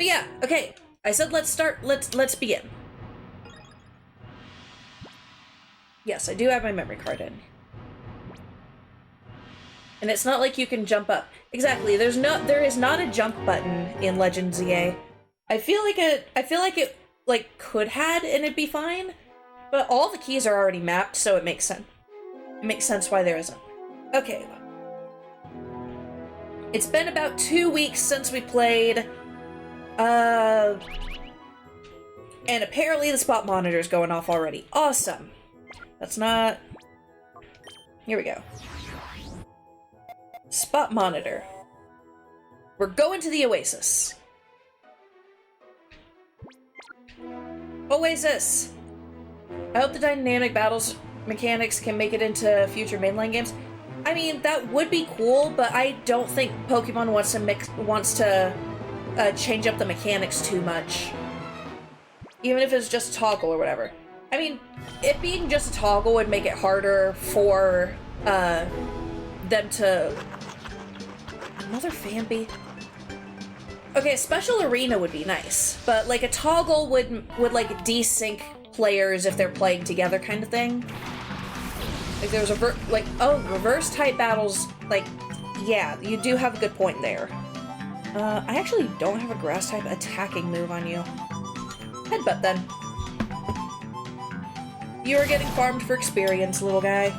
But yeah, okay. I said let's start, let's begin. Yes, I do have my memory card in. And it's not like you can jump up. Exactly, there is not a jump button in Legend ZA. I feel like it could had and it'd be fine, but all the keys are already mapped, so it makes sense. It makes sense why there isn't. Okay. It's been about 2 weeks since we played, and apparently the spot monitor's going off already. Awesome. That's not... Here we go. Spot monitor. We're going to the Oasis. Oasis! I hope the dynamic battles mechanics can make it into future mainline games. I mean, that would be cool, but I don't think Pokemon wants to change up the mechanics too much. Even if it's just toggle or whatever. I mean, it being just a toggle would make it harder for them to... Another Fanby? Okay, a special arena would be nice, but like a toggle would like desync players if they're playing together kind of thing. Like there was a reverse type battles, like, yeah, you do have a good point there. I actually don't have a grass type attacking move on you. Headbutt then. You are getting farmed for experience, little guy.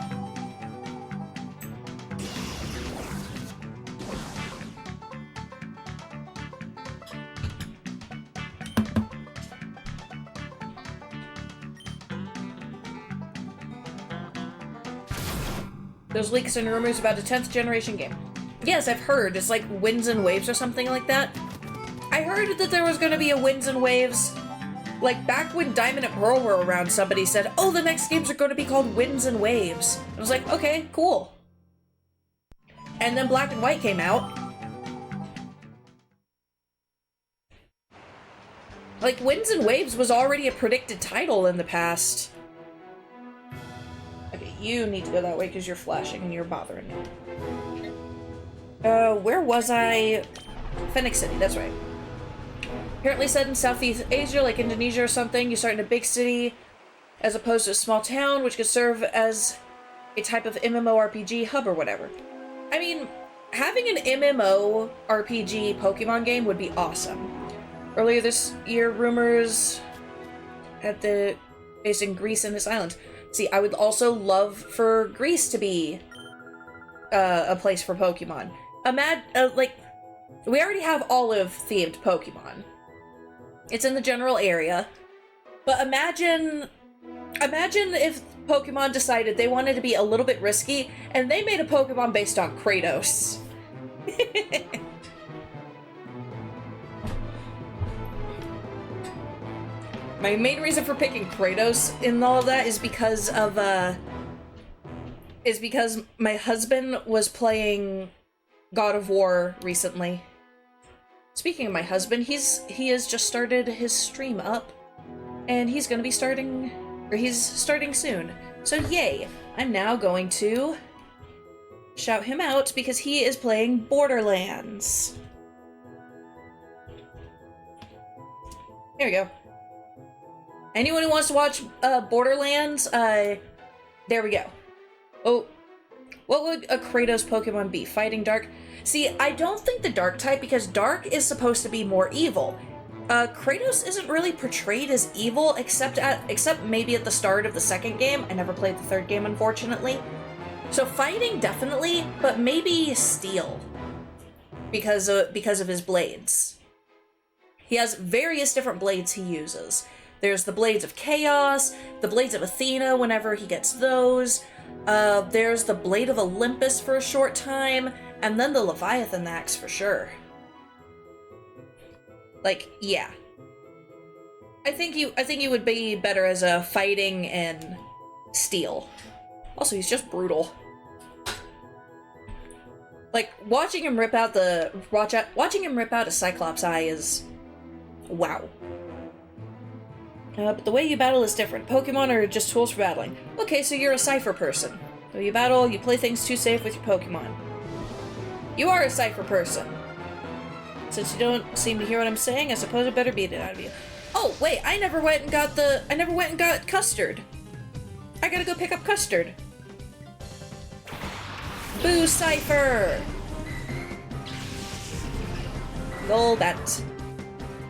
There's leaks and rumors about a 10th generation game. Yes, I've heard. It's like Winds and Waves or something like that. I heard that there was going to be a Winds and Waves. Like, back when Diamond and Pearl were around, somebody said, oh, the next games are going to be called Winds and Waves. I was like, okay, cool. And then Black and White came out. Like, Winds and Waves was already a predicted title in the past. Okay, you need to go that way because you're flashing and you're bothering me. Where was I? Phoenix City, that's right. Apparently set in Southeast Asia, like Indonesia or something. You start in a big city as opposed to a small town, which could serve as a type of MMORPG hub or whatever. I mean, having an MMORPG Pokemon game would be awesome. Earlier this year, rumors at the base in Greece and this island. See, I would also love for Greece to be a place for Pokemon. Like, we already have olive-themed Pokemon. It's in the general area. But imagine if Pokemon decided they wanted to be a little bit risky, and they made a Pokemon based on Kratos. My main reason for picking Kratos in all of that is because my husband was playing God of War recently. Speaking of my husband, he has just started his stream up, and he's gonna be starting soon. So yay! I'm now going to shout him out because he is playing Borderlands. There we go. Anyone who wants to watch Borderlands, there we go. Oh, what would a Kratos Pokemon be? Fighting Dark? See, I don't think the Dark type, because Dark is supposed to be more evil. Kratos isn't really portrayed as evil, except maybe at the start of the second game. I never played the third game, unfortunately. So fighting, definitely, but maybe Steel. Because of his blades. He has various different blades he uses. There's the Blades of Chaos, the Blades of Athena whenever he gets those. There's the Blade of Olympus for a short time, and then the Leviathan Axe for sure. Like, yeah. I think you would be better as a fighting and Steel. Also, he's just brutal. Like, watching him rip out a Cyclops eye is... wow. But the way you battle is different. Pokemon are just tools for battling. Okay, so you're a Cypher person. So you battle, you play things too safe with your Pokemon. You are a Cypher person. Since you don't seem to hear what I'm saying, I suppose I better beat it out of you. Oh, wait, I never went and got custard. I gotta go pick up custard. Boo, Cypher! Golbat.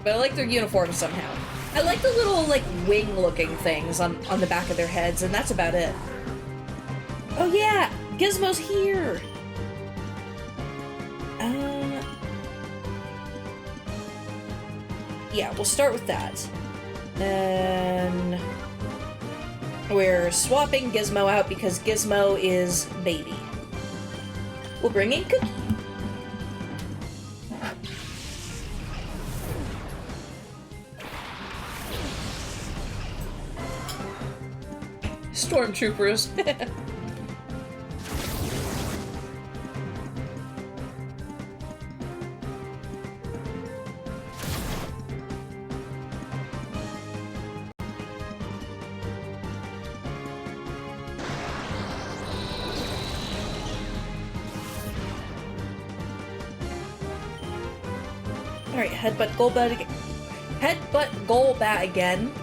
But I like their uniforms somehow. I like the little, like, wing-looking things on the back of their heads, and that's about it. Oh yeah! Gizmo's here! Yeah, we'll start with that. And we're swapping Gizmo out because Gizmo is baby. We'll bring in Cookie. Stormtroopers. Alright, headbutt Golbat again. Headbutt Golbat again.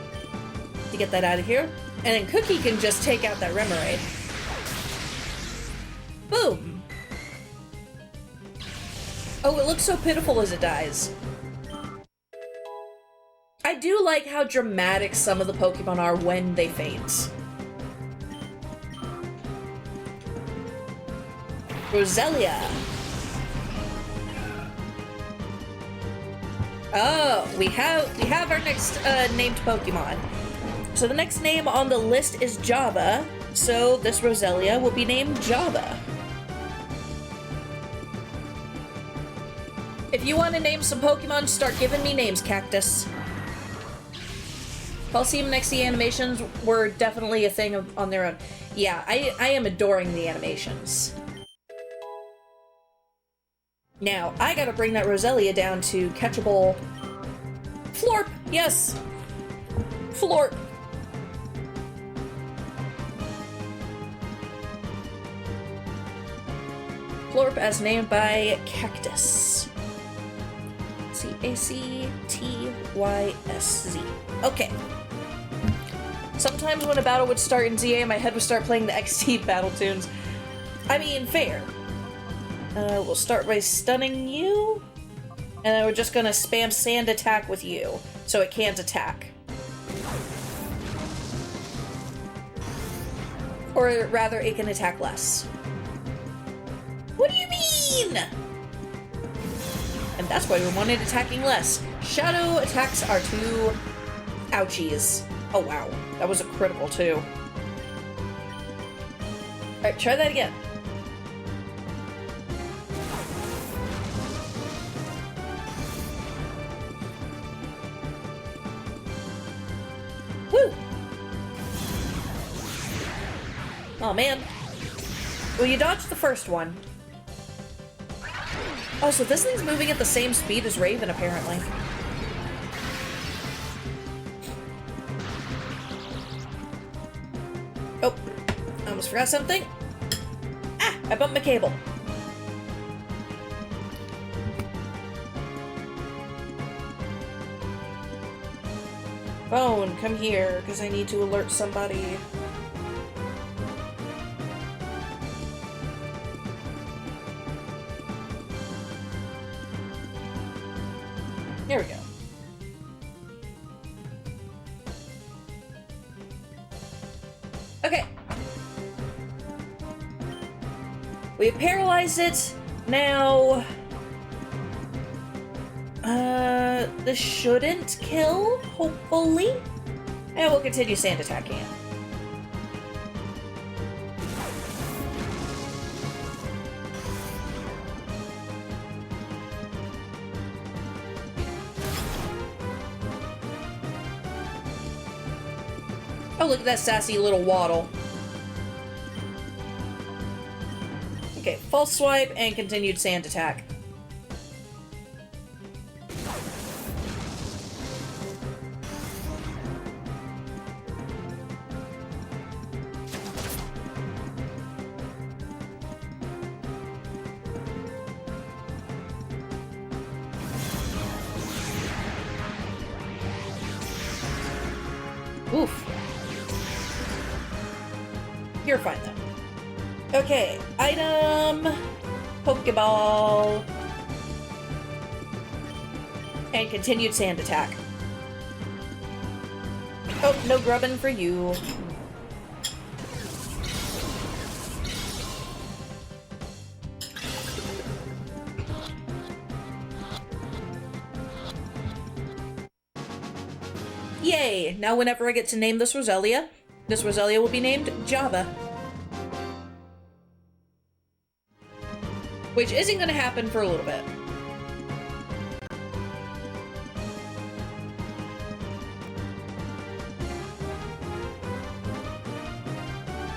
To get that out of here. And then Cookie can just take out that Remoraid. Boom! Oh, it looks so pitiful as it dies. I do like how dramatic some of the Pokemon are when they faint. Roselia. Oh, we have our next named Pokemon. So the next name on the list is Java, so this Roselia will be named Java. If you want to name some Pokemon, start giving me names, Cactus. Coliseum and XD animations were definitely a thing on their own. Yeah, I am adoring the animations. Now, I gotta bring that Roselia down to catchable... Florp! Yes! Florp! Florp as named by Cactus. C-A-C-T-Y-S-Z. Okay. Sometimes when a battle would start in ZA, my head would start playing the XT battle tunes. I mean, fair. We'll start by stunning you. And then we're just gonna spam Sand Attack with you, so it can't attack. Or rather, it can attack less. What do you mean? And that's why we wanted attacking less. Shadow attacks are too ouchies. Oh wow, that was a critical too. Alright, try that again. Woo! Oh man. Well, you dodged the first one. Oh, so this thing's moving at the same speed as Raven, apparently. Oh, I almost forgot something. Ah, I bumped my cable. Phone, come here, because I need to alert somebody. There we go. Okay. We paralyzed it. Now... this shouldn't kill, hopefully. And we'll continue sand attacking it. Oh, look at that sassy little waddle. Okay, false swipe and continued sand attack. Oof. You're fine, though. Okay, item... Pokeball... And continued sand attack. Oh, no grubbin' for you. Yay! Now whenever I get to name this Roselia will be named Java. Which isn't gonna happen for a little bit.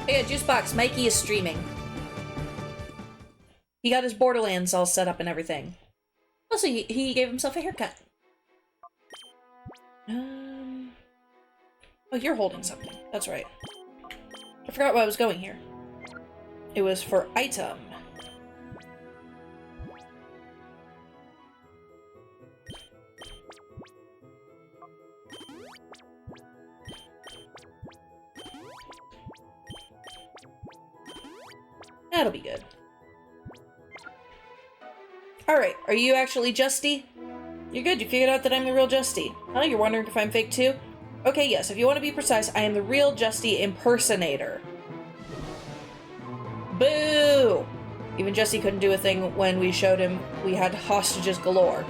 Hey, Juicebox, Mikey is streaming. He got his Borderlands all set up and everything. Also, he gave himself a haircut. Oh, you're holding something. That's right. I forgot why I was going here. It was for item. That'll be good. Alright, are you actually Justy? You're good, you figured out that I'm the real Justy. Oh, you're wondering if I'm fake too? Okay, yes, if you want to be precise, I am the real Justy impersonator. Boo! Even Justy couldn't do a thing when we showed him we had hostages galore.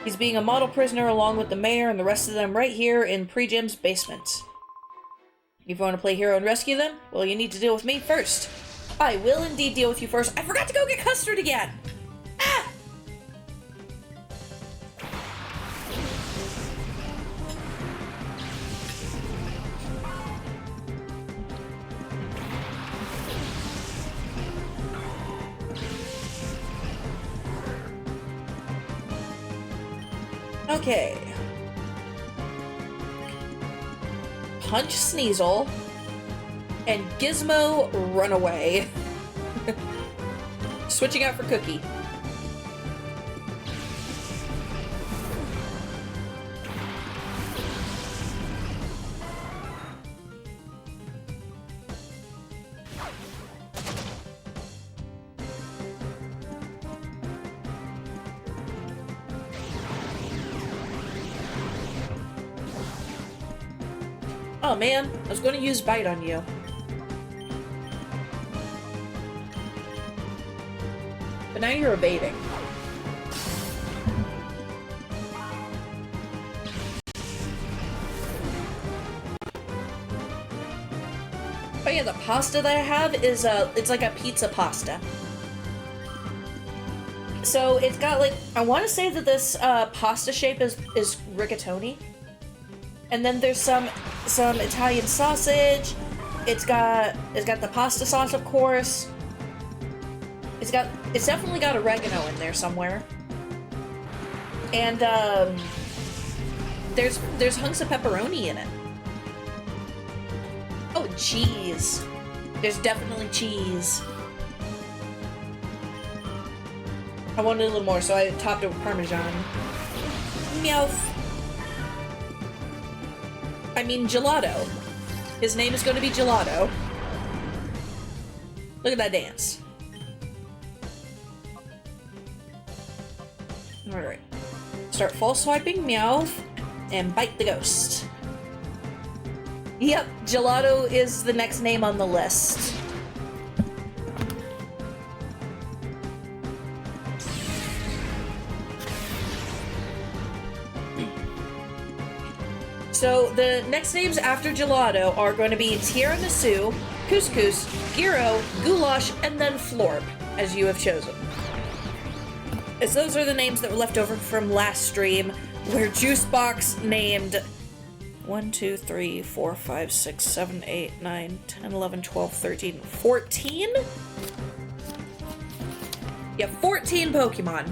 He's being a model prisoner along with the mayor and the rest of them right here in Pre-Gym's basement. If you want to play hero and rescue them, well, you need to deal with me first. I will indeed deal with you first. I forgot to go get Custard again! Ah! Okay. Punch Sneasel. And Gizmo Runaway. Switching out for Cookie. Oh man, I was going to use Bite on you. But now you're evading. Oh yeah, the pasta that I have is it's like a pizza pasta. So it's got like, I want to say that this pasta shape is rigatoni. And then there's some Italian sausage. It's got the pasta sauce, of course. It's definitely got oregano in there somewhere. And there's hunks of pepperoni in it. Oh, cheese. There's definitely cheese. I wanted a little more, so I topped it with Parmesan. Meowth. I mean, Gelato. His name is going to be Gelato. Look at that dance. Alright. Start false swiping, Meowth, and Bite the Ghost. Yep, Gelato is the next name on the list. So the next names after Gelato are going to be Tiramisu, Couscous, Gyro, Goulash, and then Florp, as you have chosen. As those are the names that were left over from last stream, where Juicebox named 1, 2, 3, 4, 5, 6, 7, 8, 9, 10, 11, 12, 13, 14? Yeah, 14 Pokemon.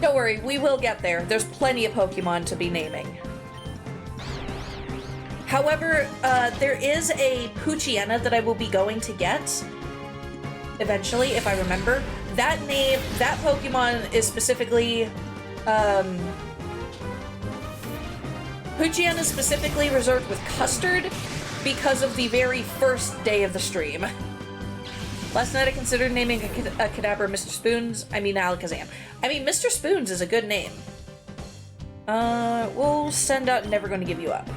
Don't worry, we will get there. There's plenty of Pokemon to be naming. However, there is a Poochyena that I will be going to get eventually, if I remember. That Pokemon is specifically, Poochyena is specifically reserved with Custard because of the very first day of the stream. Last night I considered naming a Kadabra Mr. Spoons. I mean Alakazam. I mean, Mr. Spoons is a good name. We'll send out Never Gonna Give You Up.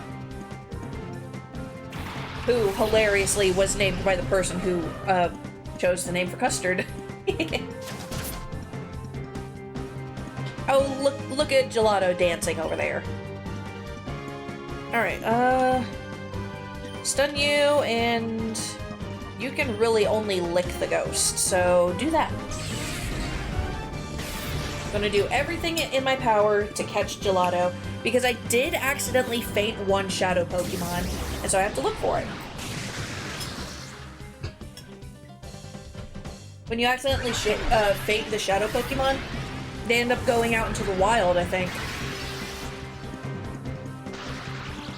Who, hilariously, was named by the person who, chose the name for Custard. Oh, look at Gelato dancing over there. Alright, stun you, and you can really only lick the ghost, so do that. I'm gonna do everything in my power to catch Gelato, because I did accidentally faint one shadow Pokemon, and so I have to look for it. When you accidentally faint the shadow Pokemon, they end up going out into the wild, I think.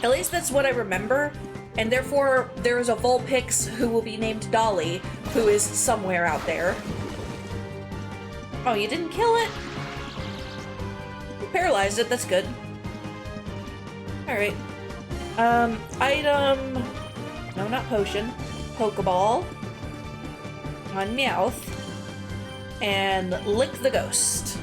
At least that's what I remember, and therefore there is a Vulpix who will be named Dolly, who is somewhere out there. Oh, you didn't kill it? You paralyzed it, that's good. Alright. Item... No, not potion. Pokeball. On Meowth. And lick the ghost.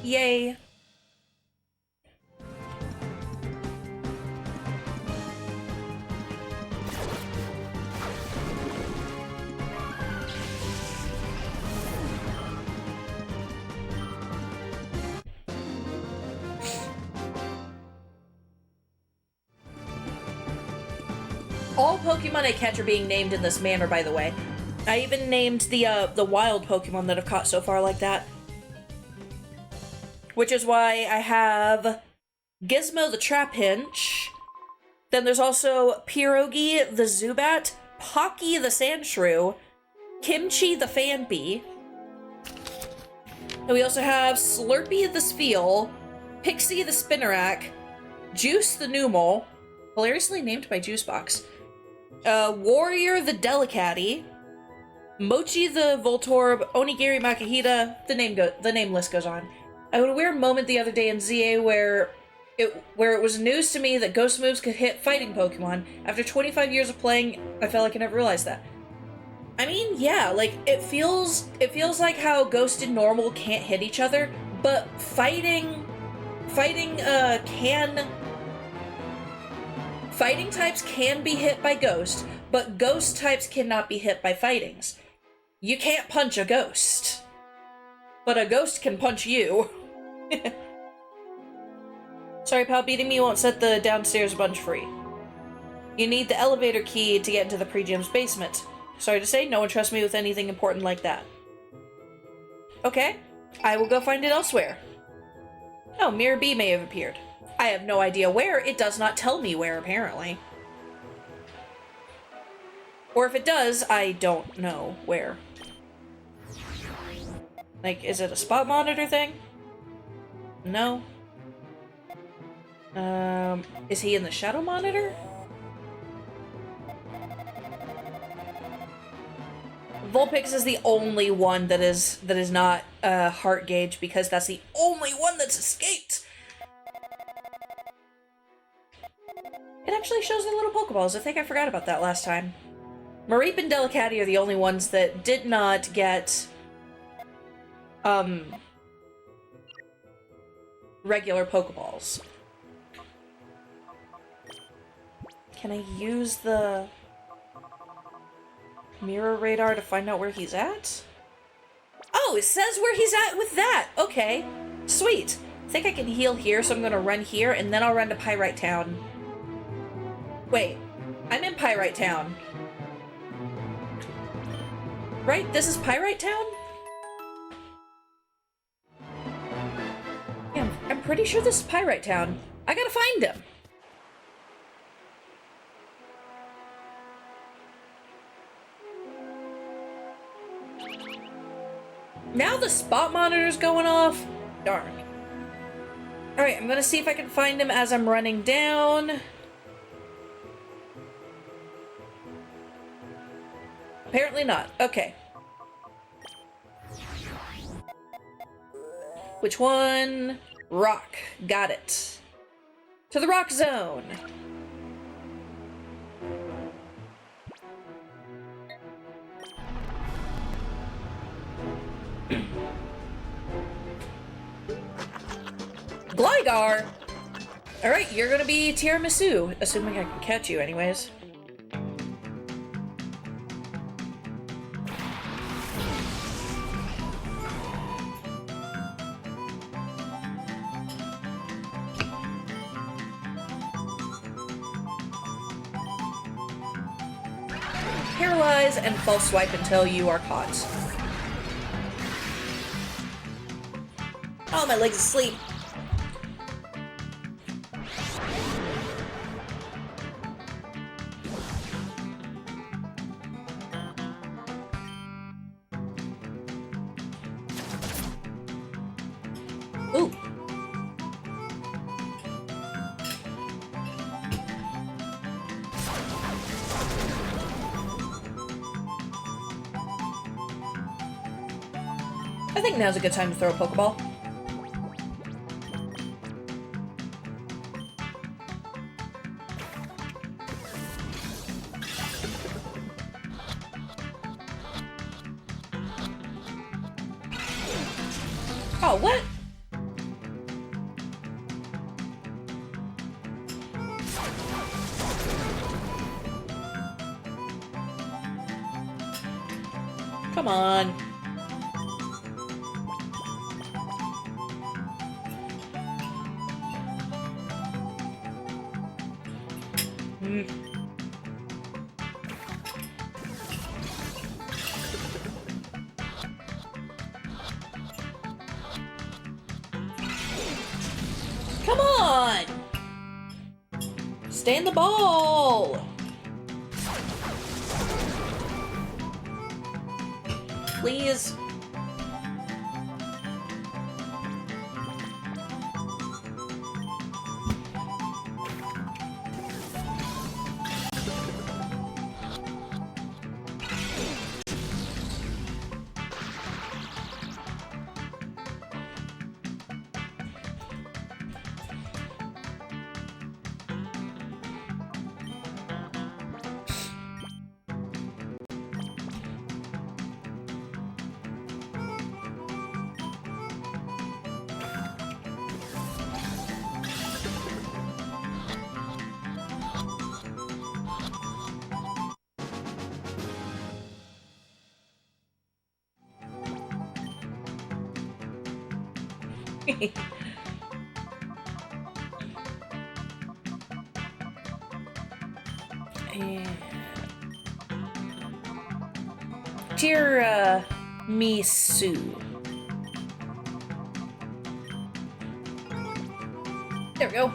Yay. All Pokemon I catch are being named in this manner, by the way. I even named the wild Pokemon that I've caught so far like that. Which is why I have Gizmo the Trapinch. Then there's also Pierogi the Zubat, Pocky the Sandshrew, Kimchi the Fanbee. And we also have Slurpee the Spheal, Pixie the Spinarak, Juice the Numel, hilariously named by Juicebox, Warrior the Delicatty, Mochi the Voltorb, Onigiri Makihita, the name list goes on. I had a weird moment the other day in ZA where it was news to me that ghost moves could hit fighting Pokemon. After 25 years of playing, I felt like I never realized that. I mean, yeah, like, it feels like how Ghost and Normal can't hit each other, but fighting types can be hit by Ghost, but Ghost types cannot be hit by fightings. You can't punch a Ghost, but a Ghost can punch you. Sorry, pal, beating me won't set the downstairs bunch free. You need the elevator key to get into the pre-gym's basement. Sorry to say, no one trusts me with anything important like that. Okay, I will go find it elsewhere. Oh, Mirror B may have appeared. I have no idea where. It does not tell me where, apparently. Or if it does, I don't know where. Like, is it a spot monitor thing? No. Is he in the shadow monitor? Vulpix is the only one that is not heart gauge, because that's the only one that's escaped. It actually shows the little Pokeballs. I think I forgot about that last time. Mareep and Delicatty are the only ones that did not get regular Pokeballs. Can I use the mirror radar to find out where he's at? Oh, it says where he's at with that! Okay, sweet. I think I can heal here, so I'm gonna run here, and then I'll run to Pyrite Town. Wait, I'm in Pyrite Town. Right? This is Pyrite Town? Yeah, I'm pretty sure this is Pyrite Town. I gotta find him. Now the spot monitor's going off? Darn. Alright, I'm gonna see if I can find him as I'm running down. Apparently not. Okay. Which one? Rock. Got it. To the rock zone. Gligar! Alright, you're gonna be Tiramisu, assuming I can catch you anyways. Paralyze and false swipe until you are caught. Oh, my leg's asleep. Ooh. I think now's a good time to throw a Pokeball. Oh, what? Come on. Come on! Stay in the ball! Please. Tiramisu. There we go.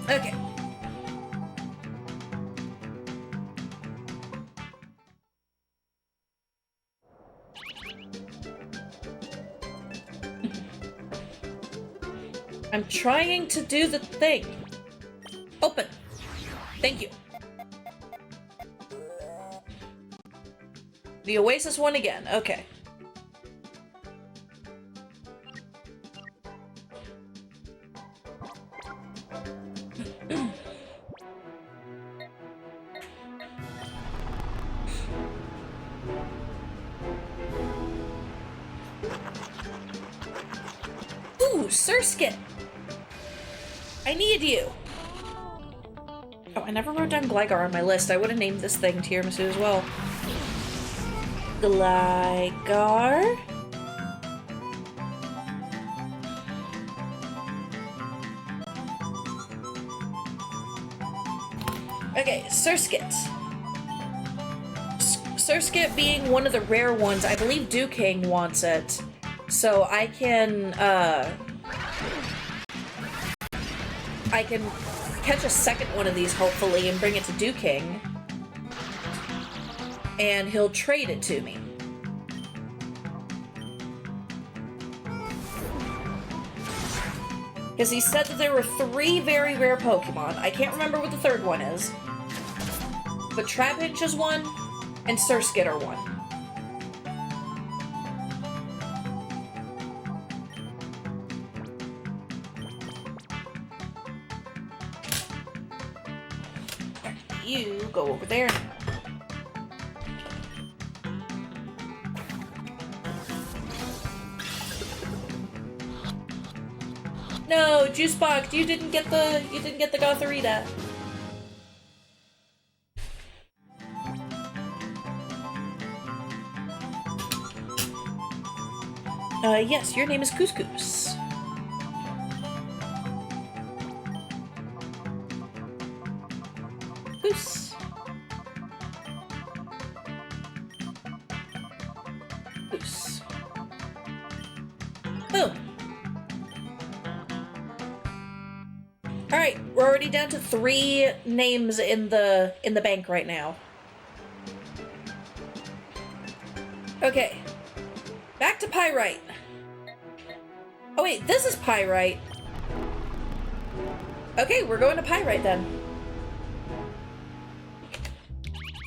Okay. I'm trying to do the thing. Open. Thank you. The Oasis one again. Okay. Ooh, Surskit! I need you! Oh, I never wrote down Gligar on my list. I would have named this thing Tiramisu as well. Gligar? Okay, Surskit. Surskit being one of the rare ones, I believe Duking wants it. So I can catch a second one of these, hopefully, and bring it to Duking. And he'll trade it to me. Because he said that there were 3 very rare Pokemon. I can't remember what the third one is. But Trapinch is one, and Surskit are one. You go over there now. No, Juicebox, you didn't get the Gothorita. Yes, your name is Couscous. Goose. Goose. Boom. Alright, we're already down to 3 names in the bank right now. Okay. Back to Pyrite. Oh wait, this is Pyrite. Okay, we're going to Pyrite then.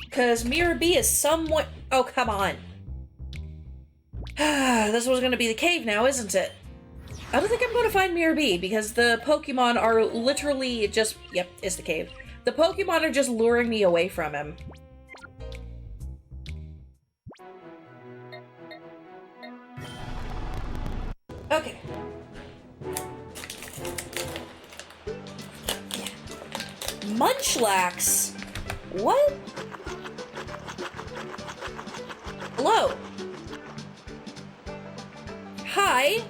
Because Mirror B is somewhat... Oh, come on. This was going to be the cave now, isn't it? I don't think I'm going to find Mirror B, because the Pokemon are literally just... Yep, it's the cave. The Pokemon are just luring me away from him. Okay. Munchlax? What? Hello? Hi?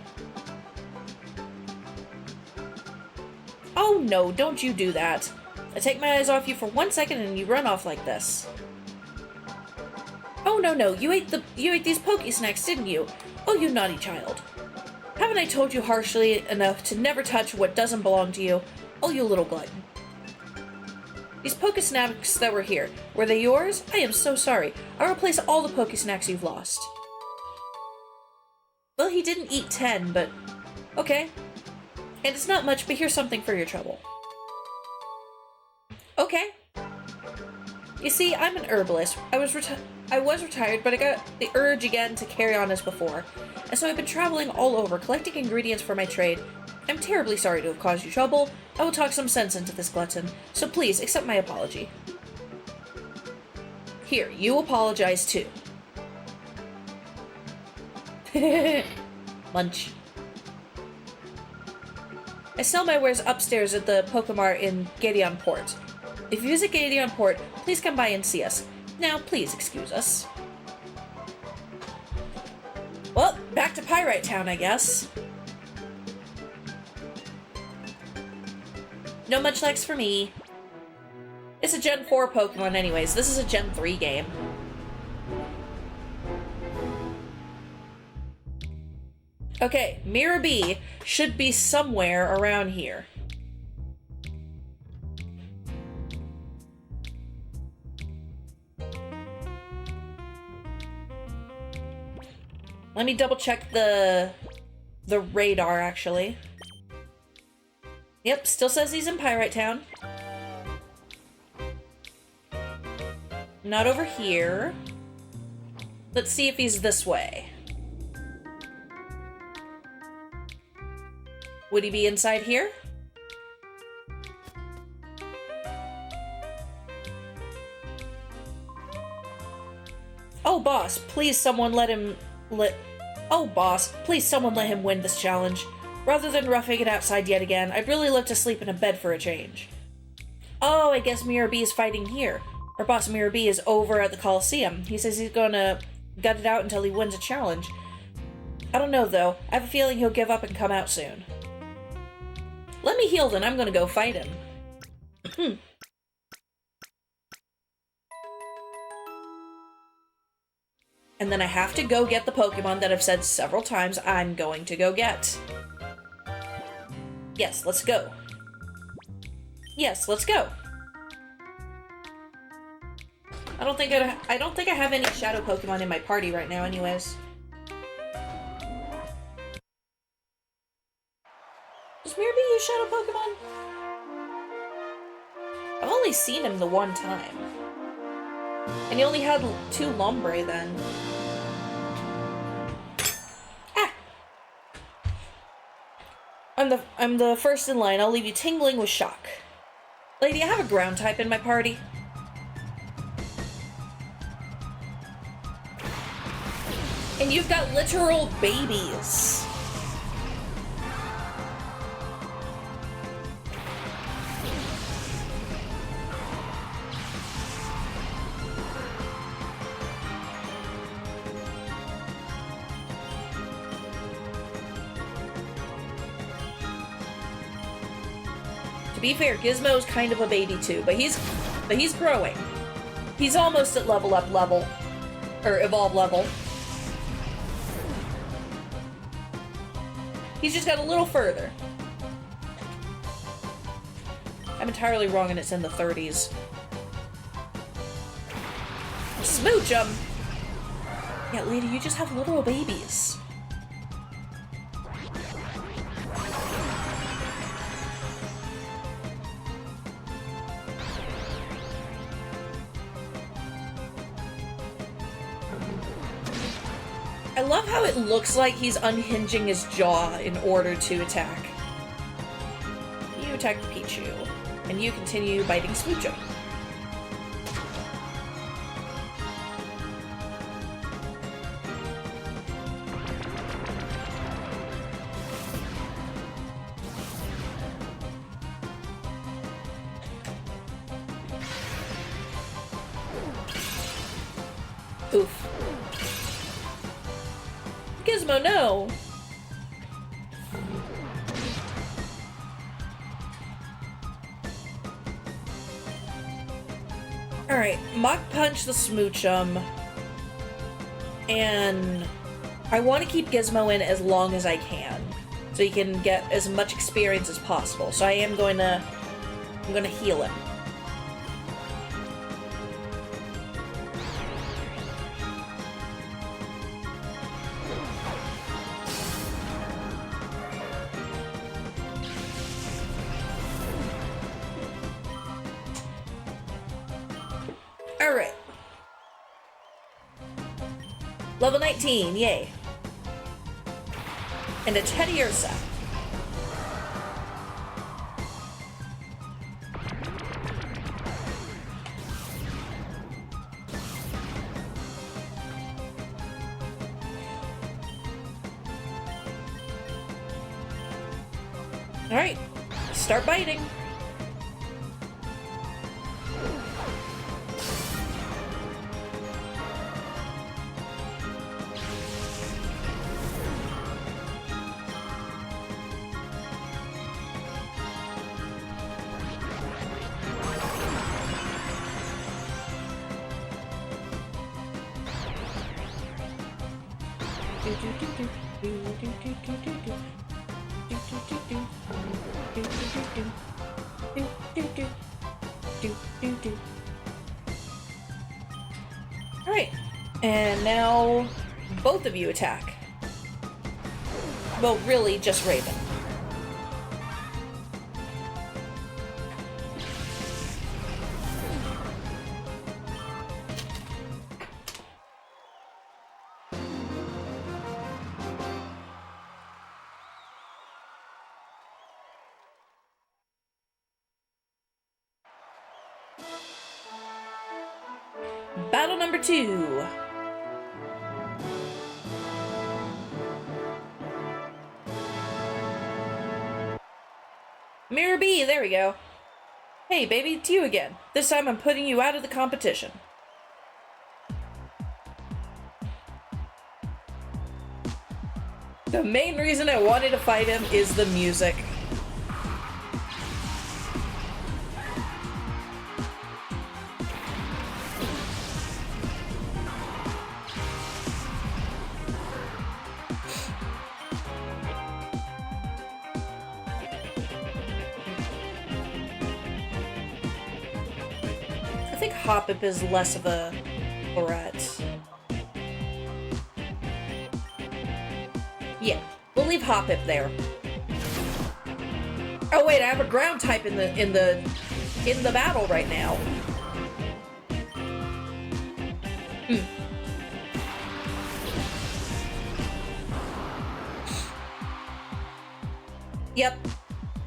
Oh no, don't you do that. I take my eyes off you for 1 second and you run off like this. Oh no, you ate these Pokesnacks, didn't you? Oh, you naughty child. Haven't I told you harshly enough to never touch what doesn't belong to you? Oh, you little glutton. These Pokesnacks that were here, were they yours? I am so sorry. I'll replace all the Pokesnacks you've lost. Well, he didn't eat 10, but... Okay. And it's not much, but here's something for your trouble. Okay. You see, I'm an herbalist. I was retired, but I got the urge again to carry on as before. And so I've been traveling all over, collecting ingredients for my trade. I'm terribly sorry to have caused you trouble. I will talk some sense into this glutton, so please accept my apology. Here, you apologize too. Munch. I sell my wares upstairs at the Pokemart in Gadeon Port. If you visit Gadeon Port, please come by and see us. Now, please excuse us. Well, back to Pyrite Town, I guess. No Munchlax for me. It's a Gen 4 Pokemon anyways. This is a Gen 3 game. Okay, Mirror B should be somewhere around here. Let me double check the radar, actually. Yep, still says he's in Pyrite Town. Not over here. Let's see if he's this way. Would he be inside here? Oh, boss, please someone let him win this challenge. Rather than roughing it outside yet again, I'd really love to sleep in a bed for a change. Oh, I guess Mirror B is fighting here. Our boss Mirror B is over at the Coliseum. He says he's gonna gut it out until he wins a challenge. I don't know, though. I have a feeling he'll give up and come out soon. Let me heal, then I'm gonna go fight him. And then I have to go get the Pokemon that I've said several times I'm going to go get. Yes, let's go. Yes, let's go. I don't think I have any Shadow Pokemon in my party right now anyways. Does Mirror B Shadow Pokemon? I've only seen him the one time. And he only had 2 Lombre then. Ah! I'm the first in line. I'll leave you tingling with shock. Lady, I have a ground type in my party. And you've got literal babies. To be fair, Gizmo's kind of a baby too, but he's growing. He's almost at level up level. Or evolve level. He's just got a little further. I'm entirely wrong and it's in the 30s. Smooch 'em! Yeah, lady, you just have literal babies. I love how it looks like he's unhinging his jaw in order to attack. You attack Pichu, and you continue biting Smoochum. Oof. Gizmo, no! Alright, Mach Punch the Smoochum. And I want to keep Gizmo in as long as I can, so he can get as much experience as possible. So I'm gonna heal him. Alright. Level 19, yay. And a Teddiursa. Alright, start biting. Alright, and now both of you attack. Well, really, just Raven. Battle number 2. Mirror B, there we go. Hey baby, it's you again. This time I'm putting you out of the competition. The main reason I wanted to fight him is the music. I think Hoppip is less of a threat. Yeah, we'll leave Hoppip there. Oh wait, I have a ground type in the battle right now. Hmm. Yep,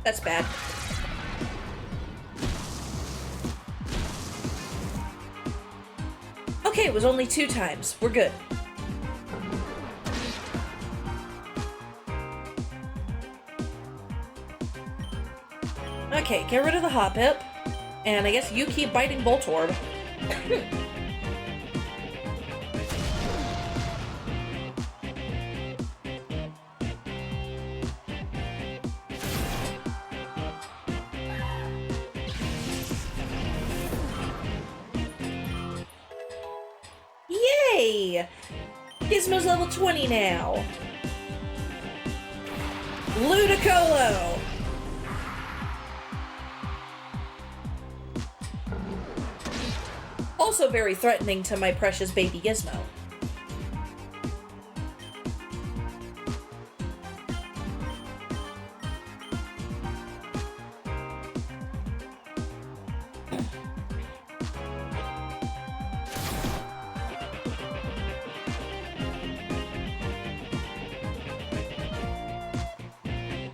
that's bad. Okay, it was only 2 times. We're good. Okay, get rid of the Hoppip. And I guess you keep biting Voltorb. Yay! Gizmo's level 20 now. Ludicolo! Also very threatening to my precious baby Gizmo.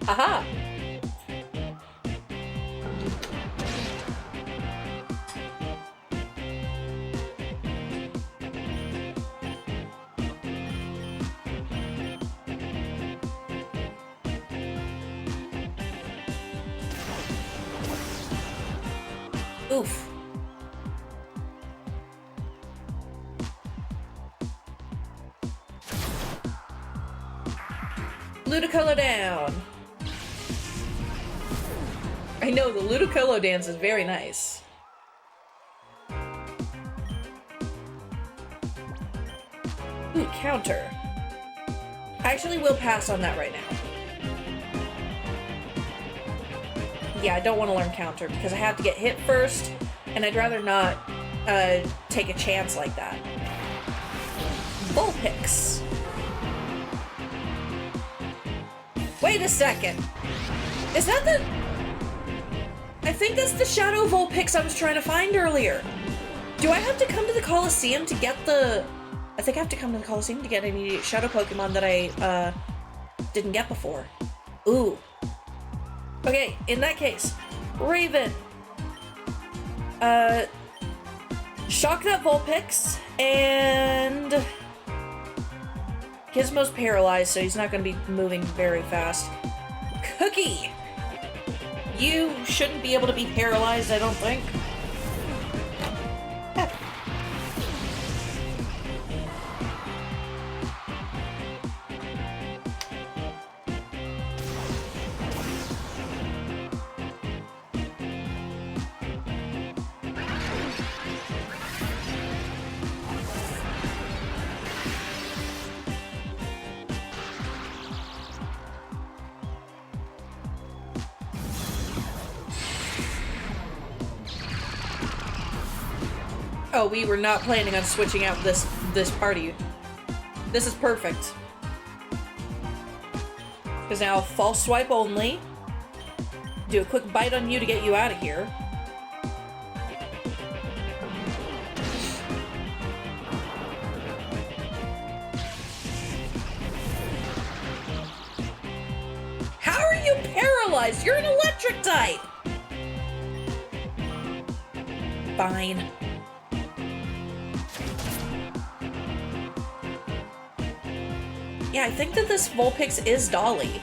Aha! Oof. Ludicolo down. I know, the Ludicolo dance is very nice. Ooh, counter. I actually will pass on that right now. Yeah, I don't want to learn counter because I have to get hit first, and I'd rather not take a chance like that. Vulpix. Wait a second. Is that the... I think that's the Shadow Vulpix I was trying to find earlier. Do I have to come to the Coliseum to get the... I think I have to come to the Coliseum to get any Shadow Pokemon that I didn't get before. Ooh. Okay, in that case, Raven. Shock that Vulpix, and... Gizmo's paralyzed, so he's not going to be moving very fast. Cookie! You shouldn't be able to be paralyzed, I don't think. Oh, we were not planning on switching out this party. This is perfect. Because now, false swipe only. Do a quick bite on you to get you out of here. How are you paralyzed? You're an electric type! Fine. Yeah, I think that this Vulpix is Dolly.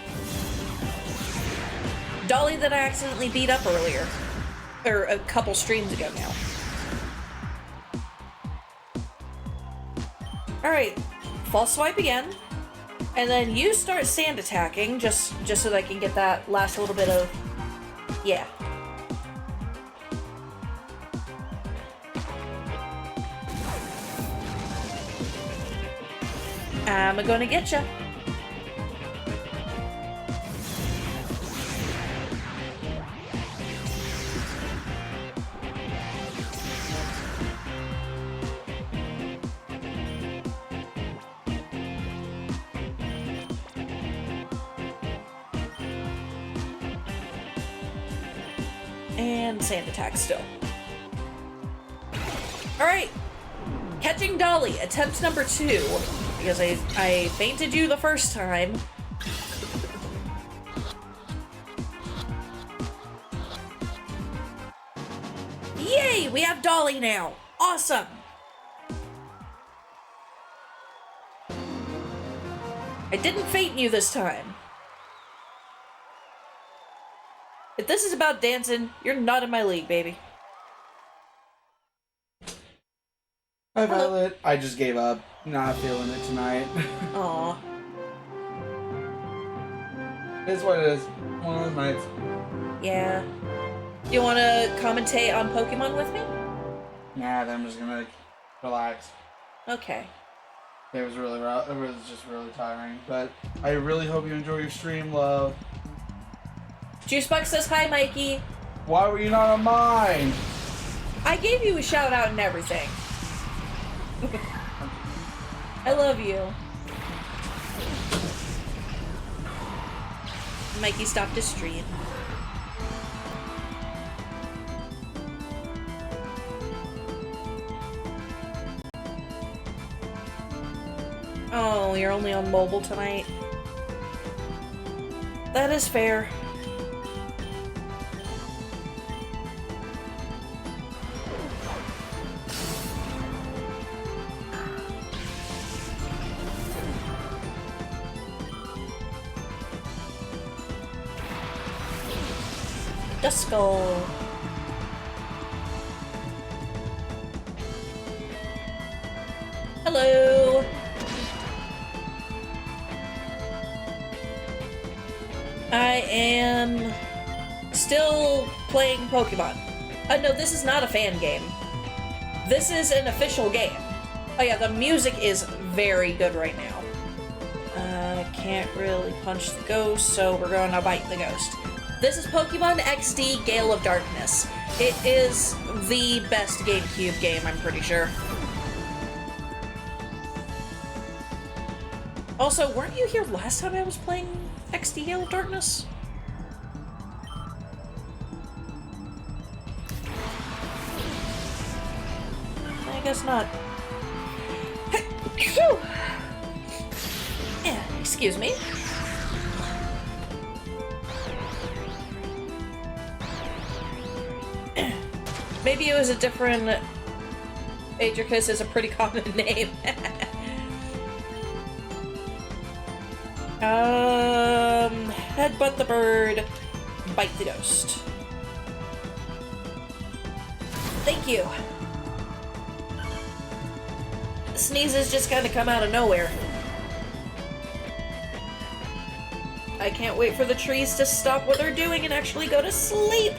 Dolly that I accidentally beat up earlier. Or a couple streams ago now. Alright, false swipe again. And then you start sand attacking, just so that I can get that last little bit of... Yeah. I'm gonna get ya. And sand attack still. Alright. Catching Dolly, attempt number 2. Because I fainted you the first time. Yay! We have Dolly now! Awesome! I didn't faint you this time. If this is about dancing, you're not in my league, baby. Hi, Violet. I just gave up. Not feeling it tonight. Aw. It's what it is. One of those nights. Yeah. You want to commentate on Pokemon with me? Nah, then I'm just gonna relax. Okay. It was really rough. It was just really tiring. But I really hope you enjoy your stream, love. Juicebuck says hi, Mikey. Why were you not on mine? I gave you a shout out and everything. I love you. Mikey stopped his stream. Oh, you're only on mobile tonight. That is fair. Duskull. Hello. I am still playing Pokemon. No, this is not a fan game. This is an official game. Oh yeah, the music is very good right now. Can't really punch the ghost, so we're going to bite the ghost. This is Pokemon XD Gale of Darkness. It is the best GameCube game, I'm pretty sure. Also, weren't you here last time I was playing XD Gale of Darkness? I guess not. Yeah, excuse me. Maybe it was a different... Atricus is a pretty common name. Headbutt the bird, bite the ghost. Thank you. Sneezes just kind of come out of nowhere. I can't wait for the trees to stop what they're doing and actually go to sleep.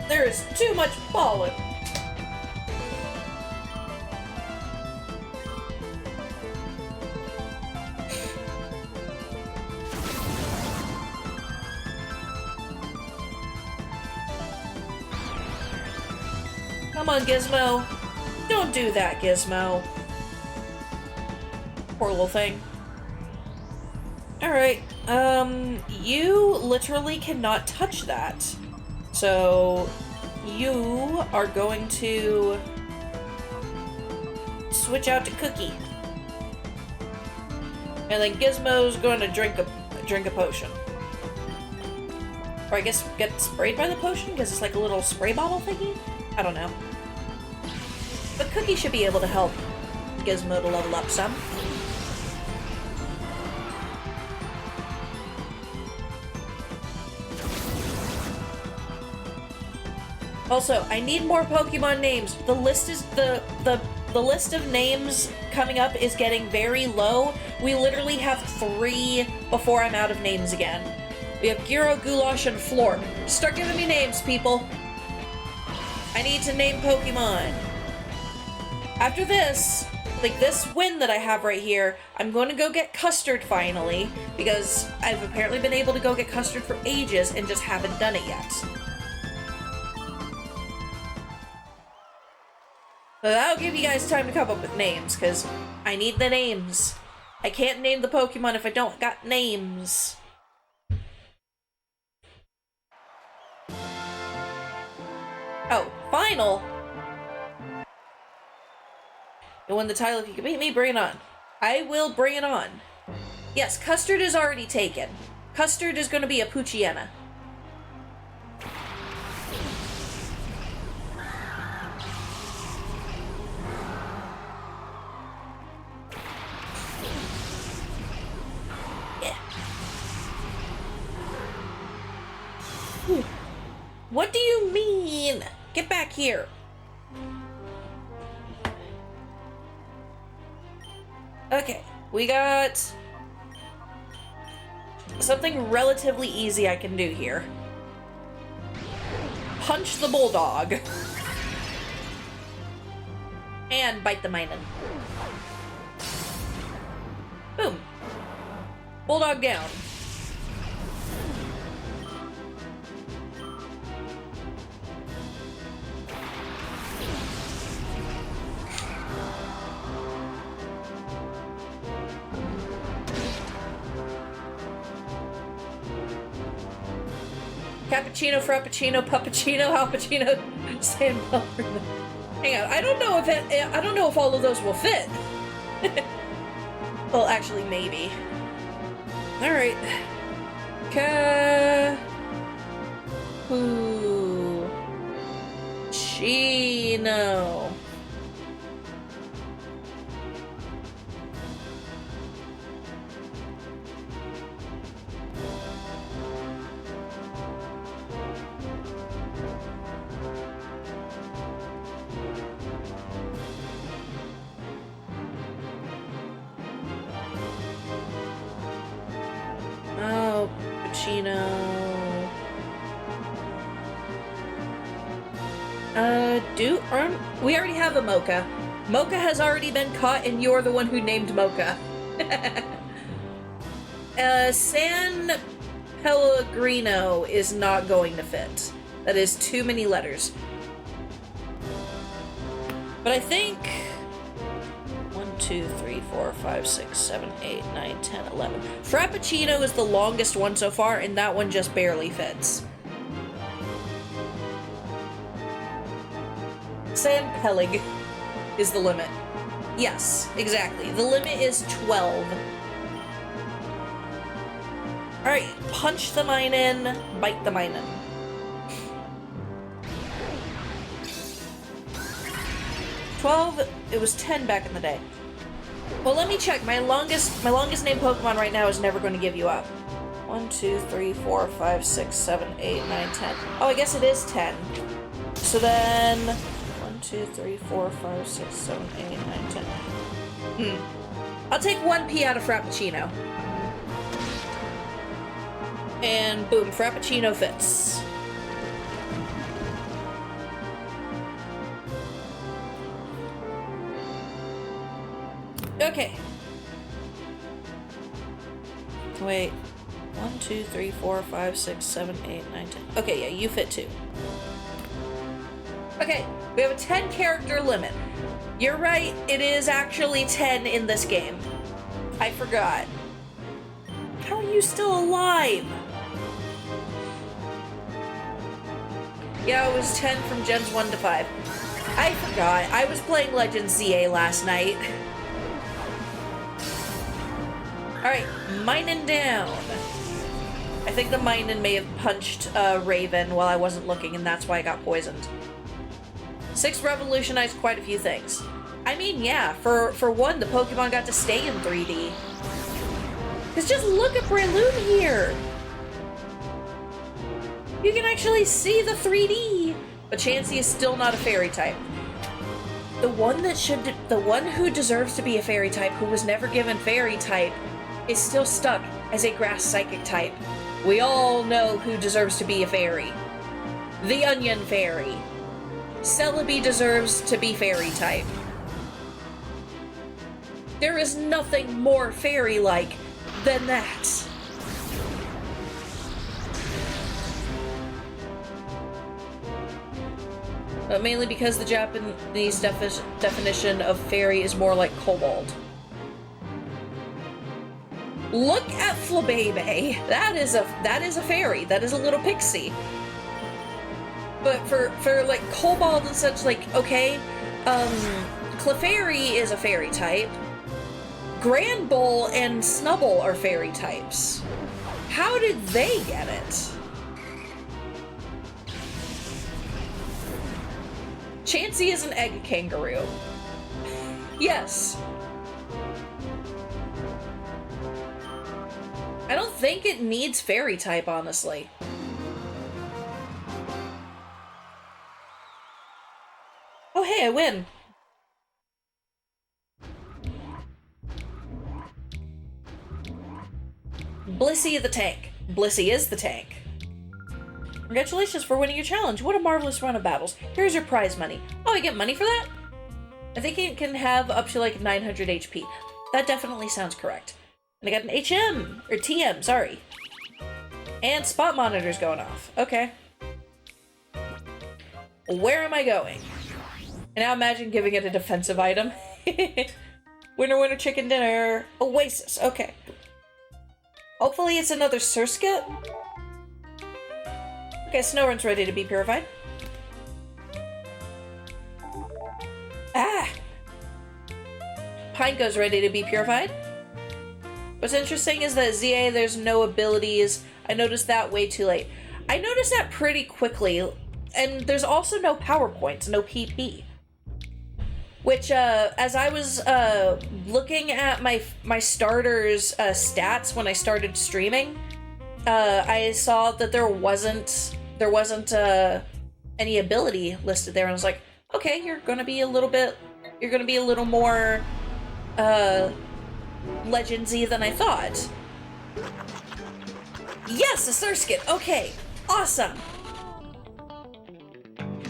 There is too much pollen. Come on, Gizmo. Don't do that, Gizmo. Poor little thing. Alright, you literally cannot touch that. So, you are going to switch out to Cookie. And then Gizmo's going to drink a potion. Or I guess get sprayed by the potion, because it's like a little spray bottle thingy? I don't know. But Cookie should be able to help Gizmo to level up some. Also, I need more Pokemon names. The list is the list of names coming up is getting very low. We literally have 3 before I'm out of names again. We have Gyro, Goulash, and Florp. Start giving me names, people. I need to name Pokemon. After this, like this win that I have right here, I'm going to go get Custard finally, because I've apparently been able to go get Custard for ages and just haven't done it yet. So that'll give you guys time to come up with names, because I need the names. I can't name the Pokemon if I don't got names. final. And win the title if you can beat me, bring it on. I will bring it on. Yes, Custard is already taken. Custard is going to be a Poochyena. Yeah. Whew. What do you mean? Get back here. Okay, we got something relatively easy I can do here. Punch the bulldog. And bite the Minun. Boom. Bulldog down. Cappuccino, Frappuccino, Puppuccino, Alpuccino, San Pellegrino. Hang on, I don't know if all of those will fit. Well, actually, maybe. All right. Cappuccino. Oh, Pacino. We already have a Mocha. Mocha has already been caught, and you're the one who named Mocha. San Pellegrino is not going to fit. That is too many letters. But I think 1, 2, 3, 4, 5, 6, 7, 8, 9, 10, 11. Frappuccino is the longest one so far, and that one just barely fits. San Pelig is the limit. Yes, exactly. The limit is 12. Alright, punch the Minun, bite the Minun. It was 10 back in the day. Well, let me check. My longest named Pokemon right now is never going to give you up. 1, 2, 3, 4, 5, 6, 7, 8, 9, 10. Oh, I guess it is 10. So then 1, 2, 3, 4, 5, 6, 7, 8, 9, 10. I'll take 1P out of Frappuccino. And boom, Frappuccino fits. Okay. Wait. 1, 2, 3, 4, 5, 6, 7, 8, 9, 10. Okay, yeah, you fit too. Okay, we have a 10 character limit. You're right, it is actually 10 in this game. I forgot. How are you still alive? Yeah, it was 10 from Gens 1 to 5. I forgot. I was playing Legends ZA last night. Alright, Minun down. I think the Minun may have punched Raven while I wasn't looking, and that's why I got poisoned. 6 revolutionized quite a few things. I mean, yeah, for one, the Pokemon got to stay in 3D. Because just look at Breloom here! You can actually see the 3D! But Chansey is still not a fairy type. The one who deserves to be a fairy type, who was never given fairy type, is still stuck as a grass psychic type. We all know who deserves to be a fairy. The Onion Fairy. Celebi deserves to be fairy type. There is nothing more fairy-like than that. But mainly because the Japanese definition of fairy is more like kobold. Look at Flabebe. That is a fairy. That is a little pixie. But for like Cobalt and such, like, okay, Clefairy is a fairy type. Grand Bull and Snubbull are fairy types. How did they get it? Chansey is an egg kangaroo. Yes. I don't think it needs fairy type, honestly. Oh, hey, I win. Blissey the tank. Blissey is the tank. Congratulations for winning your challenge. What a marvelous run of battles. Here's your prize money. Oh, I get money for that? I think it can have up to like 900 HP. That definitely sounds correct. And I got an HM, or TM, sorry. And spot monitor's going off. Okay. Where am I going? And now imagine giving it a defensive item. Winner, winner, chicken dinner. Oasis, okay. Hopefully it's another Surskit. Okay, Snowrun's ready to be purified. Ah! Pineco's ready to be purified. What's interesting is that ZA, there's no abilities. I noticed that way too late. I noticed that pretty quickly, and there's also no power points, no PP. Which, as I was looking at my starter's stats when I started streaming, I saw that there wasn't any ability listed there, and I was like, okay, you're gonna be a little more Legendsy than I thought. Yes, a Surskit. Okay, awesome.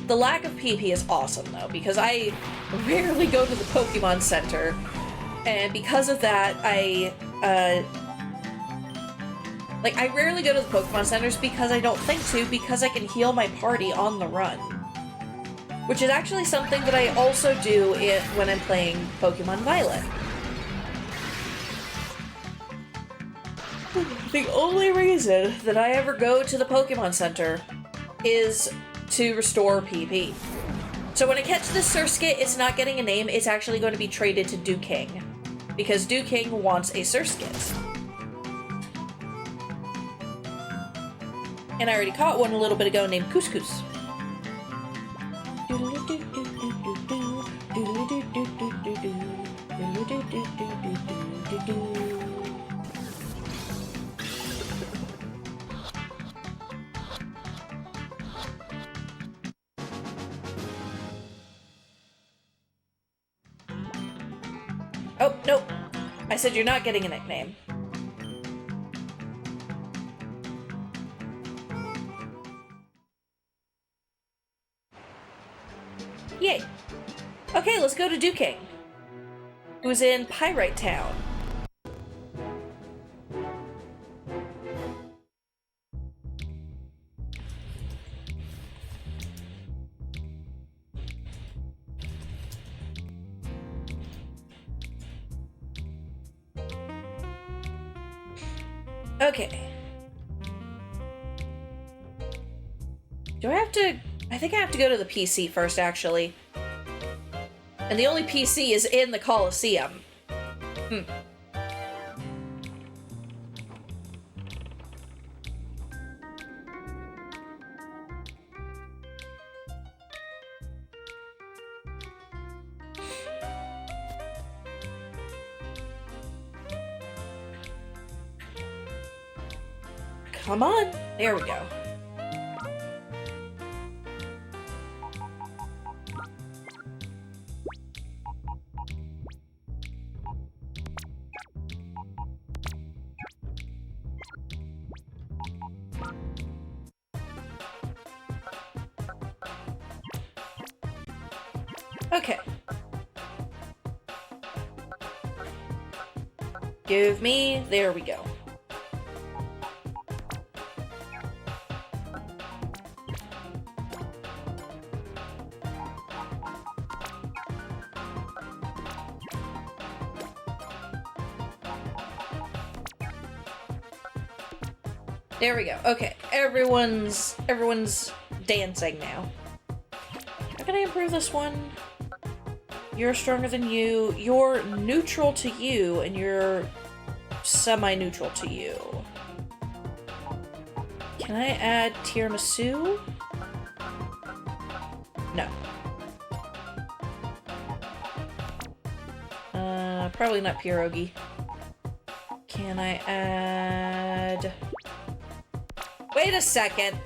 The lack of PP is awesome though, because I rarely go to the Pokemon Center, and because of that, I rarely go to the Pokemon Centers because I don't think to, because I can heal my party on the run. Which is actually something that I also do when I'm playing Pokemon Violet. The only reason that I ever go to the Pokemon Center is to restore PP. So when I catch this Surskit, it's not getting a name, it's actually going to be traded to Duking. Because Duking wants a Surskit. And I already caught one a little bit ago named Couscous. Oh, nope. I said you're not getting a nickname. Yay. Okay, let's go to Duking, who's in Pyrite Town. Okay. Do I have to... I think I have to go to the PC first, actually. And the only PC is in the Coliseum. Come on. There we go. Okay. Give me... There we go. There we go. Okay, everyone's dancing now. How can I improve this one? You're stronger than you. You're neutral to you, and you're semi-neutral to you. Can I add tiramisu? No. Probably not pierogi. Can I add... Wait a second.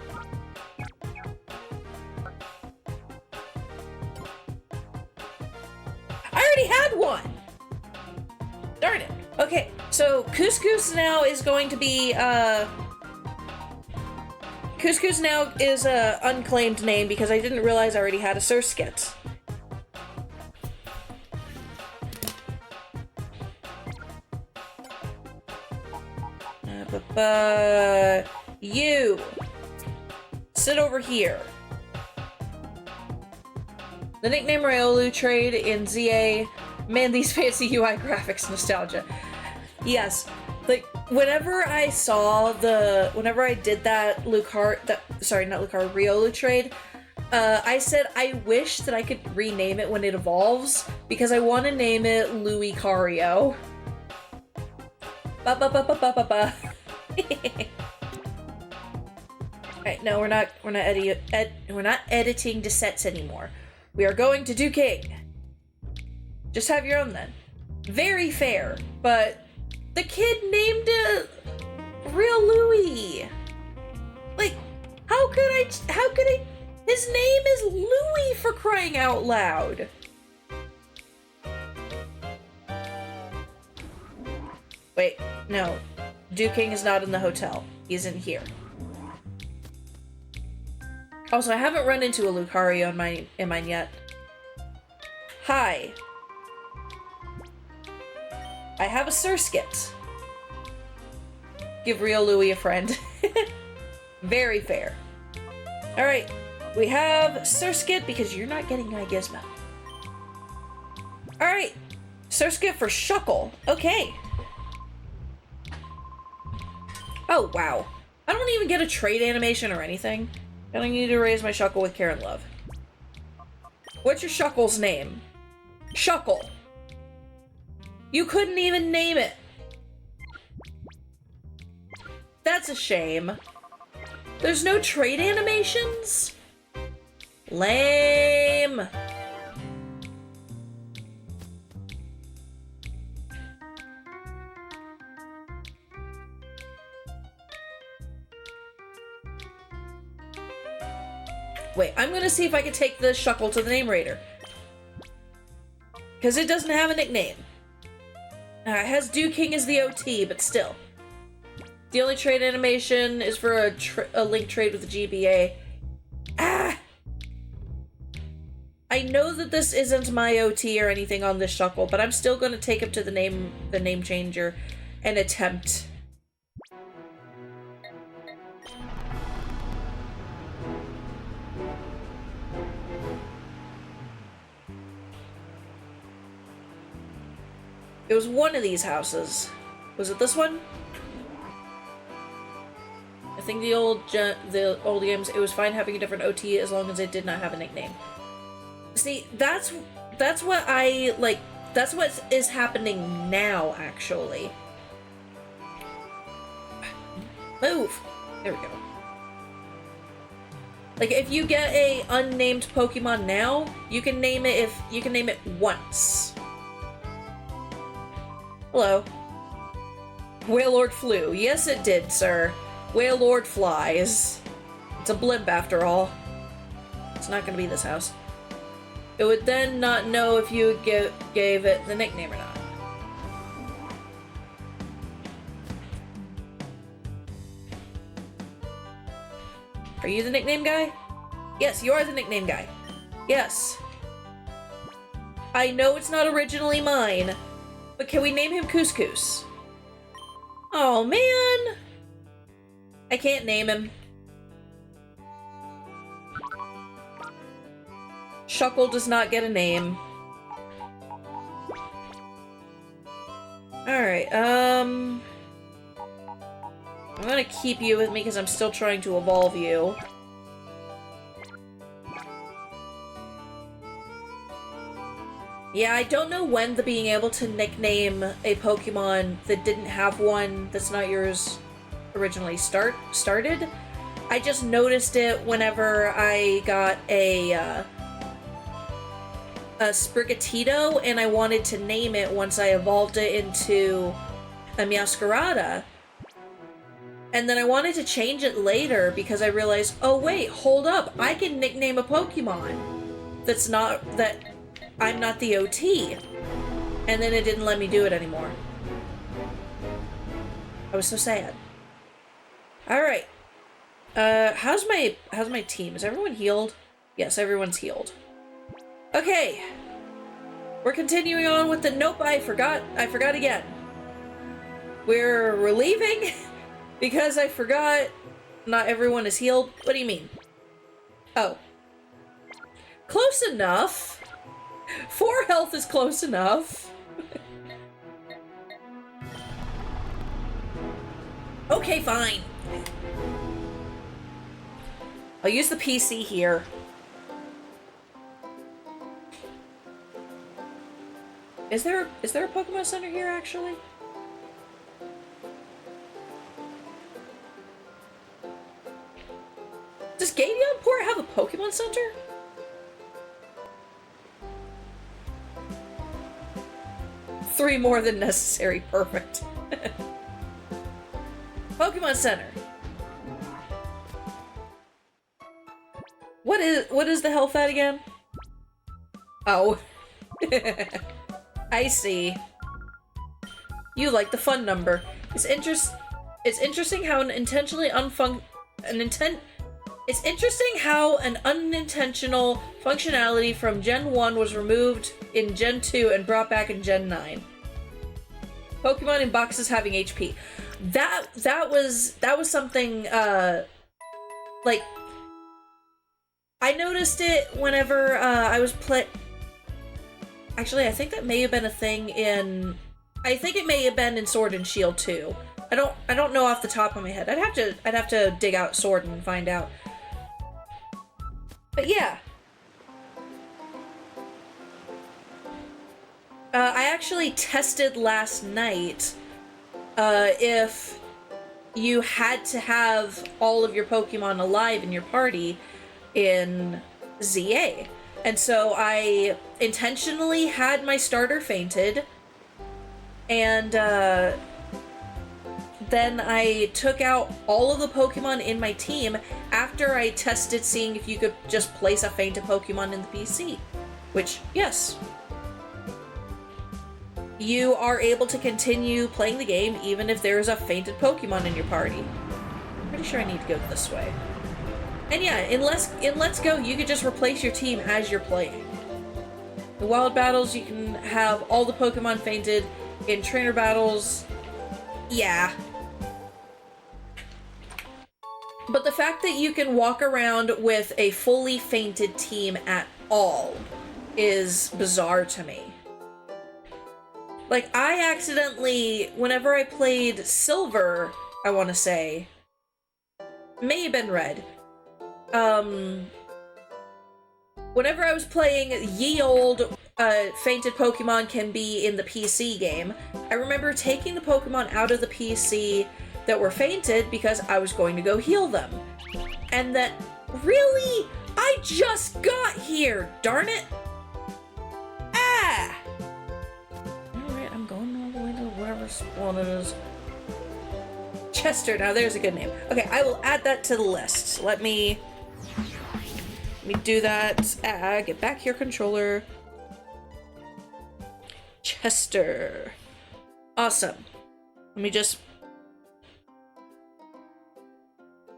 I already had one! Darn it. Okay, so couscous now is going to be, Couscous now is a unclaimed name because I didn't realize I already had a surskit. You sit over here. The nickname Ryolu trade in ZA. Man, these fancy UI graphics nostalgia. Yes, like whenever I did that Ryolu trade, I said I wish that I could rename it when it evolves because I want to name it Louis Cario. Ba ba ba ba ba ba ba. Alright, no, we're not editing the sets anymore. We are going to do King. Just have your own then. Very fair, but the kid named it Real Louis. Like, how could I, his name is Louis, for crying out loud. Wait, no. King is not in the hotel. He's in here. Also, I haven't run into a Lucario in mine yet. Hi. I have a surskit. Give Real Louis a friend. Very fair. Alright, we have surskit because you're not getting my gizmo. Alright, surskit for Shuckle. Okay. Oh, wow. I don't even get a trade animation or anything. I don't need to raise my Shuckle with care and love. What's your Shuckle's name? Shuckle. You couldn't even name it. That's a shame. There's no trade animations? Lame. Wait, I'm gonna see if I can take the Shuckle to the name raider. Because it doesn't have a nickname. It has King as the OT, but still. The only trade animation is for a link trade with the GBA. Ah! I know that this isn't my OT or anything on this Shuckle, but I'm still gonna take him to the name changer and attempt. It was one of these houses. Was it this one? I think the old games, it was fine having a different OT as long as it did not have a nickname. See, that's what I like. That's what is happening now, actually. Move. There we go. Like, if you get a unnamed Pokemon now, you can name it once. Hello. Wailord flew. Yes, it did, sir. Wailord flies. It's a blimp, after all. It's not gonna be this house. It would then not know if you gave it the nickname or not. Are you the nickname guy? Yes, you are the nickname guy. Yes. I know it's not originally mine, but can we name him Couscous? Oh, man. I can't name him. Shuckle does not get a name. Alright, I'm gonna keep you with me because I'm still trying to evolve you. Yeah, I don't know when the being able to nickname a Pokemon that didn't have one that's not yours originally started. I just noticed it whenever I got a Sprigatito, and I wanted to name it once I evolved it into a Meowscarada. And then I wanted to change it later because I realized, oh wait, hold up, I can nickname a Pokemon that I'm not the OT. And then it didn't let me do it anymore. I was so sad. Alright. How's my team? Is everyone healed? Yes, everyone's healed. Okay. We're continuing on with the nope, I forgot again. We're leaving because I forgot not everyone is healed. What do you mean? Oh. Close enough. 4 health is close enough. Okay, fine. I'll use the PC here. Is there a Pokemon Center here, actually? Does Gateonport have a Pokemon Center? Three more than necessary. Perfect. Pokemon Center. What is the health at again? Oh. I see. You like the fun number. It's interesting how It's interesting how an unintentional functionality from Gen 1 was removed in Gen 2 and brought back in Gen 9. Pokemon in boxes having HP. That was something, like, I noticed it whenever, I was Actually, I think that may have been a thing I think it may have been in Sword and Shield too. I don't know off the top of my head. I'd have to dig out Sword and find out. But yeah. I actually tested last night if you had to have all of your Pokemon alive in your party in ZA. And so I intentionally had my starter fainted, and then I took out all of the Pokemon in my team after I tested seeing if you could just place a fainted Pokemon in the PC. Which, yes. You are able to continue playing the game even if there is a fainted Pokemon in your party. I'm pretty sure I need to go this way. And yeah, in Let's Go, you could just replace your team as you're playing. In Wild Battles, you can have all the Pokemon fainted. In Trainer Battles, yeah. But the fact that you can walk around with a fully fainted team at all is bizarre to me. Like, I accidentally, whenever I played Silver, I want to say, may have been Red, whenever I was playing Ye Olde, fainted Pokemon can be in the PC game, I remember taking the Pokemon out of the PC that were fainted because I was going to go heal them. And that, really? I just got here, darn it! Ah! Alright, I'm going all the way to wherever spawn it is. Chester, now there's a good name. Okay, I will add that to the list. Let me do that. Get back here, controller. Chester. Awesome. Let me just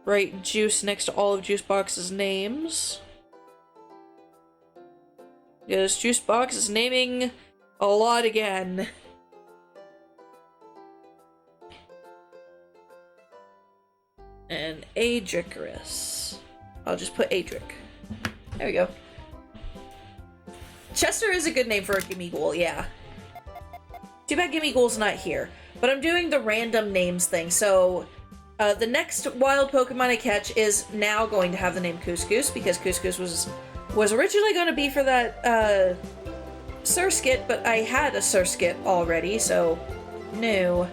write Juice next to all of Juicebox's names. Yes, Juicebox is naming a lot again. And Adricarus. I'll just put Adric. There we go. Chester is a good name for a Gimmighoul, yeah. Too bad Gimmighoul's not here. But I'm doing the random names thing, so The next wild Pokemon I catch is now going to have the name Couscous, because Couscous was originally going to be for that, Surskit, but I had a Surskit already, so no.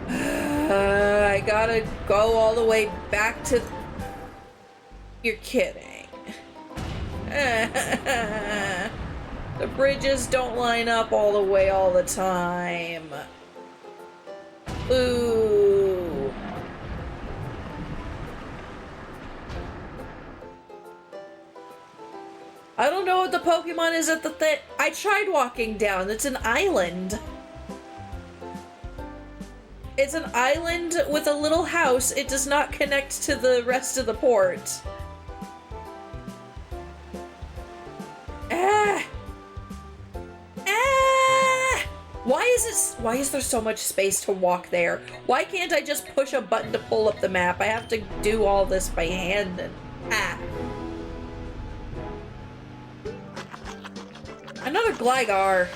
I gotta go all the way back to... You're kidding. The bridges don't line up all the way all the time. Ooh. I don't know what the Pokemon is at the thing. I tried walking down. It's an island. It's an island with a little house. It does not connect to the rest of the port. Ah! Ah! Why is there so much space to walk there? Why can't I just push a button to pull up the map? I have to do all this by hand and... Ah. Another Gligar.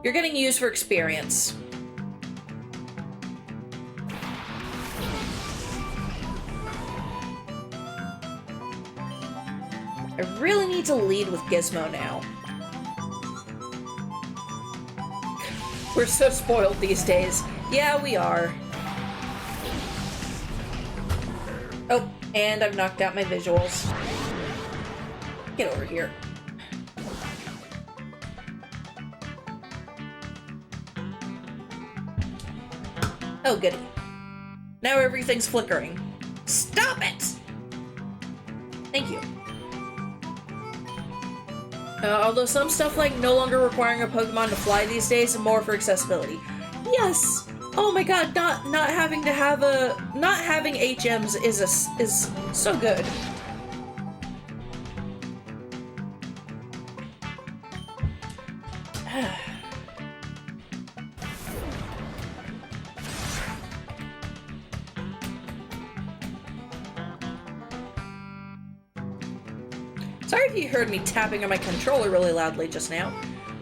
You're getting used for experience. I really need to lead with Gizmo now. We're so spoiled these days. Yeah, we are. Oh, and I've knocked out my visuals. Get over here. Oh, goody. Now everything's flickering. Stop it! Thank you. Although some stuff like no longer requiring a Pokemon to fly these days is more for accessibility. Yes! Oh my god, not having to have not having HMs is so good. Sorry if you heard me tapping on my controller really loudly just now.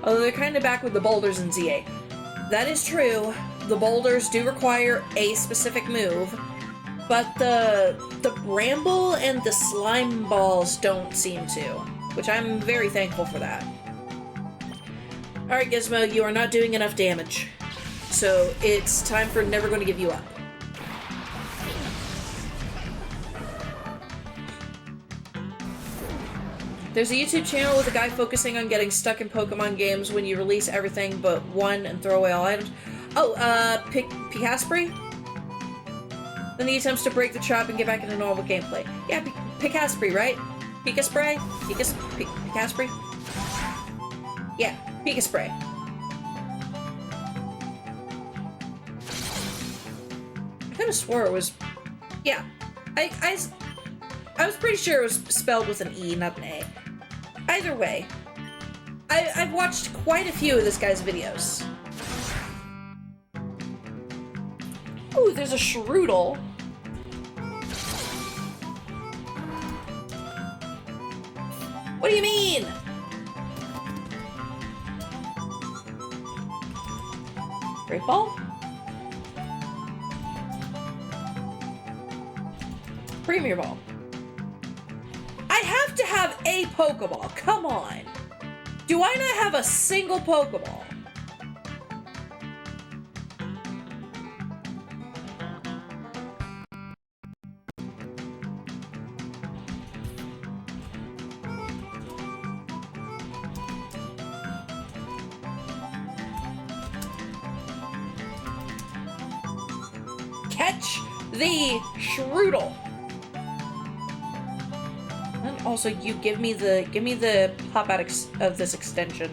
Although they're kind of back with the boulders in ZA. That is true. The boulders do require a specific move, but the bramble and the slime balls don't seem to, which I'm very thankful for that. Alright, Gizmo, you are not doing enough damage. So it's time for Never Going to Give You Up. There's a YouTube channel with a guy focusing on getting stuck in Pokemon games when you release everything but one and throw away all items. Oh, Picaspre? Then he attempts to break the trap and get back into normal gameplay. Yeah, Picaspre, right? Picaspre? Picaspre? Yeah, Picaspre. I could have swore it was... Yeah. I was pretty sure it was spelled with an E, not an A. Either way, I've watched quite a few of this guy's videos. Ooh, there's a Shroodle. What do you mean? Great Ball? Premier Ball. I have to have a Pokeball. Come on. Do I not have a single Pokeball? Catch the Shroodle. And also, you give me the pop out of this extension.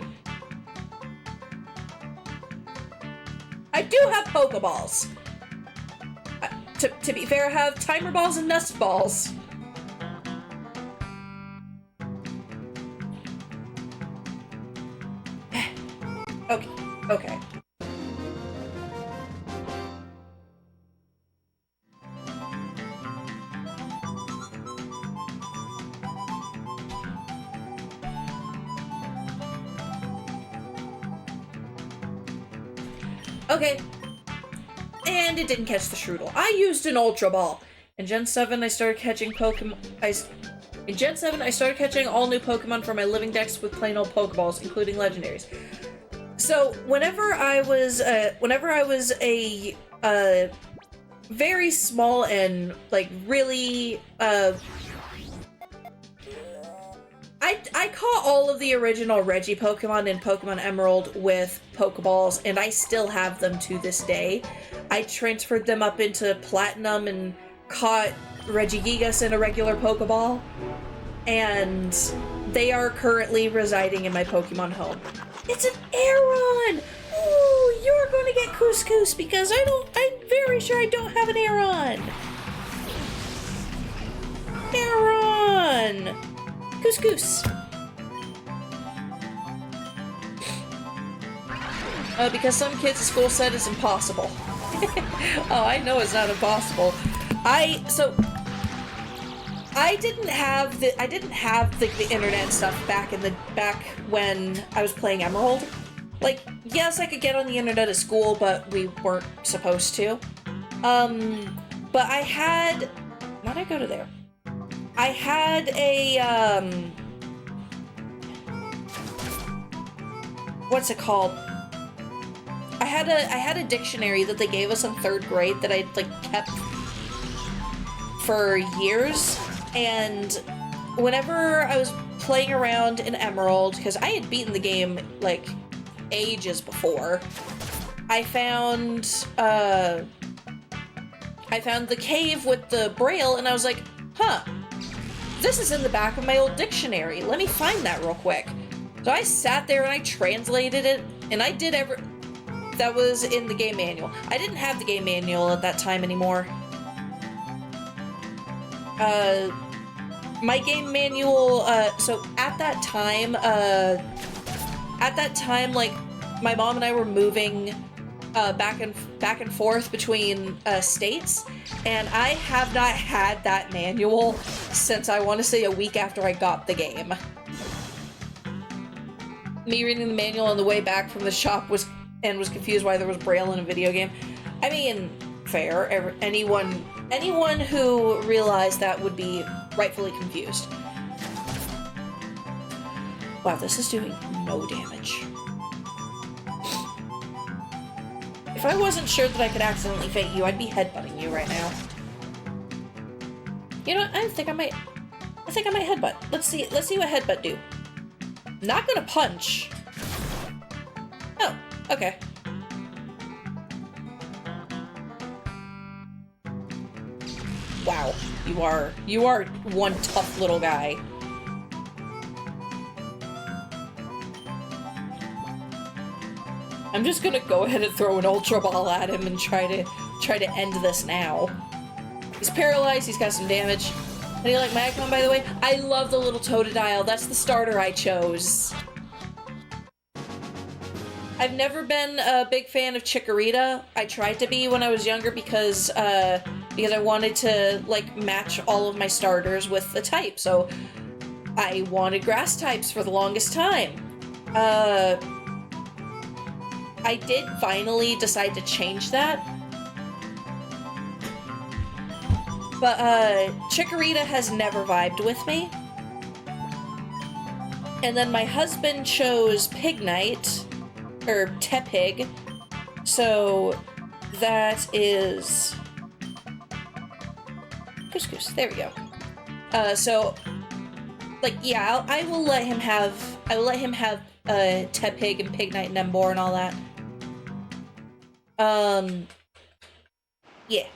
I do have Pokeballs. To be fair, I have Timer Balls and Nest Balls. Okay. Okay. And it didn't catch the Strudel. I used an Ultra Ball. In Gen 7, I started catching Pokemon. In Gen 7, I started catching all new Pokemon from my living dex with plain old Pokeballs, including legendaries. So, whenever I was a very small and, like, really, I caught all of the original Reggie Pokemon in Pokemon Emerald with Pokeballs, and I still have them to this day. I transferred them up into Platinum and caught Regigigas in a regular Pokeball, and they are currently residing in my Pokemon home. It's an Aeron! Ooh, you're gonna get Couscous because I'm very sure I don't have an Aeron! Aeron! Couscous! Because some kids at school said it's impossible. Oh, I know it's not impossible. I didn't have the internet stuff back when I was playing Emerald. Like, yes, I could get on the internet at school, but we weren't supposed to. But I had, why'd I go to there? I had a what's it called? I had a dictionary that they gave us in 3rd grade that I like kept for years, and whenever I was playing around in Emerald, because I had beaten the game like ages before, I found the cave with the Braille, and I was like, huh, this is in the back of my old dictionary. Let me find that real quick. So I sat there and I translated it, and I did that was in the game manual. I didn't have the game manual at that time anymore. My game manual, so at that time, like, my mom and I were moving, back and forth between, states, and I have not had that manual since, I want to say, a week after I got the game. Me reading the manual on the way back from the shop was confused why there was Braille in a video game. I mean, fair. Anyone who realized that would be rightfully confused. Wow, this is doing no damage. If I wasn't sure that I could accidentally fate you, I'd be headbutting you right now. You know what? I think I might headbutt. Let's see what headbutt do. Not gonna punch. Oh, okay. Wow, you are one tough little guy. I'm just gonna go ahead and throw an Ultra Ball at him and try to end this now. He's paralyzed, he's got some damage. How do you like my icon, by the way? I love the little Totodile. That's the starter I chose. I've never been a big fan of Chikorita. I tried to be when I was younger because I wanted to, like, match all of my starters with the type, so I wanted grass types for the longest time. I did finally decide to change that. But, Chikorita has never vibed with me. And then my husband chose Pignite, or Tepig, so that is... Couscous, there we go. So, like, yeah, I will let him have Tepig and Pignite and Emboar and all that. Yeah.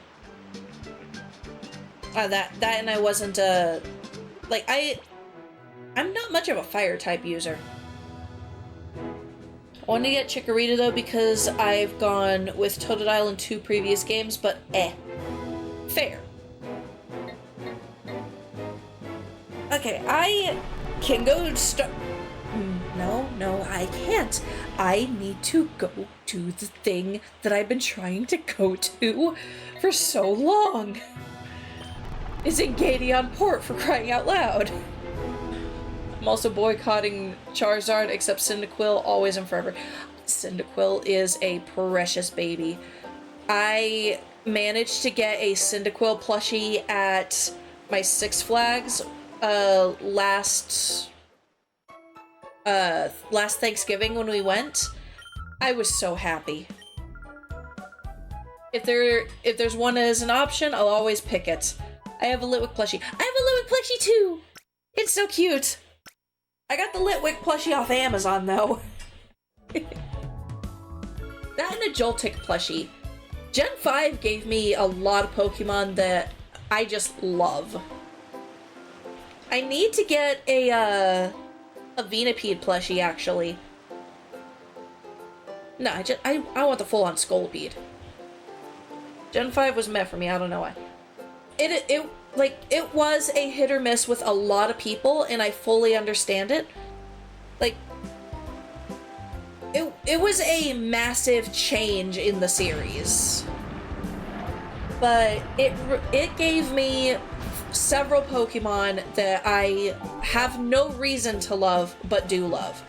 That and I wasn't, like, I'm not much of a fire type user. I wanted to get Chikorita though because I've gone with Totodile in 2 previous games, but fair. Okay, I can go start. No, I can't. I need to go to the thing that I've been trying to go to for so long. It's in Gadeon Port, for crying out loud. I'm also boycotting Charizard, except Cyndaquil, always and forever. Cyndaquil is a precious baby. I managed to get a Cyndaquil plushie at my Six Flags last Thanksgiving when we went. I was so happy. If there's one as an option, I'll always pick it. I have a Litwick plushie. I have a Litwick plushie too! It's so cute! I got the Litwick plushie off Amazon though. That and a Joltik plushie. Gen 5 gave me a lot of Pokemon that I just love. I need to get a Venipede plushie, actually. No, I want the full-on Scolipede. Gen 5 was meh for me, I don't know why. It was a hit or miss with a lot of people, and I fully understand it. Like, it was a massive change in the series. But it gave me several Pokemon that I have no reason to love, but do love.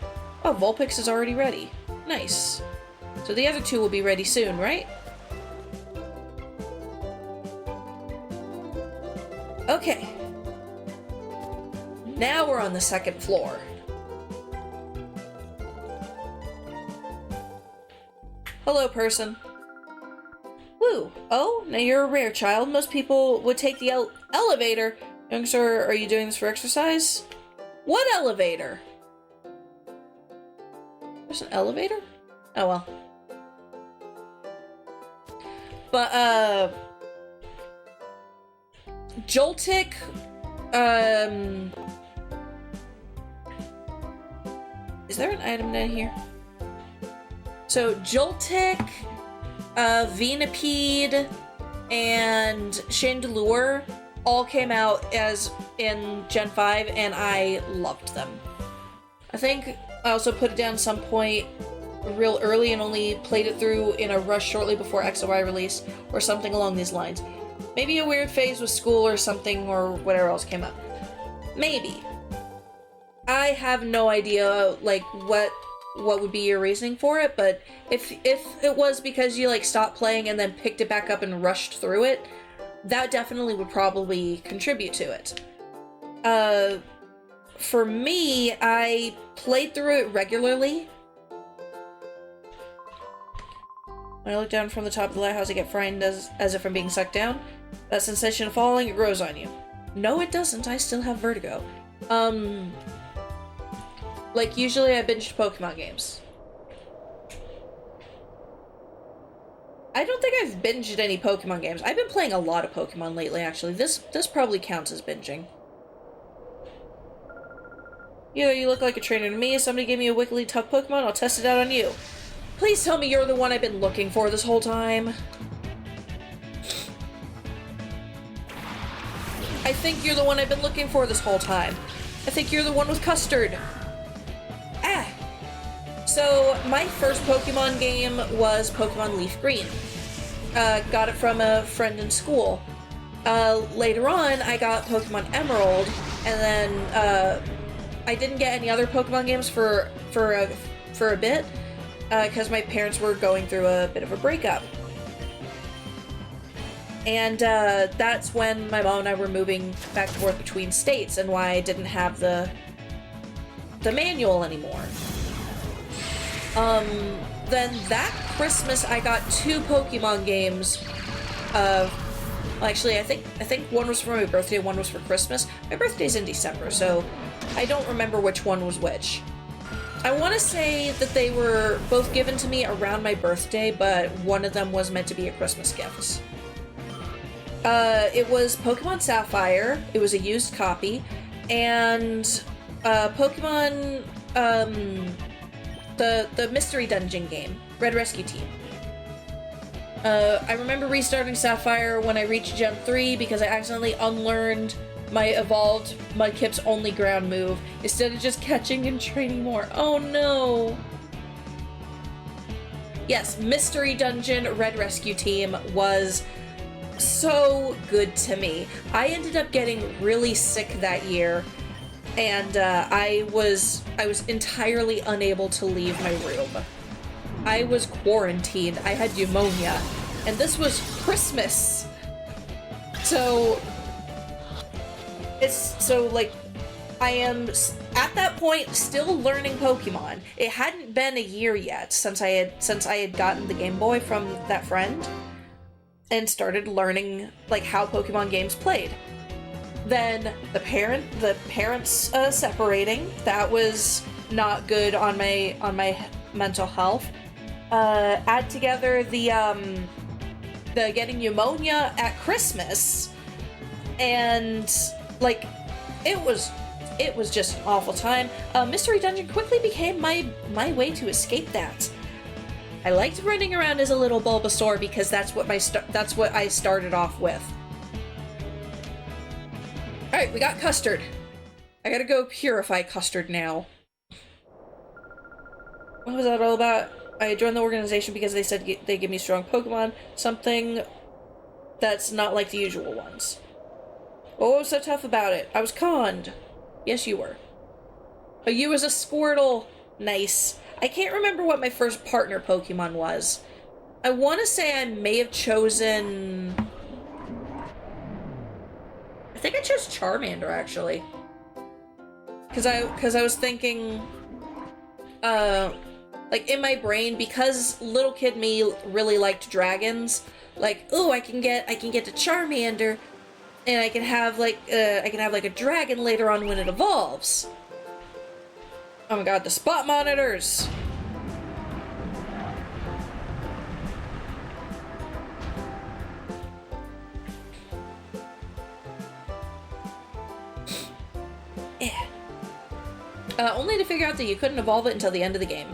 Oh, Vulpix is already ready. Nice. So the other two will be ready soon, right? Okay. Now we're on the second floor. Hello, person. Woo. Oh, now you're a rare child. Most people would take the elevator. Young sir, are you doing this for exercise? What elevator? There's an elevator? Oh, well. But, Joltik, is there an item down here? So, Joltik, Venipede, and Chandelure all came out as in Gen 5, and I loved them. I think I also put it down some point real early and only played it through in a rush shortly before X and Y release, or something along these lines. Maybe a weird phase with school or something, or whatever else came up. Maybe. I have no idea, like, what would be your reasoning for it, but if it was because you, like, stopped playing and then picked it back up and rushed through it, that definitely would probably contribute to it. For me, I played through it regularly. When I look down from the top of the lighthouse, I get frightened as if I'm being sucked down. That sensation of falling, it grows on you. No, it doesn't. I still have vertigo. Like, usually I binge Pokemon games. I don't think I've binged any Pokemon games. I've been playing a lot of Pokemon lately, actually. This probably counts as binging. You look like a trainer to me. If somebody gave me a wickedly tough Pokemon, I'll test it out on you. Please tell me you're the one I've been looking for this whole time. I think you're the one I've been looking for this whole time. I think you're the one with custard. Ah! So, my first Pokemon game was Pokemon Leaf Green. Got it from a friend in school. Later on, I got Pokemon Emerald, and then, I didn't get any other Pokemon games for a bit, because my parents were going through a bit of a breakup. And, that's when my mom and I were moving back and forth between states, and why I didn't have the manual anymore. Then that Christmas, I got 2 Pokemon games. Actually, I think one was for my birthday, one was for Christmas. My birthday's in December, so I don't remember which one was which. I want to say that they were both given to me around my birthday, but one of them was meant to be a Christmas gift. It was Pokemon Sapphire, it was a used copy, and, Pokemon, the Mystery Dungeon game, Red Rescue Team. I remember restarting Sapphire when I reached Gen 3 because I accidentally unlearned my evolved Mudkip's only ground move instead of just catching and training more. Oh no! Yes, Mystery Dungeon Red Rescue Team was so good to me. I ended up getting really sick that year, and I was entirely unable to leave my room. I was quarantined. I had pneumonia. And this was Christmas. So, like, I am, at that point, still learning Pokemon. It hadn't been a year yet since I had gotten the Game Boy from that friend and started learning, like, how Pokemon games played. Then the parents separating, that was not good on my mental health. Add together the getting pneumonia at Christmas, and like it was just an awful time. Mystery Dungeon quickly became my way to escape that. I liked running around as a little Bulbasaur because that's what I started off with. All right, we got Custard. I gotta go purify Custard now. What was that all about? I joined the organization because they said they give me strong Pokemon, something that's not like the usual ones. What was so tough about it? I was conned. Yes, you were. But you was a Squirtle. Nice. I can't remember what my first partner Pokemon was. I want to say I may have chosen... I think I chose Charmander, actually. Because I was thinking... like, in my brain, because little kid me really liked dragons, like, oh, I can get to Charmander, and I can have like a dragon later on when it evolves. Oh my god, the spot monitors! Yeah. Only to figure out that you couldn't evolve it until the end of the game.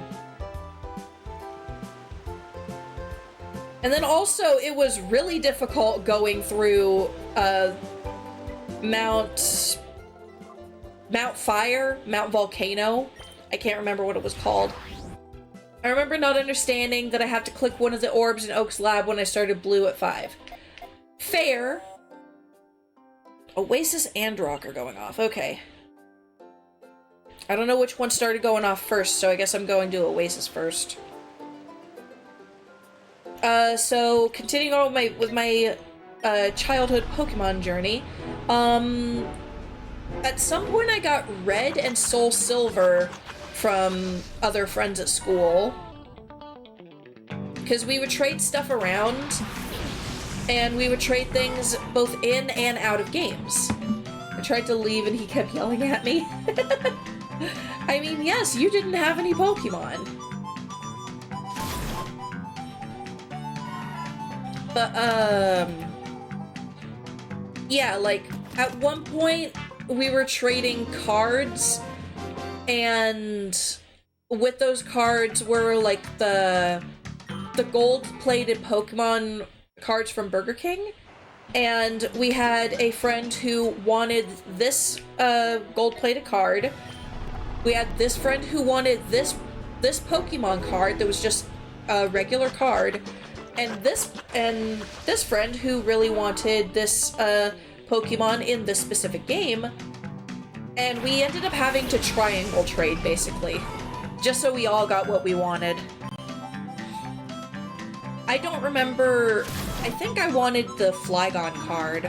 And then also, it was really difficult going through, Mount Volcano. I can't remember what it was called. I remember not understanding that I have to click one of the orbs in Oak's lab when I started Blue at 5. Fair. Oasis and Rock are going off. Okay. I don't know which one started going off first, so I guess I'm going to Oasis first. So continuing on with my childhood Pokemon journey, at some point I got Red and Soul Silver from other friends at school, because we would trade stuff around, and we would trade things both in and out of games. I tried to leave and he kept yelling at me. I mean, yes, you didn't have any Pokemon. But, yeah, like, at one point, we were trading cards, and with those cards were, like, the gold-plated Pokemon cards from Burger King, and we had a friend who wanted this, gold-plated card. We had this friend who wanted this Pokemon card that was just a regular card, and this friend who really wanted this Pokemon in this specific game, and we ended up having to triangle trade, basically, just so we all got what we wanted. I don't remember, I think I wanted the Flygon card.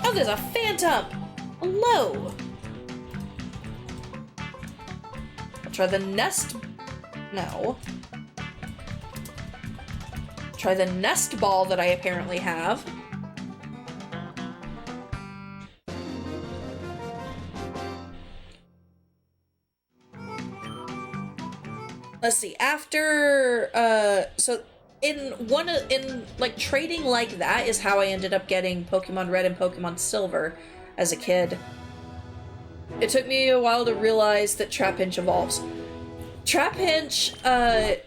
Oh, there's a Phantom! Hello! I'll try the Nest... No. Try the Nest Ball that I apparently have. Let's see, after, so in like, trading like that is how I ended up getting Pokemon Red and Pokemon Silver as a kid. It took me a while to realize that Trapinch evolves. Trapinch, I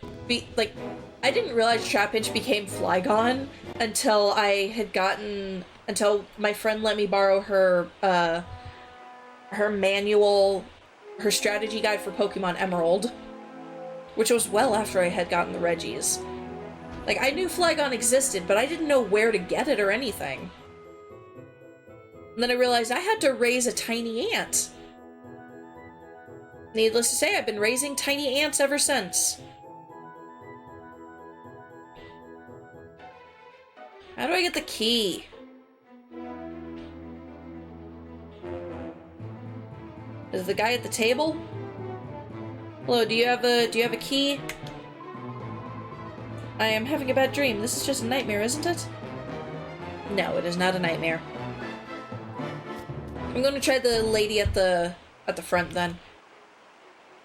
didn't realize Trapinch became Flygon until until my friend let me borrow her, her manual, her strategy guide for Pokemon Emerald, which was well after I had gotten the Reggies. Like, I knew Flygon existed, but I didn't know where to get it or anything. And then I realized I had to raise a tiny ant. Needless to say, I've been raising tiny ants ever since. How do I get the key? Is the guy at the table? Hello, do you have a key? I am having a bad dream. This is just a nightmare, isn't it? No, it is not a nightmare. I'm gonna try the lady at the front then.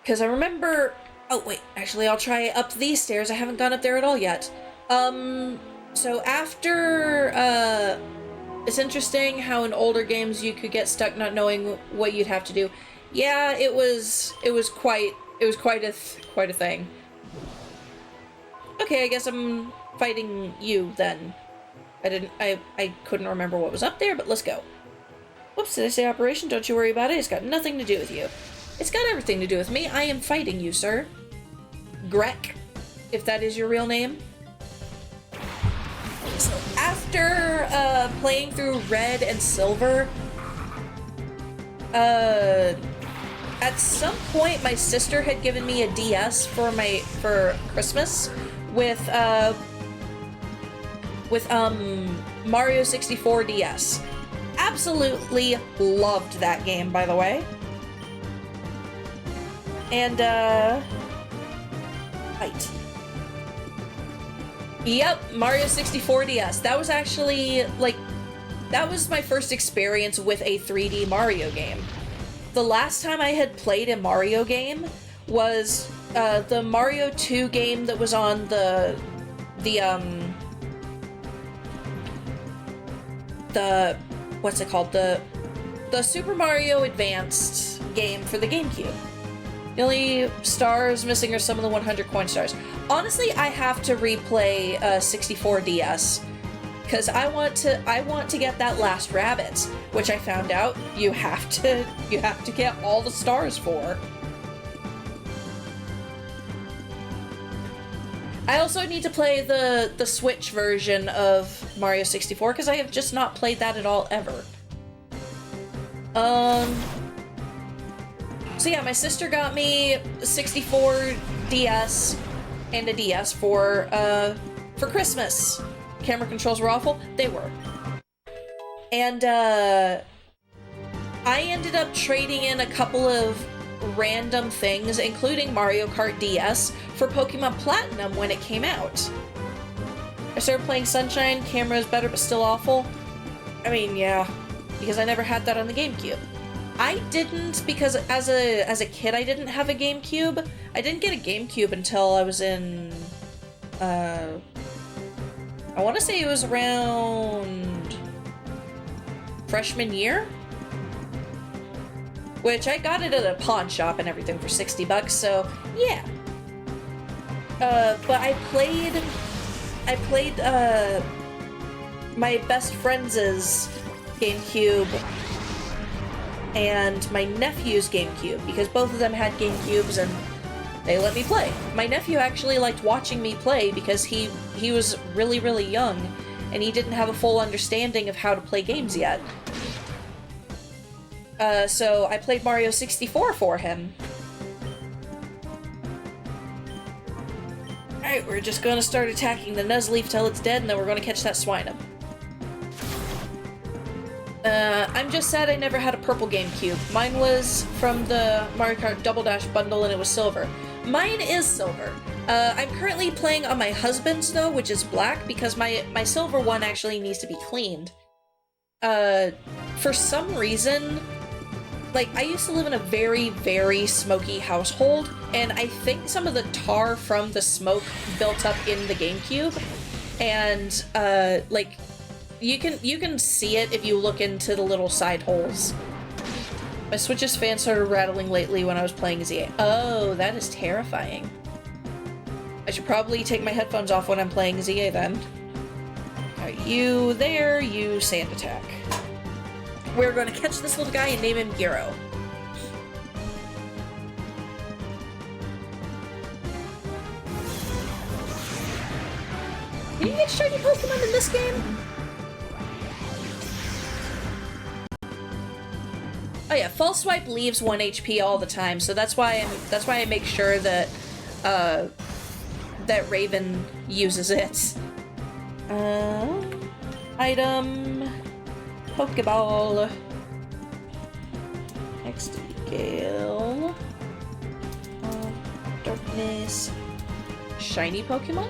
Because I remember... Oh, wait. Actually, I'll try up these stairs. I haven't gone up there at all yet. So after, it's interesting how in older games you could get stuck not knowing what you'd have to do. Yeah, it was quite a thing. Okay, I guess I'm fighting you then. I couldn't remember what was up there, but let's go. Whoops, did I say operation? Don't you worry about it. It's got nothing to do with you. It's got everything to do with me. I am fighting you, sir. Grek, if that is your real name. So after playing through Red and Silver, at some point my sister had given me a DS for Christmas with Mario 64 DS. Absolutely loved that game, by the way. And right. Yep, Mario 64 DS. That was actually, like, that was my first experience with a 3D Mario game. The last time I had played a Mario game was the Mario 2 game that was on the what's it called? The Super Mario Advanced game for the GameCube. The only stars missing are some of the 100 coin stars. Honestly, I have to replay 64 DS because I want to get that last rabbit, which I found out you have to get all the stars for. I also need to play the Switch version of Mario 64 because I have just not played that at all ever. So yeah, my sister got me a 64 DS and a DS for Christmas. Camera controls were awful. They were. And I ended up trading in a couple of random things, including Mario Kart DS, for Pokemon Platinum when it came out. I started playing Sunshine, camera is better but still awful. I mean, yeah, because I never had that on the GameCube. I didn't, because as a kid I didn't have a GameCube. I didn't get a GameCube until I was in, I want to say it was around freshman year? Which I got it at a pawn shop and everything for 60 bucks, so yeah. But I played my best friend's GameCube and my nephew's GameCube, because both of them had GameCubes and they let me play. My nephew actually liked watching me play because he was really, really young and he didn't have a full understanding of how to play games yet. So I played Mario 64 for him. Alright, we're just gonna start attacking the Nuzleaf till it's dead and then we're gonna catch that Swinub. I'm just sad I never had a purple GameCube. Mine was from the Mario Kart Double Dash bundle and it was silver. Mine is silver. I'm currently playing on my husband's though, which is black, because my silver one actually needs to be cleaned. For some reason, like, I used to live in a very, very smoky household, and I think some of the tar from the smoke built up in the GameCube, and, like, you can see it if you look into the little side holes. My Switch's fan started rattling lately when I was playing ZA. Oh, that is terrifying. I should probably take my headphones off when I'm playing ZA then. Alright, you there, you sand attack. We're going to catch this little guy and name him Gyro. Can you get shiny Pokemon in this game? Oh yeah, false swipe leaves 1 HP all the time, so that's why I make sure that that Raven uses it. Item, Pokeball, XD Gale, Darkness, Shiny Pokemon?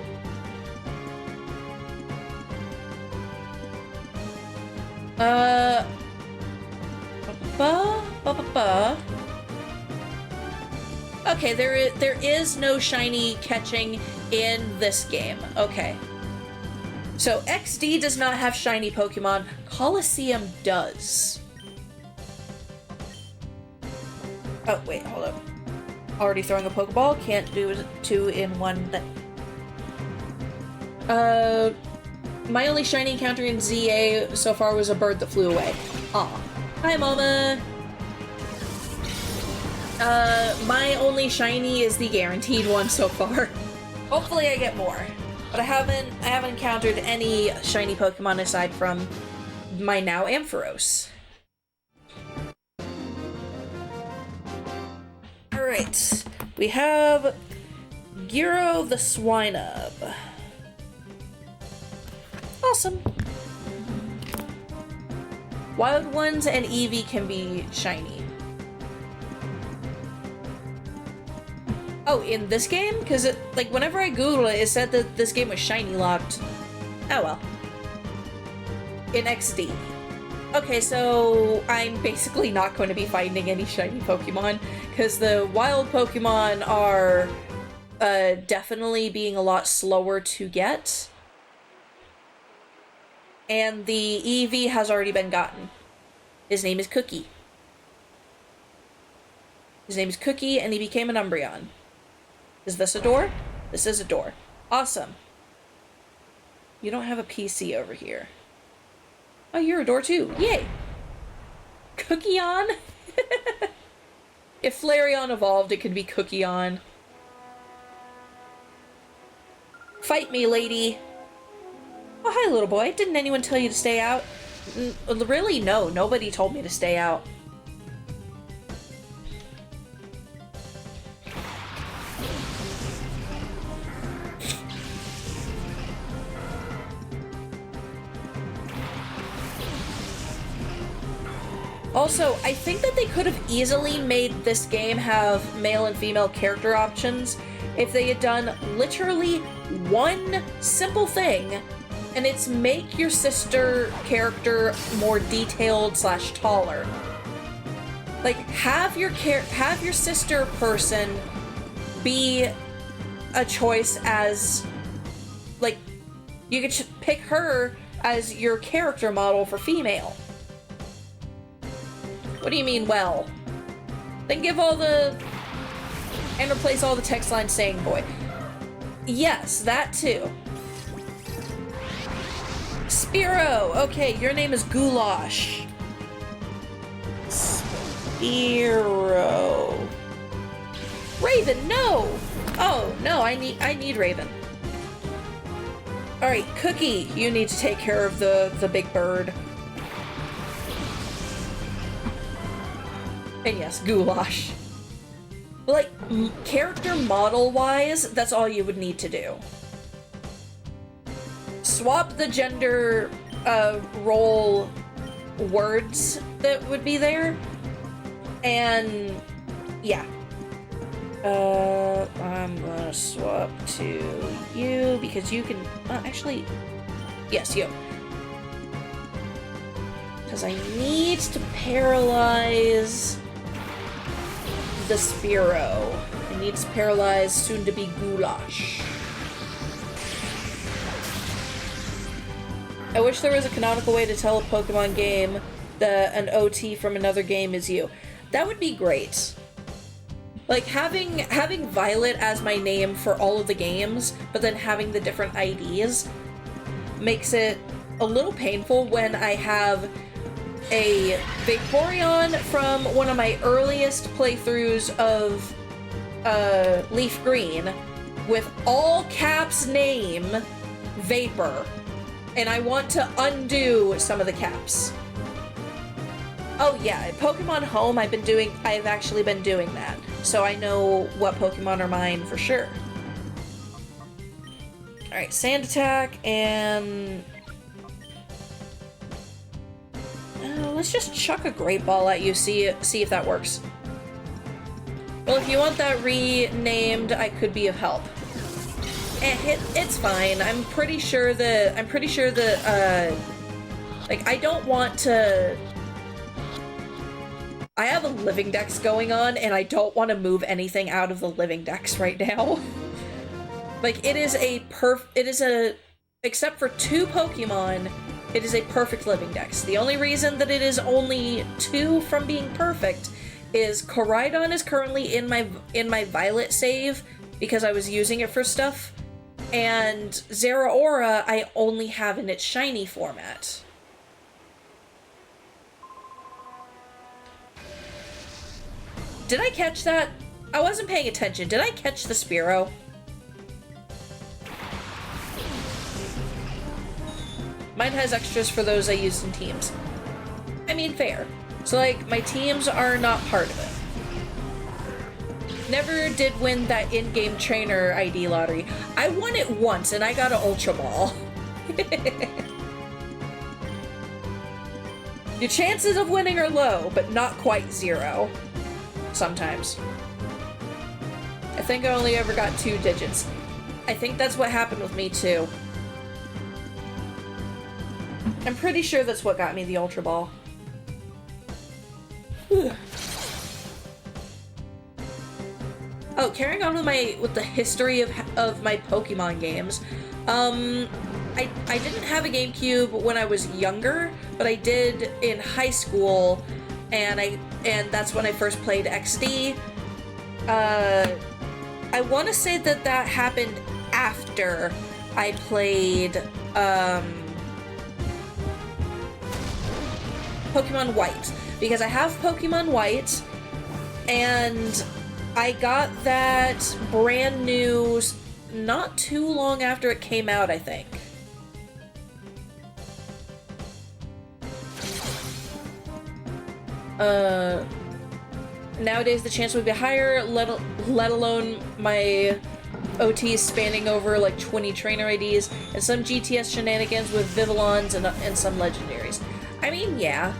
Okay, there is no shiny catching in this game. Okay. So XD does not have shiny Pokemon. Coliseum does. Oh, wait, hold up. Already throwing a Pokeball. Can't do 2 in 1 thing. My only shiny encounter in ZA so far was a bird that flew away. Aw. Hi, Mama! My only shiny is the guaranteed one so far. Hopefully I get more. But I haven't encountered any shiny Pokemon aside from my now Ampharos. Alright. We have Gyro the Swinub. Awesome. Wild ones and Eevee can be shiny. Oh, in this game? Because like, whenever I Googled it, it said that this game was shiny locked. Oh well. In XD. Okay, so I'm basically not going to be finding any shiny Pokemon, because the wild Pokemon are definitely being a lot slower to get. And the Eevee has already been gotten. His name is Cookie. His name is Cookie, and he became an Umbreon. Is this a door? This is a door. Awesome. You don't have a PC over here. Oh, you're a door too. Yay! Cookie-on? If Flareon evolved, it could be Cookie-on. Fight me, lady! Oh, hi, little boy. Didn't anyone tell you to stay out? Really? No, nobody told me to stay out. Also, I think that they could have easily made this game have male and female character options if they had done literally one simple thing, and it's make your sister character more detailed / taller. Like, have your sister person be a choice as, like, you could pick her as your character model for female. What do you mean, well? Then give all the... and replace all the text lines saying boy. Yes, that too. Spearow! Okay, your name is Goulash. Spearow. Raven, no! Oh, no, I need Raven. Alright, Cookie, you need to take care of the big bird. And yes, Goulash. Like, character model-wise, that's all you would need to do. Swap the gender role words that would be there, and yeah. I'm gonna swap to you because you can actually, yes, you. Because I need to paralyze the Spearow. It needs to paralyze soon-to-be Goulash. I wish there was a canonical way to tell a Pokemon game that an OT from another game is you. That would be great. Like, having Violet as my name for all of the games, but then having the different IDs makes it a little painful when I have a Vaporeon from one of my earliest playthroughs of Leaf Green with all caps name Vapor, and I want to undo some of the caps. Oh yeah, Pokemon Home, I've actually been doing that. So I know what Pokemon are mine for sure. Alright, Sand Attack, and... let's just chuck a Great Ball at you, see if that works. Well, if you want that renamed, I could be of help. It's fine. I'm pretty sure that, like, I don't want to... I have a living dex going on, and I don't want to move anything out of the living dex right now. Like, except for 2 Pokemon, it is a perfect living dex. The only reason that it is only 2 from being perfect is Koraidon is currently in my Violet save because I was using it for stuff, and Zeraora I only have in its shiny format. Did I catch that? I wasn't paying attention. Did I catch the Spearow? Mine has extras for those I used in teams. I mean, fair. So, like, my teams are not part of it. Never did win that in-game trainer ID lottery. I won it once, and I got an Ultra Ball. Your chances of winning are low, but not quite 0. Sometimes. I think I only ever got 2 digits. I think that's what happened with me, too. I'm pretty sure that's what got me the Ultra Ball. Oh, carrying on with the history of my Pokemon games. I didn't have a GameCube when I was younger, but I did in high school, and that's when I first played XD. I want to say that happened after I played Pokemon White, because I have Pokemon White, and I got that brand new not too long after it came out, I think. Nowadays the chance would be higher, let alone my OTs spanning over like 20 trainer IDs and some GTS shenanigans with Vivillons and some legendaries. I mean, yeah.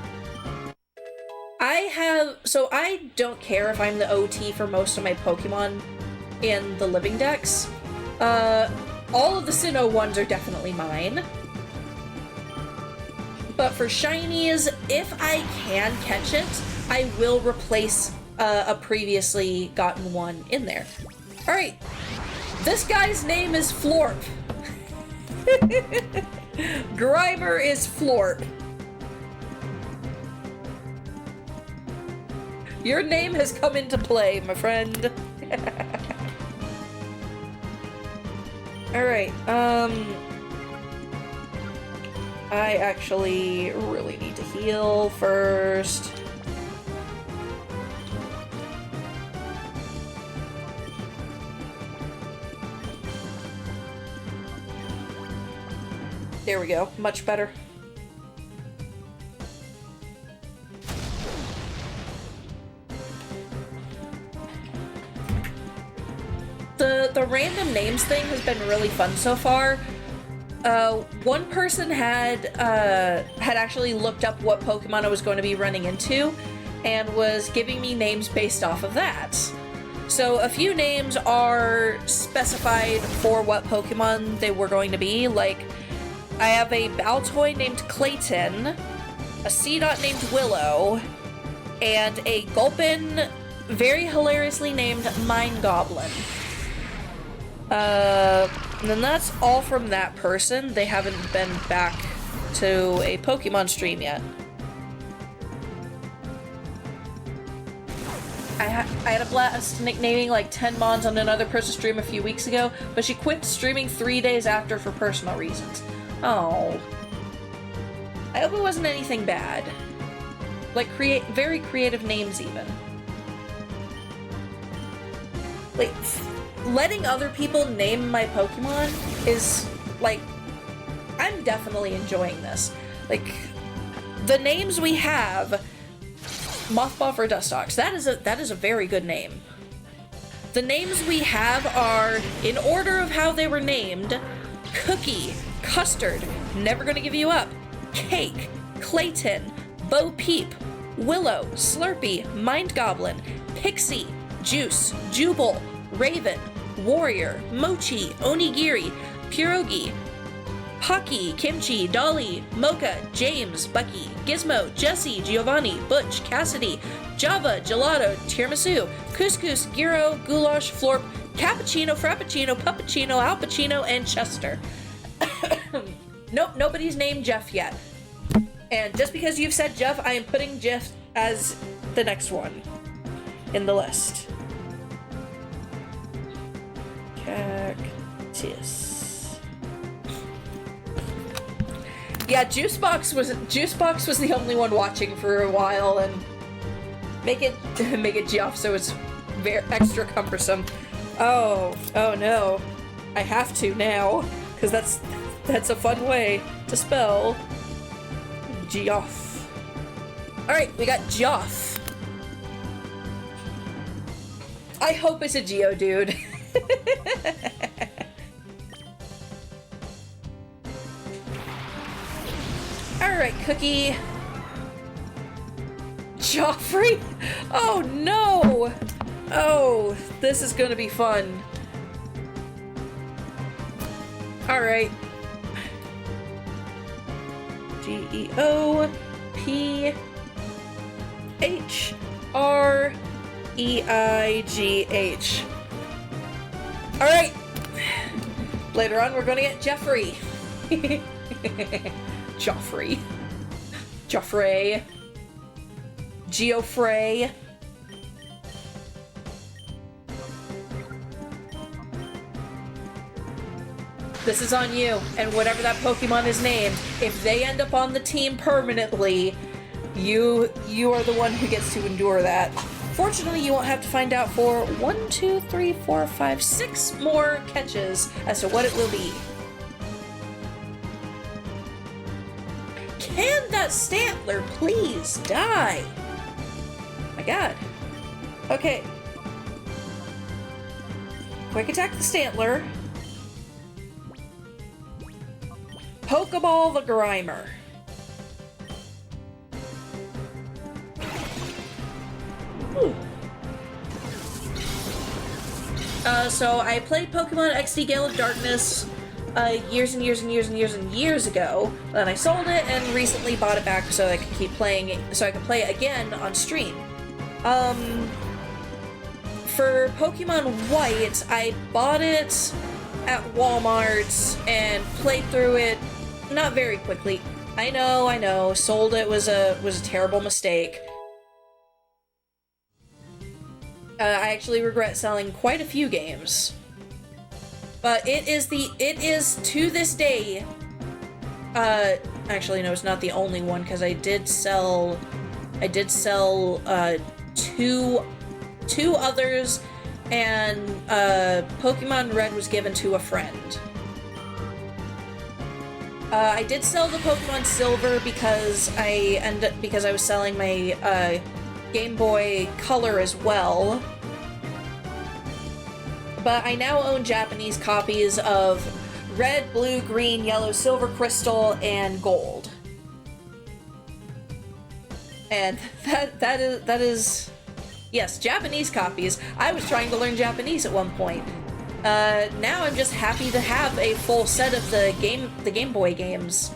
So I don't care if I'm the OT for most of my Pokemon in the living dex. All of the Sinnoh ones are definitely mine. But for shinies, if I can catch it, I will replace a previously gotten one in there. Alright, this guy's name is Florp. Grimer is Florp. Your name has come into play, my friend. Alright, I actually really need to heal first. There we go, much better. The random names thing has been really fun so far. One person had actually looked up what Pokemon I was going to be running into and was giving me names based off of that. So a few names are specified for what Pokemon they were going to be, like I have a Baltoy named Clayton, a Seedot named Willow, and a Gulpin very hilariously named Mine Goblin. And then that's all from that person. They haven't been back to a Pokemon stream yet. I had a blast nicknaming like 10 Mons on another person's stream a few weeks ago, but she quit streaming 3 days after for personal reasons. Oh. I hope it wasn't anything bad. Like, very creative names, even. Like, letting other people name my Pokemon is, like, I'm definitely enjoying this. Like, the names we have Mothball for Dustox. That is a very good name. The names we have are, in order of how they were named, Cookie, Custard, Never Gonna Give You Up, Cake, Clayton, Bo Peep, Willow, Slurpee, Mind Goblin, Pixie, Juice, Jubal, Raven, Warrior, Mochi, Onigiri, Pierogi, Pocky, Kimchi, Dolly, Mocha, James, Bucky, Gizmo, Jesse, Giovanni, Butch, Cassidy, Java, Gelato, Tiramisu, Couscous, Gyro, Goulash, Florp, Cappuccino, Frappuccino, Puppuccino, Al Pacino, and Chester. Nope, nobody's named Jeff yet. And just because you've said Jeff, I am putting Jeff as the next one in the list. Cactus. Yeah, Juicebox was the only one watching for a while, and make it Geoff so it's very extra cumbersome. Oh no, I have to now, because that's a fun way to spell Geoff. All right, we got Geoff. I hope it's a Geodude. Alright, Cookie. Joffrey? Oh no! Oh, this is gonna be fun. Alright. Geoffreigh. Alright. Later on, we're gonna get Jeffrey. Joffrey. Geoffrey. This is on you, and whatever that Pokemon is named, if they end up on the team permanently, you are the one who gets to endure that. Fortunately, you won't have to find out for 1, 2, 3, 4, 5, 6 more catches as to what it will be. Can that Stantler please die? My god. Okay. Quick attack the Stantler. Pokeball the Grimer. So I played Pokemon XD Gale of Darkness years and years ago. Then I sold it and recently bought it back so I could keep playing it, so I could play it again on stream. For Pokemon White, I bought it at Walmart and played through it not very quickly. I know, sold it was a terrible mistake. I actually regret selling quite a few games. But it is to this day, actually no, it's not the only one, because I did sell two others, and Pokemon Red was given to a friend. I did sell the Pokemon Silver because I was selling my Game Boy Color as well. But I now own Japanese copies of Red, Blue, Green, Yellow, Silver, Crystal, and Gold. And that is yes, Japanese copies. I was trying to learn Japanese at one point. Now I'm just happy to have a full set of the Game Boy games.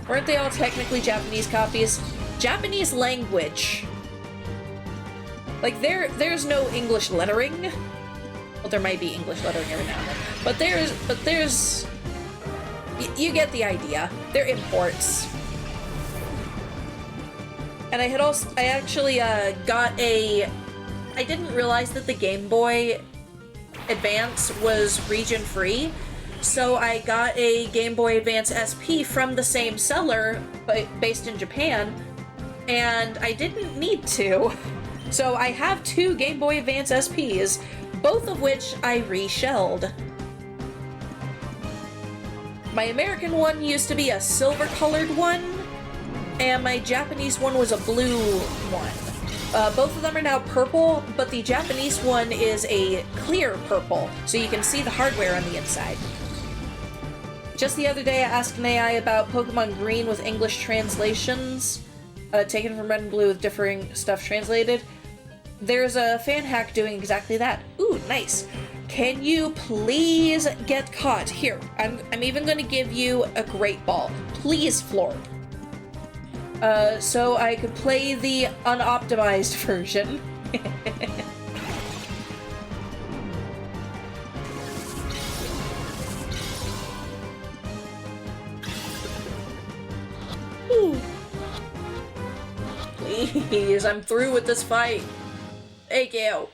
Weren't they all technically Japanese copies? Japanese language. Like, there's no English lettering. Well, there might be English lettering every now and then. But there's... You get the idea. They're imports. And I actually got a... I didn't realize that the Game Boy Advance was region-free, so I got a Game Boy Advance SP from the same seller, but based in Japan, and I didn't need to. So I have 2 Game Boy Advance SPs, both of which I reshelled. My American one used to be a silver-colored one, and my Japanese one was a blue one. Both of them are now purple, but the Japanese one is a clear purple, so you can see the hardware on the inside. Just the other day, I asked an AI about Pokemon Green with English translations, taken from Red and Blue with differing stuff translated. There's a fan hack doing exactly that. Ooh, nice. Can you please get caught? Here, I'm even gonna give you a Great Ball. Please, Florp. So I could play the unoptimized version. Please, I'm through with this fight. Hey, Gale.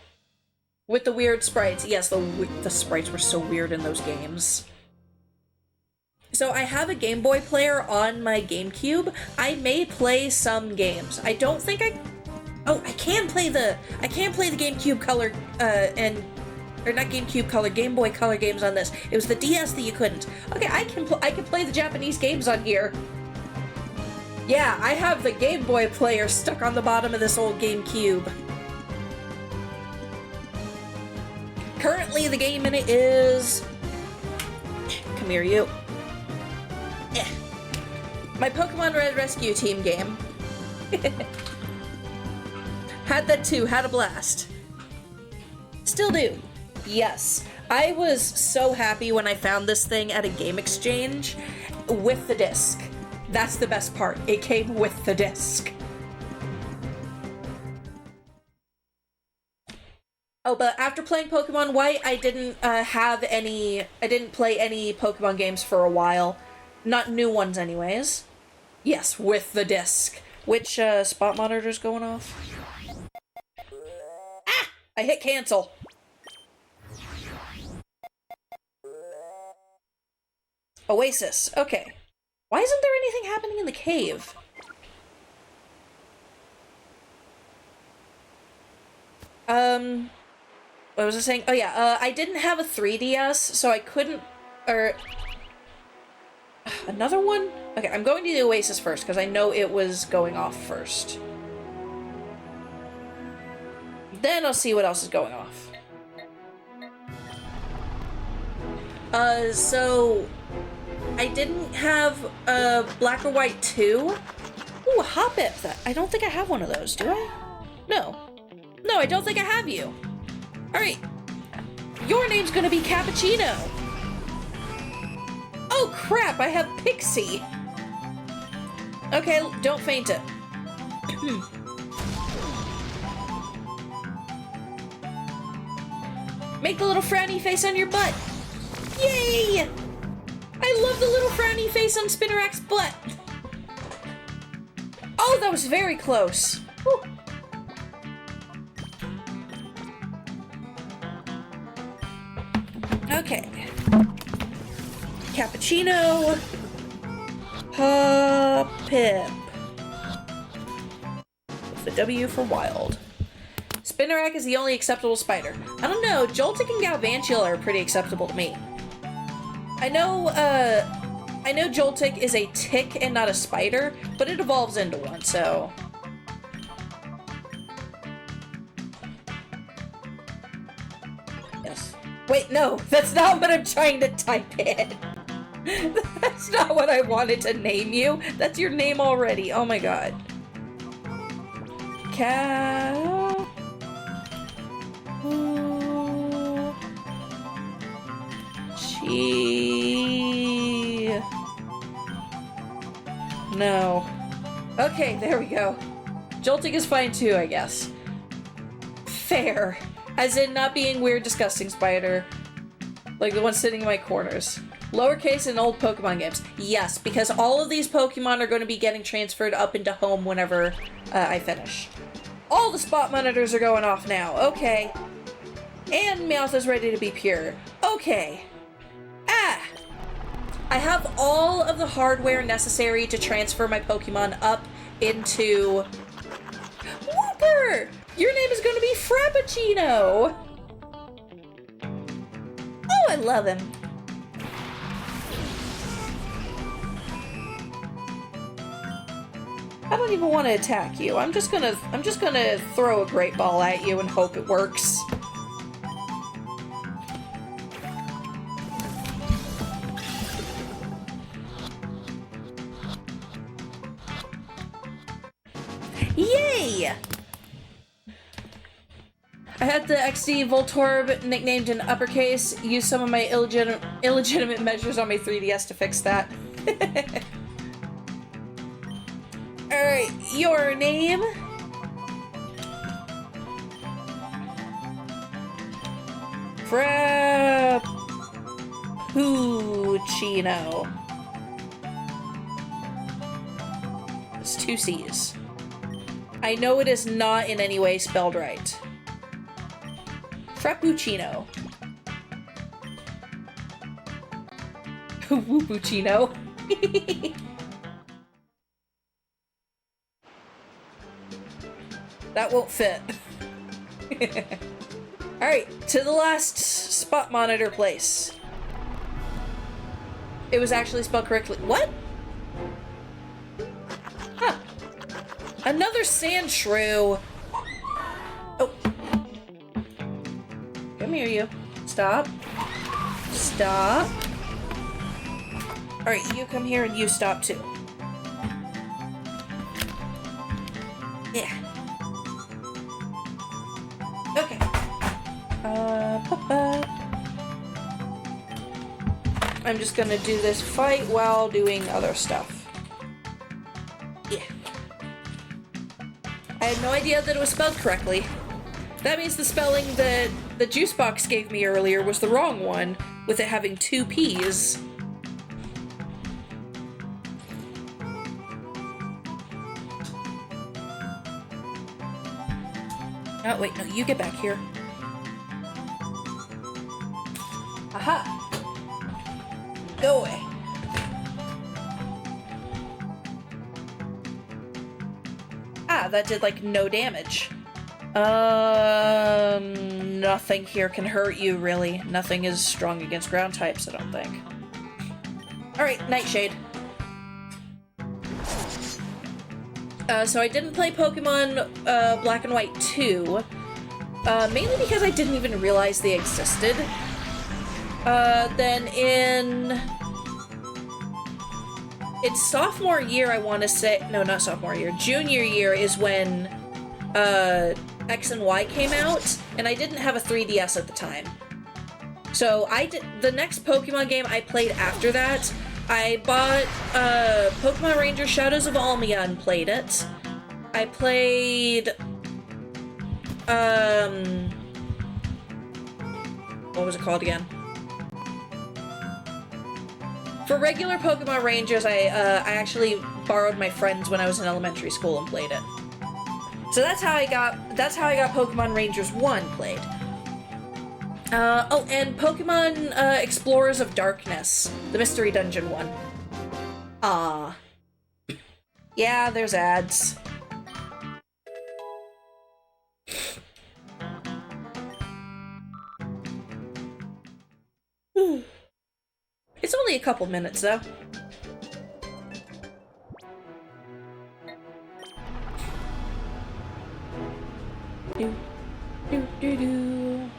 With the weird sprites. Yes, the sprites were so weird in those games. So I have a Game Boy player on my GameCube. I may play some games. I don't think oh, I can play the GameCube Color, or not GameCube Color, Game Boy Color games on this. It was the DS that you couldn't. Okay, I can play the Japanese games on here. Yeah, I have the Game Boy player stuck on the bottom of this old GameCube. Currently, the game in it is... Come here, you. My Pokemon Red Rescue Team game. Had that too, had a blast. Still do. Yes. I was so happy when I found this thing at a game exchange with the disc. That's the best part. It came with the disc. Oh, but after playing Pokemon White, I didn't play any Pokemon games for a while. Not new ones, anyways. Yes, with the disc. Which, spot monitor's going off? Ah! I hit cancel. Oasis. Okay. Why isn't there anything happening in the cave? What was I saying? Oh yeah, I didn't have a 3DS, so I couldn't, another one? Okay, I'm going to the Oasis first, because I know it was going off first. Then I'll see what else is going off. So... I didn't have, Black or White 2. Ooh, a Hoppip. I don't think I have one of those, do I? No. No, I don't think I have you. Alright. Your name's gonna be Cappuccino. Oh crap, I have Pixie. Okay, don't faint it. Make the little frowny face on your butt. Yay! I love the little frowny face on Spinnerak's butt. Oh, that was very close. Whew. Okay. Cappuccino. Hoppip. With the W for wild. Spinnerak is the only acceptable spider. I don't know, Joltik and Galvantula are pretty acceptable to me. I know Joltik is a tick and not a spider, but it evolves into one, so... Yes. Wait, no, that's not what I'm trying to type in. That's not what I wanted to name you. That's your name already. Oh my god. No. Okay, there we go. Joltik is fine too, I guess. Fair. As in not being weird, disgusting spider. Like the one sitting in my corners. Lowercase in old Pokemon games. Yes, because all of these Pokemon are going to be getting transferred up into home whenever I finish. All the spot monitors are going off now. Okay. And Meowth is ready to be pure. Okay. Ah! I have all of the hardware necessary to transfer my Pokemon up into... Whooper! Your name is going to be Frappuccino! Oh, I love him. I don't even want to attack you. I'm just gonna throw a great ball at you and hope it works. Yay! I had the XD Voltorb nicknamed in uppercase. Used some of my illegitimate measures on my 3DS to fix that. Alright, your name? Frappuccino. It's 2 C's. I know it is not in any way spelled right. Frappuccino. Whoopuccino. That won't fit. Alright, to the last spot monitor place. It was actually spelled correctly. What? Huh. Another sand shrew. Oh. Come here, you. Stop. Stop. Alright, you come here and you stop too. Yeah. Okay. I'm just gonna do this fight while doing other stuff. Yeah. I had no idea that it was spelled correctly. That means the spelling that the juice box gave me earlier was the wrong one, with it having 2 P's. Oh, wait, no, you get back here. Aha! Go away. Ah, that did, like, no damage. Nothing here can hurt you, really. Nothing is strong against ground types, I don't think. Alright, Nightshade. So I didn't play Pokemon Black and White 2, mainly because I didn't even realize they existed. Then in sophomore year, I want to say, no, not sophomore year, junior year is when X and Y came out, and I didn't have a 3DS at the time. So the next Pokemon game I played after that, I bought Pokemon Ranger Shadows of Almia and played it. I played what was it called again? For regular Pokemon Rangers, I actually borrowed my friends when I was in elementary school and played it. So that's how I got Pokemon Rangers 1 played. Oh, and Pokemon Explorers of Darkness, the Mystery Dungeon one. Ah. Yeah, there's ads. It's only a couple minutes, though. Do, do, do, do.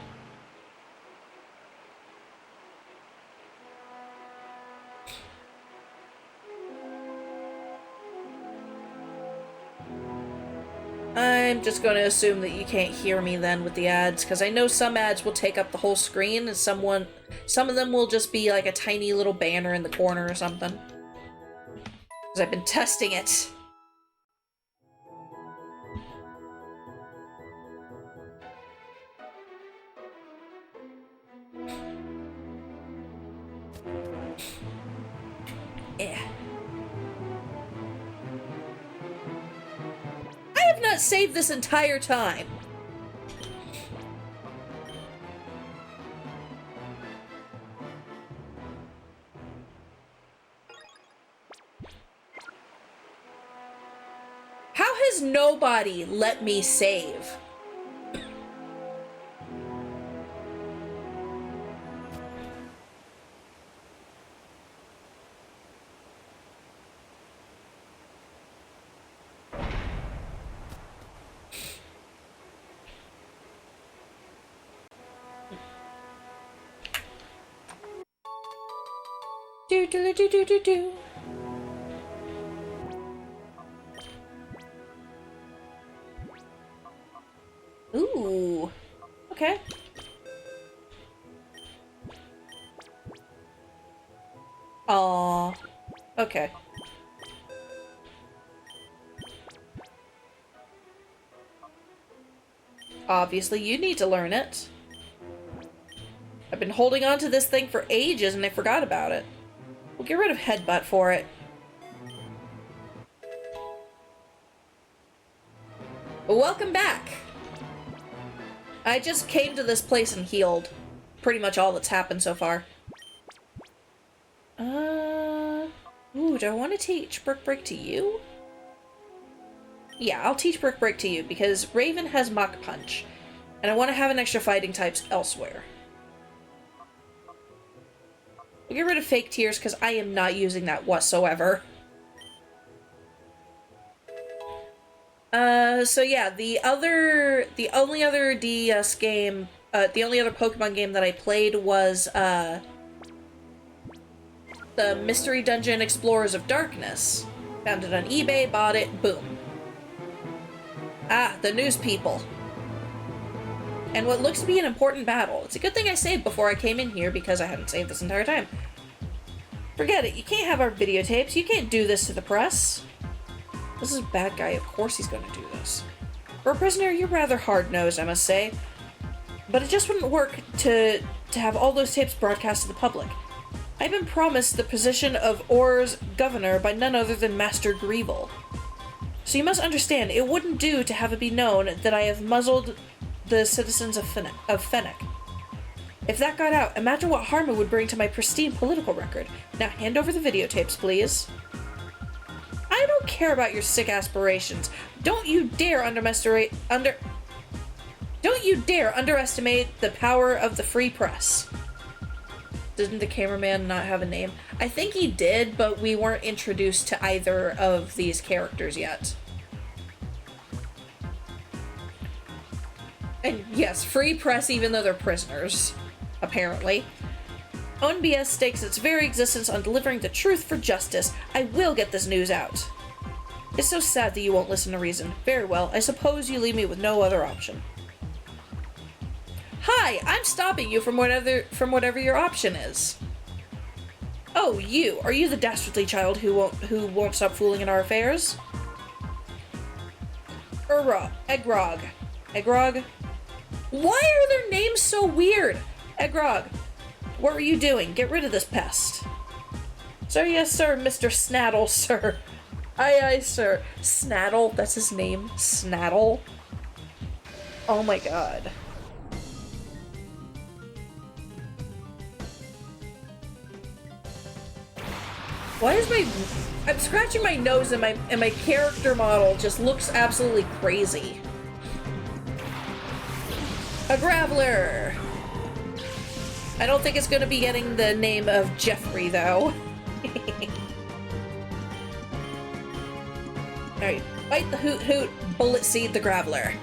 I'm just going to assume that you can't hear me then with the ads, because I know some ads will take up the whole screen, and some of them will just be like a tiny little banner in the corner or something. Because I've been testing it. Yeah. I have not saved this entire time. How has nobody let me save? Do do do do do do. Ooh. Okay. Aww. Okay. Obviously, you need to learn it. I've been holding on to this thing for ages and I forgot about it. We'll get rid of Headbutt for it. Welcome back! I just came to this place and healed. Pretty much all that's happened so far. Ooh, do I want to teach Brick Break to you? Yeah, I'll teach Brick Break to you because Raven has Mach Punch. And I want to have an extra fighting types elsewhere. We'll get rid of Fake Tears because I am not using that whatsoever. So yeah, the only other DS game, the only other Pokemon game that I played was, the Mystery Dungeon Explorers of Darkness. Found it on eBay, bought it, boom. Ah, the news people. And what looks to be an important battle. It's a good thing I saved before I came in here because I hadn't saved this entire time. Forget it, you can't have our videotapes, you can't do this to the press. This is a bad guy, of course he's gonna do this. For a prisoner, you're rather hard-nosed, I must say. But it just wouldn't work to have all those tapes broadcast to the public. I've been promised the position of Orr's governor by none other than Master Greevil. So you must understand, it wouldn't do to have it be known that I have muzzled the citizens of Fennec. If that got out, imagine what harm it would bring to my pristine political record. Now hand over the videotapes, please. I don't care about your sick aspirations. Don't you dare underestimate the power of the free press. Didn't the cameraman not have a name? I think he did, but we weren't introduced to either of these characters yet. And yes, free press even though they're prisoners, apparently. ONBS stakes its very existence on delivering the truth for justice. I will get this news out. It's so sad that you won't listen to reason. Very well, I suppose you leave me with no other option. Hi, I'm stopping you from whatever your option is. Oh, you. Are you the dastardly child who won't stop fooling in our affairs? Eggrog. Eggrog? Why are their names so weird? Eggrog, what were you doing? Get rid of this pest. Sir, yes, sir, Mr. Snaddle, sir. Aye, aye, sir. Snaddle, that's his name. Snaddle. Oh my god. Why is I'm scratching my nose and my character model just looks absolutely crazy. A Graveler! I don't think it's gonna be getting the name of Jeffrey, though. Alright, bite the Hoot Hoot, Bullet Seed the Graveler.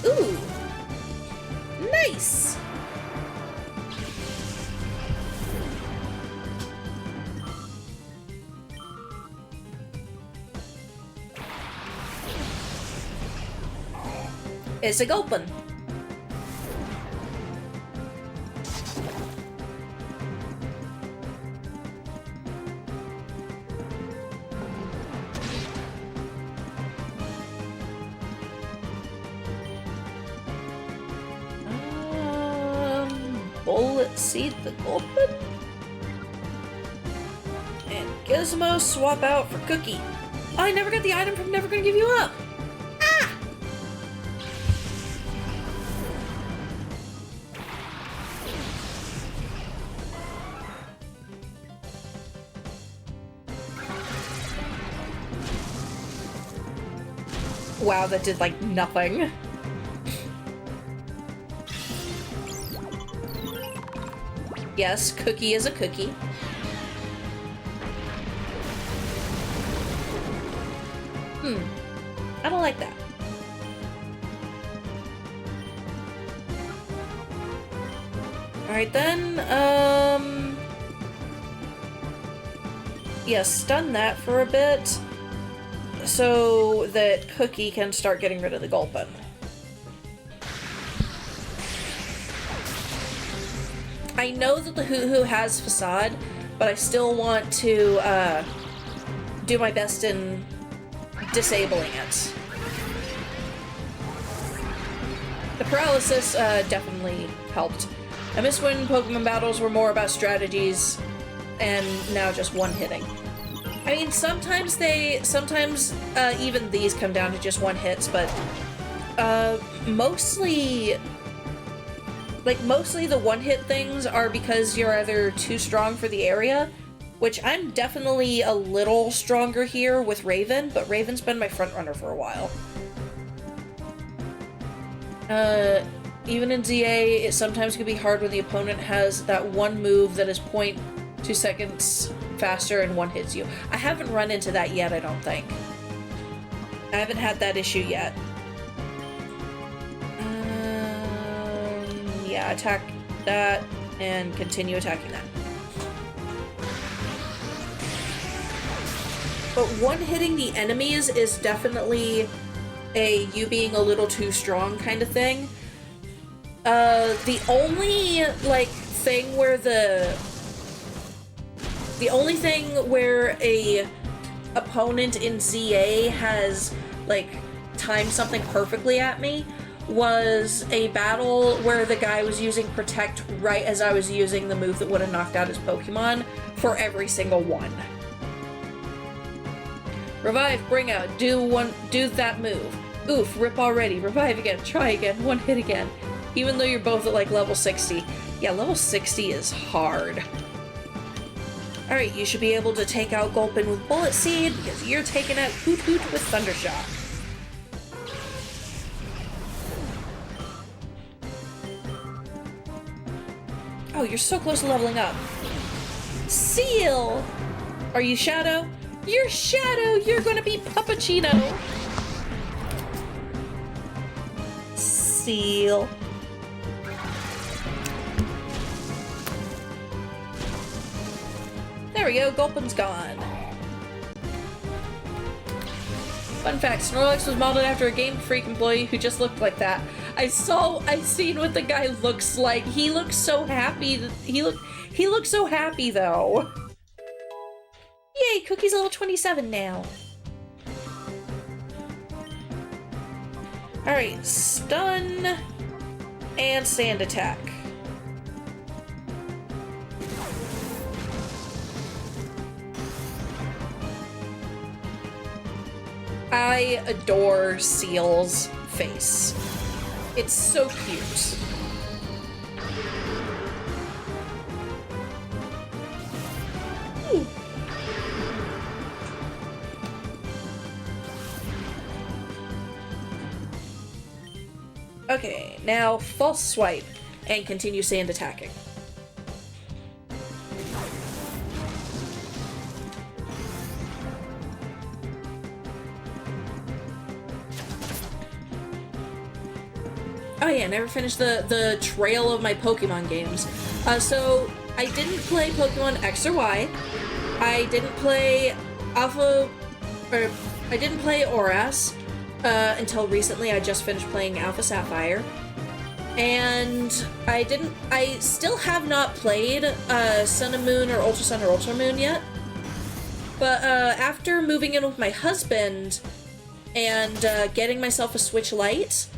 Ooh! Nice! It's a Gulpin. Bullet Seed the Gulpin? And Gizmo swap out for Cookie. Oh, I never got the item from Never Gonna Give You Up! Wow, that did, like, nothing. Yes, Cookie is a cookie. I don't like that. Alright then, yeah, stun that for a bit so that Cookie can start getting rid of the Gulpin. I know that the Hoo-Hoo has Facade, but I still want to do my best in disabling it. The paralysis definitely helped. I miss when Pokemon battles were more about strategies and now just one-hitting. I mean, sometimes even these come down to just one hits, but mostly the one-hit things are because you're either too strong for the area, which I'm definitely a little stronger here with Raven, but Raven's been my front runner for a while. Even in ZA, it sometimes can be hard when the opponent has that one move that is 0.2 seconds faster and one hits you. I haven't run into that yet, I don't think. I haven't had that issue yet. Yeah, attack that and continue attacking that. But one-hitting the enemies is definitely a you being a little too strong kind of thing. The only thing where a opponent in ZA has timed something perfectly at me was a battle where the guy was using Protect right as I was using the move that would have knocked out his Pokemon for every single one. Revive, bring out, do that move. Oof, rip already, revive again, try again, one hit again. Even though you're both at level 60. Yeah, level 60 is hard. Alright, you should be able to take out Gulpin with Bullet Seed because you're taking out Hoot Hoot with Thundershock. Oh, you're so close to leveling up. Seal! Are you Shadow? You're Shadow! You're gonna be Puppuccino! Seal. There we go, Gulpin's gone. Fun fact, Snorlax was modeled after a Game Freak employee who just looked like that. I've seen what the guy looks like. He looks so happy. He looks so happy though. Yay, Cookie's level 27 now. Alright, stun and sand attack. I adore Seal's face. It's so cute. Ooh. Okay, now false swipe and continue sand attacking. Oh yeah, never finished the trail of my Pokemon games. So I didn't play Pokemon X or Y. I didn't play I didn't play Oras until recently. I just finished playing Alpha Sapphire. And I still have not played Sun and Moon or Ultra Sun or Ultra Moon yet. But after moving in with my husband and getting myself a Switch Lite,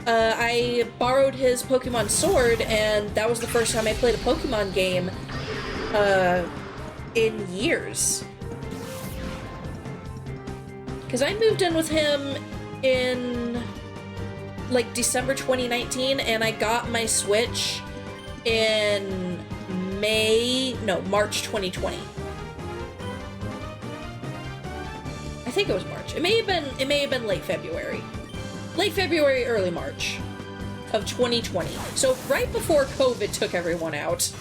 I borrowed his Pokemon Sword, and that was the first time I played a Pokemon game in years. Because I moved in with him in December 2019, and I got my Switch in March 2020. I think it was March. It may have been late February. Late February, early March of 2020. So right before COVID took everyone out.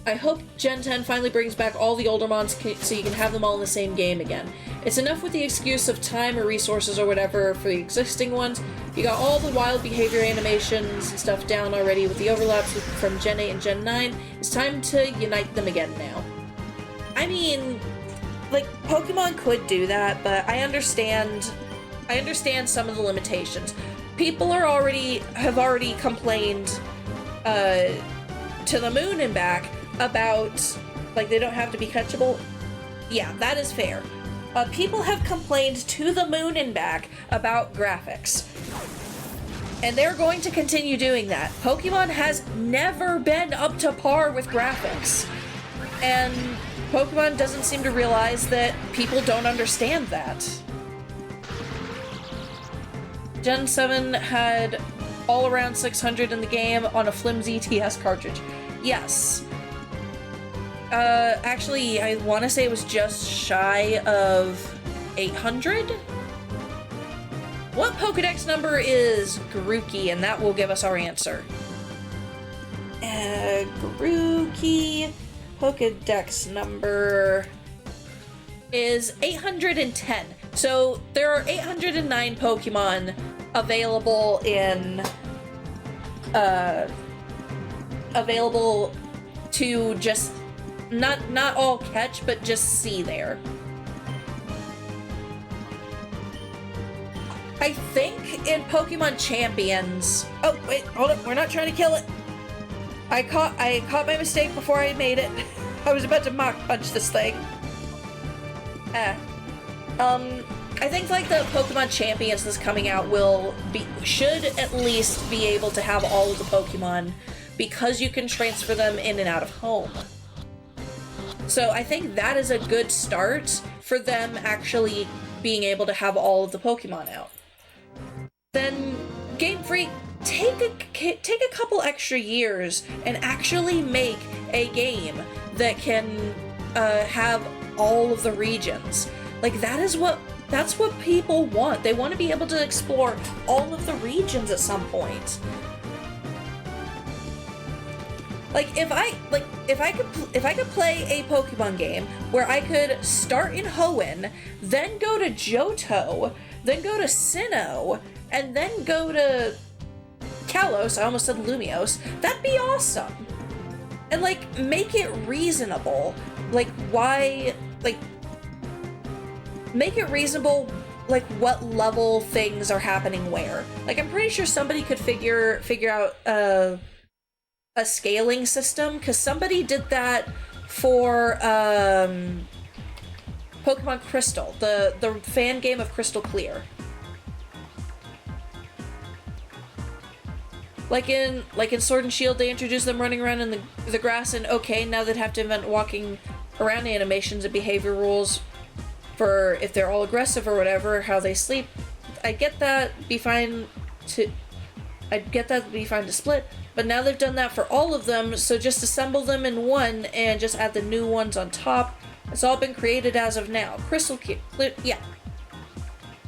I hope Gen 10 finally brings back all the older mons so you can have them all in the same game again. It's enough with the excuse of time or resources or whatever for the existing ones. You got all the wild behavior animations and stuff down already with the overlaps from Gen 8 and Gen 9. It's time to unite them again now. I mean, like, Pokemon could do that, but I understand some of the limitations. People have already complained to the moon and back about, like, they don't have to be catchable. Yeah, that is fair. People have complained to the moon and back about graphics. And they're going to continue doing that. Pokemon has never been up to par with graphics. And Pokemon doesn't seem to realize that people don't understand that. Gen 7 had all around 600 in the game on a flimsy TS cartridge. Yes. Actually, I want to say it was just shy of 800? What Pokedex number is Grookey? And that will give us our answer. Grookey Pokedex number is 810. So there are 809 Pokemon available in, available to just, not all catch, but just see there. I think in Pokemon Champions... Oh, wait, hold up, we're not trying to kill it. I caught my mistake before I made it. I was about to Mach Punch this thing. I think, like, the Pokemon Champions that's coming out should at least be able to have all of the Pokemon, because you can transfer them in and out of home. So I think that is a good start for them actually being able to have all of the Pokemon out. Then Game Freak, take a couple extra years and actually make a game that can have all of the regions. Like, that's what people want. They want to be able to explore all of the regions at some point. Like, if I could play a Pokemon game where I could start in Hoenn, then go to Johto, then go to Sinnoh, and then go to Kalos, I almost said Lumiose, that'd be awesome. And, like, make it reasonable. Like, why, like, make it reasonable, like, what level things are happening where. Like, I'm pretty sure somebody could figure out a scaling system, because somebody did that for Pokemon Crystal, the fan game of Crystal Clear. Like in Sword and Shield, they introduced them running around in the grass, and okay, now they'd have to invent walking around animations and behavior rules for if they're all aggressive or whatever, how they sleep. I get that be fine to split, but now they've done that for all of them, so just assemble them in one and just add the new ones on top. It's all been created as of now. Crystal Clear, yeah.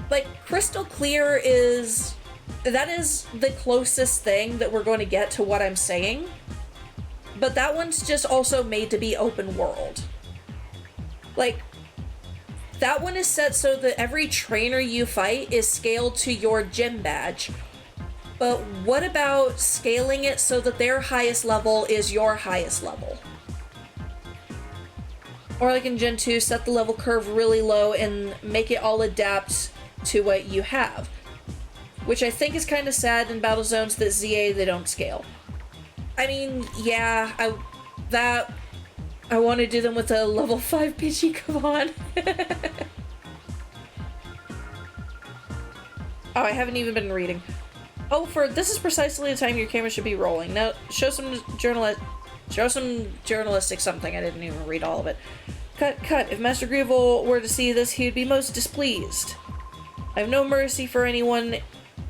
Like, Crystal Clear is the closest thing that we're going to get to what I'm saying, but that one's just also made to be open world. Like, that one is set so that every trainer you fight is scaled to your gym badge. But what about scaling it so that their highest level is your highest level? Or like in Gen 2, set the level curve really low and make it all adapt to what you have. Which I think is kind of sad in Battle Zones that ZA, they don't scale. I mean, yeah, I want to do them with a level 5 Pidgeykavon. Oh, I haven't even been reading. Oh, this is precisely the time your camera should be rolling. Now, show some journalistic something. I didn't even read all of it. Cut. If Master Greevil were to see this, he would be most displeased. I have no mercy for anyone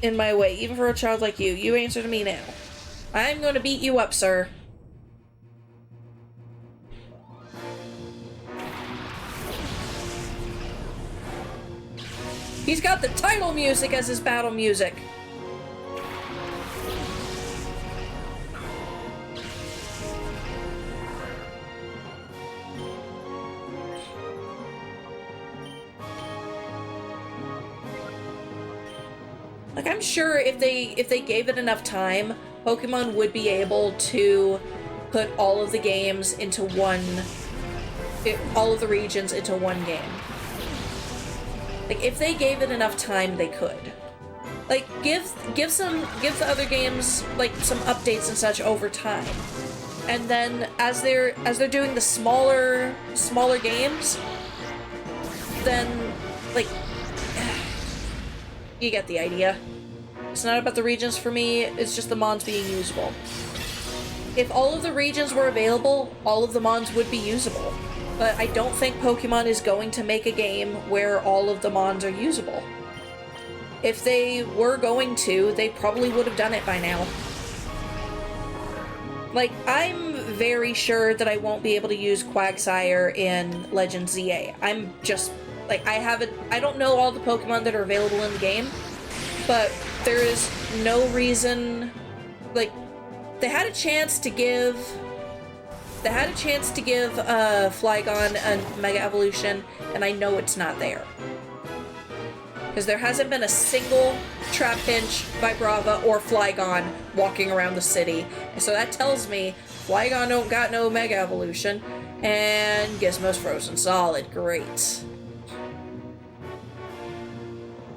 in my way, even for a child like you. You answer to me now. I'm going to beat you up, sir. He's got the title music as his battle music. Like, I'm sure if they gave it enough time, Pokemon would be able to put all of the games into all of the regions into one game. Like, if they gave it enough time, they could. Like, give the other games, like, some updates and such over time. And then as they're doing the smaller games, then, like, you get the idea. It's not about the regions for me, it's just the mons being usable. If all of the regions were available, all of the mons would be usable. But I don't think Pokemon is going to make a game where all of the mons are usable. If they were going to, they probably would have done it by now. Like, I'm very sure that I won't be able to use Quagsire in Legend ZA. I'm just, like, I don't know all the Pokemon that are available in the game, but there is no reason, like, they had a chance to give Flygon a Mega Evolution, and I know it's not there. Because there hasn't been a single Trapinch, Vibrava, or Flygon walking around the city. And so that tells me Flygon don't got no Mega Evolution, and Gizmo's frozen solid. Great.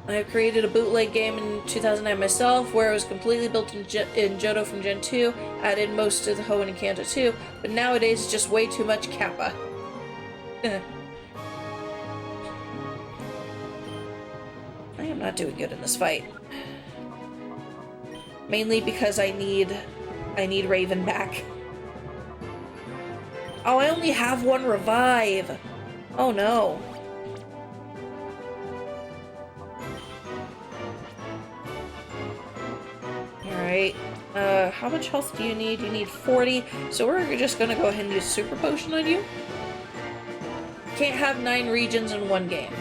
I have created a bootleg game in 2009 myself, where it was completely built in Johto from Gen 2, added most of the Hoenn and Kanto too, but nowadays it's just way too much Kappa. I am not doing good in this fight. Mainly because I need Raven back. Oh, I only have one revive! Oh no. Alright, how much health do you need? You need 40, so we're just gonna go ahead and use Super Potion on you. Can't have 9 regions in one game.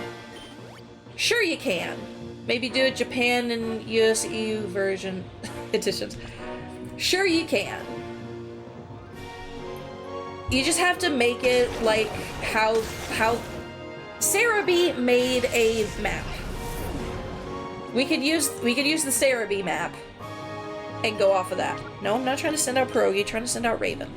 Sure you can. Maybe do it Japan and US EU version editions. Sure you can. You just have to make it like how Cerebi made a map. We could use the Cerebi map and go off of that. No, I'm not trying to send out Pierogi, I'm trying to send out Raven.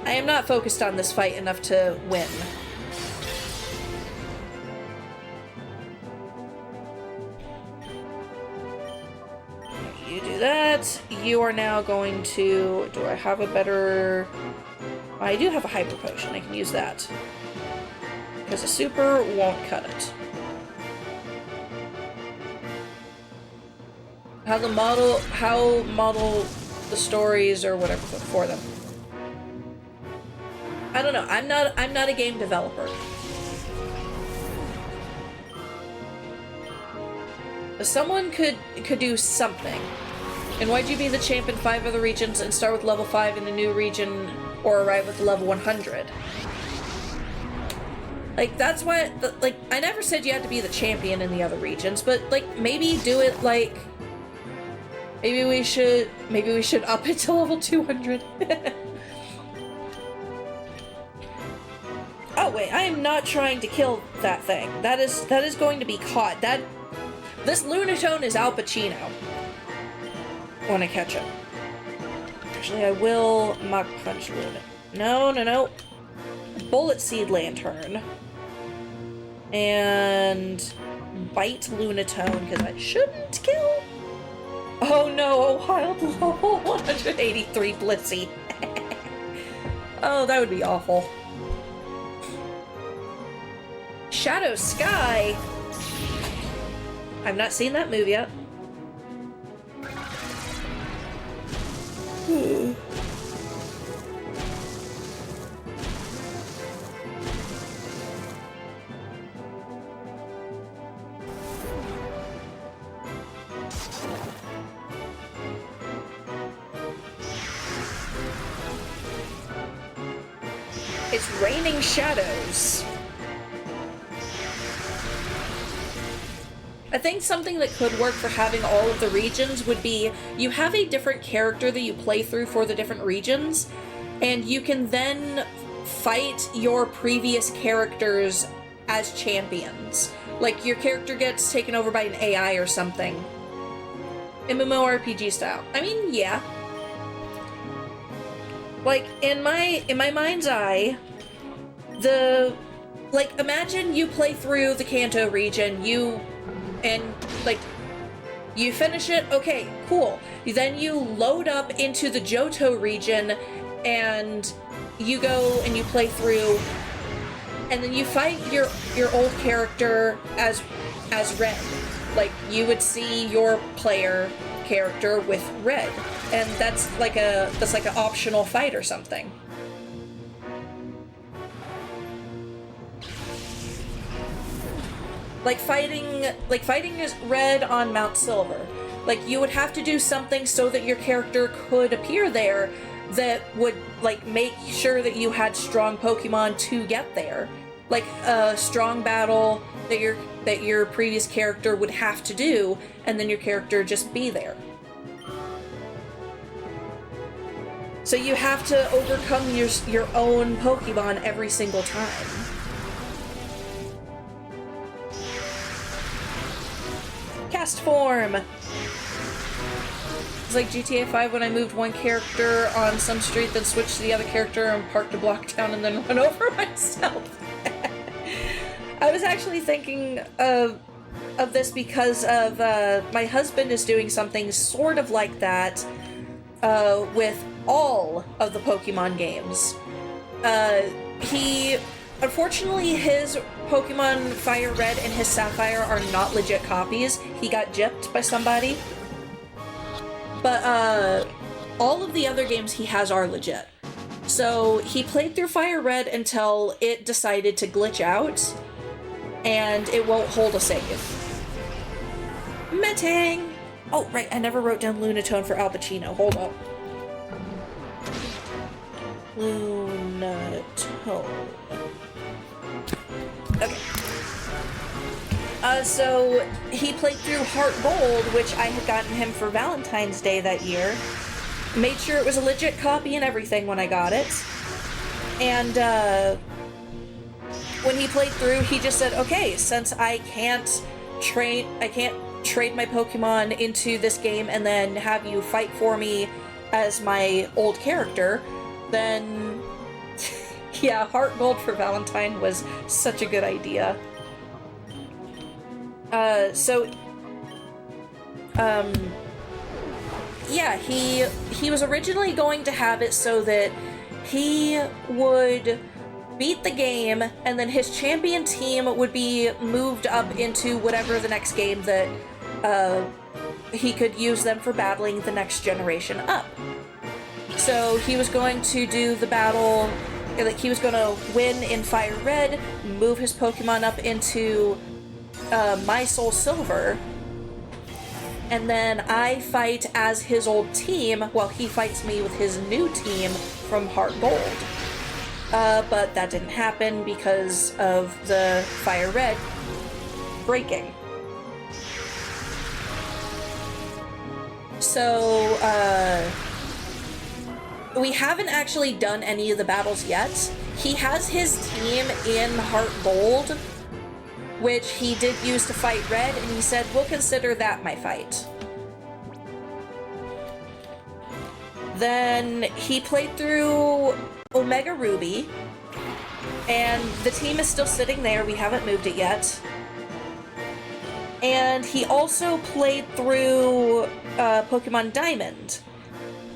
I am not focused on this fight enough to win. You do that. You are now going to... Do I have a better... I do have a Hyper Potion. I can use that. Because a Super won't cut it. How model the stories or whatever for them. I don't know. I'm not a game developer. Someone could do something. And why'd you be the champ in 5 other regions and start with level 5 in a new region or arrive with level 100? Like, that's why, like, I never said you had to be the champion in the other regions, but, like, maybe do it, like, maybe we should up it to level 200. Oh wait, I am not trying to kill that thing. That is going to be caught. This Lunatone is Al Pacino when I catch him. Actually, I will Mach Punch Luna. No. Bullet Seed Lantern. And Bite Lunatone, because I shouldn't kill. Oh no, a wild level 183 Blissey. Oh, that would be awful. Shadow Sky? I've not seen that move yet. It's raining shadows. I think something that could work for having all of the regions would be you have a different character that you play through for the different regions, and you can then fight your previous characters as champions. Like, your character gets taken over by an AI or something. MMORPG style. I mean, yeah. Like, in my mind's eye, like, imagine you play through the Kanto region, you finish it, okay, cool. Then you load up into the Johto region, and you go and you play through, and then you fight your old character as Red. Like, you would see your player character with Red, and that's like an optional fight or something. Like fighting is Red on Mount Silver. Like, you would have to do something so that your character could appear there that would, like, make sure that you had strong Pokemon to get there. Like a strong battle that your previous character would have to do, and then your character just be there. So you have to overcome your own Pokemon every single time. Cast form! It's like GTA 5 when I moved one character on some street, then switched to the other character and parked a block down and then run over myself. I was actually thinking of this because of my husband is doing something sort of like that with all of the Pokemon games. Unfortunately, his Pokemon Fire Red and his Sapphire are not legit copies. He got gypped by somebody. But all of the other games he has are legit. So he played through Fire Red until it decided to glitch out, and it won't hold a save. Metang! Oh, right, I never wrote down Lunatone for Al Pacino. Hold up. Lunatone. Okay. So he played through Heart Gold, which I had gotten him for Valentine's Day that year. Made sure it was a legit copy and everything when I got it. And when he played through, he just said, okay, since I can't trade my Pokemon into this game and then have you fight for me as my old character, then yeah, Heart Gold for Valentine was such a good idea. Yeah, he was originally going to have it so that he would beat the game, and then his champion team would be moved up into whatever the next game that he could use them for battling the next generation up. So he was going to do the battle, like he was going to win in Fire Red, move his Pokemon up into My Soul Silver, and then I fight as his old team while he fights me with his new team from Heart Gold. But that didn't happen because of the Fire Red breaking. So, we haven't actually done any of the battles yet. He has his team in Heart Gold, which he did use to fight Red, and he said, we'll consider that my fight. Then he played through Omega Ruby, and the team is still sitting there. We haven't moved it yet. And he also played through Pokemon Diamond.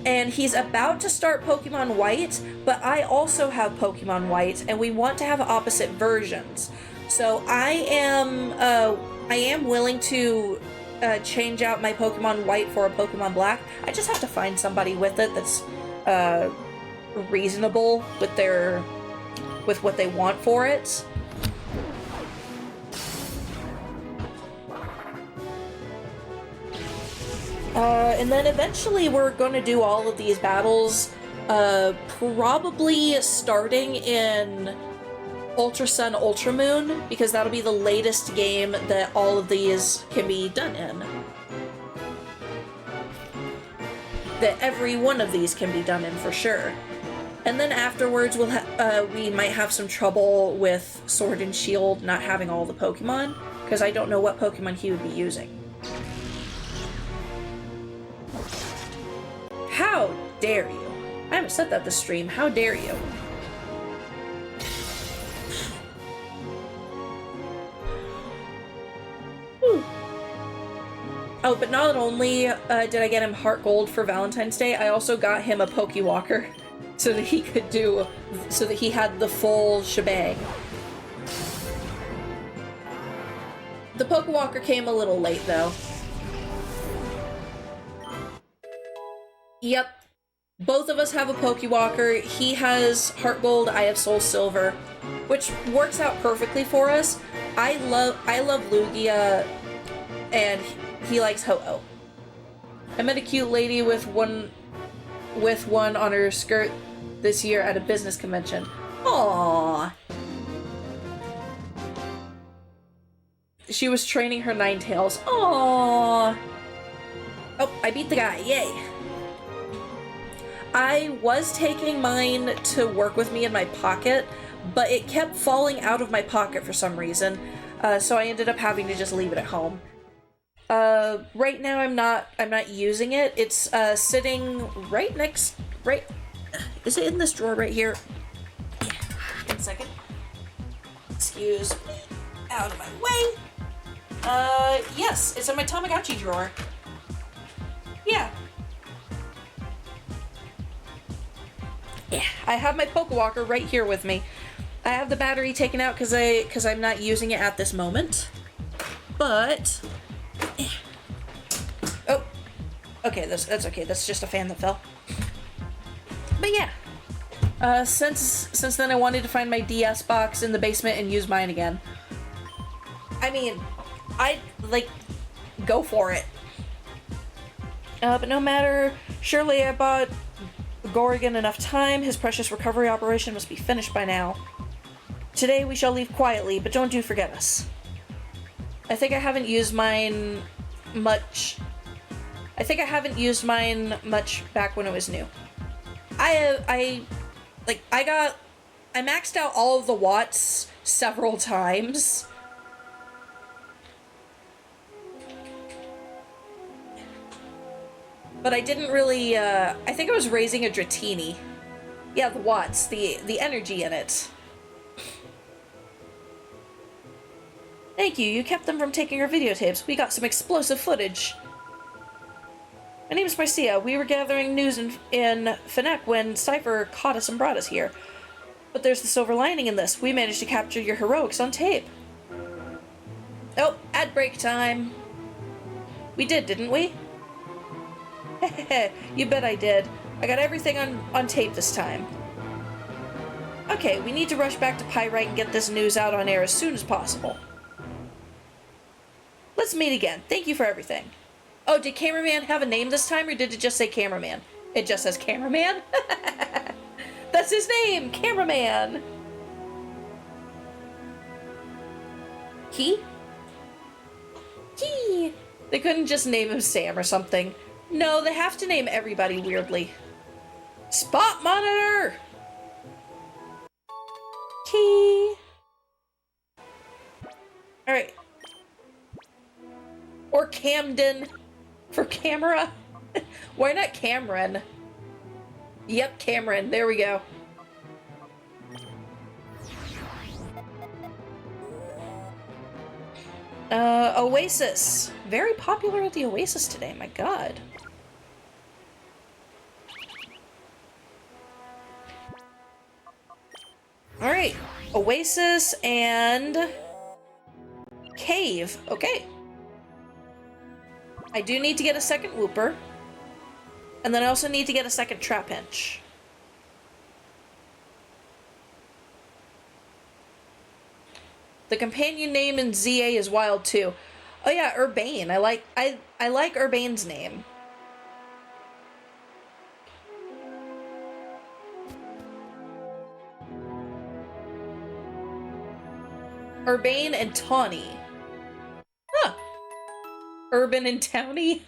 And he's about to start Pokemon White, but I also have Pokemon White, and we want to have opposite versions. So I am willing to change out my Pokemon White for a Pokemon Black. I just have to find somebody with it that's reasonable with what they want for it. And then eventually we're going to do all of these battles, probably starting in Ultra Sun, Ultra Moon, because that'll be the latest game that all of these can be done in. That every one of these can be done in, for sure. And then afterwards, we might have some trouble with Sword and Shield not having all the Pokemon, because I don't know what Pokemon he would be using. How dare you? I haven't said that this stream. How dare you? Whew. Oh, but not only did I get him Heart Gold for Valentine's Day, I also got him a Pokewalker so that he could so that he had the full shebang. The Pokewalker came a little late, though. Yep. Both of us have a Pokewalker. He has Heart Gold, I have Soul Silver, which works out perfectly for us. I love Lugia, and he likes Ho-Oh. I met a cute lady with one on her skirt this year at a business convention. Aww. She was training her Ninetales. Aww. Oh, I beat the guy. Yay. I was taking mine to work with me in my pocket, but it kept falling out of my pocket for some reason, so I ended up having to just leave it at home. Right now I'm not using it. It's sitting is it in this drawer right here? Yeah. 1 second. Excuse me. Out of my way. Yes, it's in my Tamagotchi drawer. Yeah. Yeah, I have my Pokewalker right here with me. I have the battery taken out because I'm not using it at this moment. But oh, okay, that's okay. That's just a fan that fell. But yeah, since then I wanted to find my DS box in the basement and use mine again. I mean, I like go for it. But no matter, surely I bought Gorgon enough time. His precious recovery operation must be finished by now. Today we shall leave quietly, but don't you forget us. I think I haven't used mine much. I back when it was new. I maxed out all of the watts several times. But I didn't really, I think I was raising a Dratini. Yeah, the watts, the energy in it. Thank you, you kept them from taking our videotapes. We got some explosive footage. My name is Marcia. We were gathering news in Fnac when Cypher caught us and brought us here. But there's the silver lining in this. We managed to capture your heroics on tape. Oh, ad break time. We did, didn't we? You bet I did. I got everything on tape this time. Okay, we need to rush back to Pyrite and get this news out on air as soon as possible. Let's meet again. Thank you for everything. Oh, did Cameraman have a name this time, or did it just say Cameraman? It just says Cameraman? That's his name! Cameraman! Key? Key! They couldn't just name him Sam or something. No, they have to name everybody weirdly. Spot monitor! Key! Alright. Or Camden for camera. Why not Cameron? Yep, Cameron. There we go. Oasis. Very popular at the Oasis today, my god. Alright, Oasis and Cave. Okay. I do need to get a second Wooper. And then I also need to get a second Trapinch. The companion name in ZA is wild too. Oh yeah, Urbane. I like Urbane's name. Urbane and Tawny. Huh. Urban and Towny?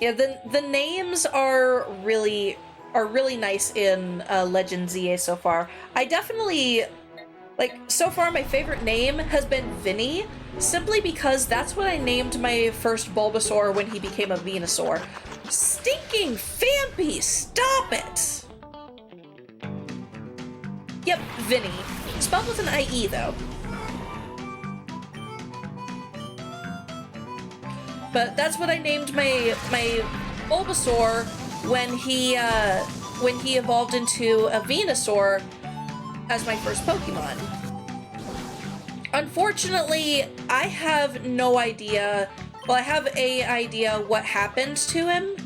Yeah, the names are really nice in Legend ZA so far. I definitely like so far my favorite name has been Vinny, simply because that's what I named my first Bulbasaur when he became a Venusaur. Stinking Fampy, stop it! Yep, Vinny. Spelled with an IE though. But that's what I named my Bulbasaur when he evolved into a Venusaur as my first Pokemon. Unfortunately, I have no idea. Well, I have a idea what happened to him.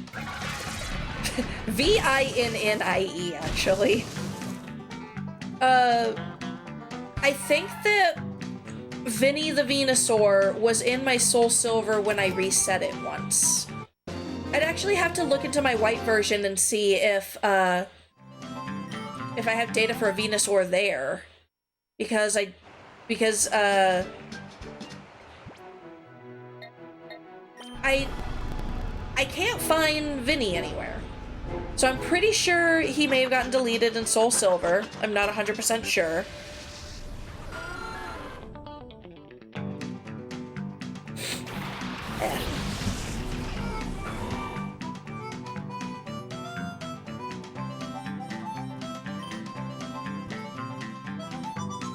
VINNIE, actually. I think that Vinny the Venusaur was in my Soul Silver when I reset it once. I'd actually have to look into my white version and see if I have data for a Venusaur there. Because I can't find Vinny anywhere. So I'm pretty sure he may have gotten deleted in Soul Silver. I'm not 100% sure.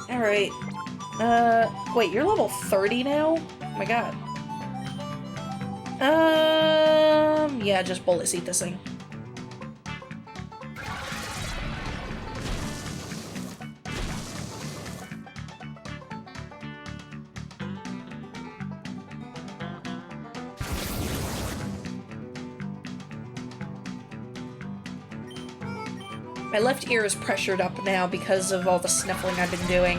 Alright. Wait, you're level 30 now? Oh my god. Yeah, just bullet seed this thing. My left ear is pressured up now because of all the sniffling I've been doing.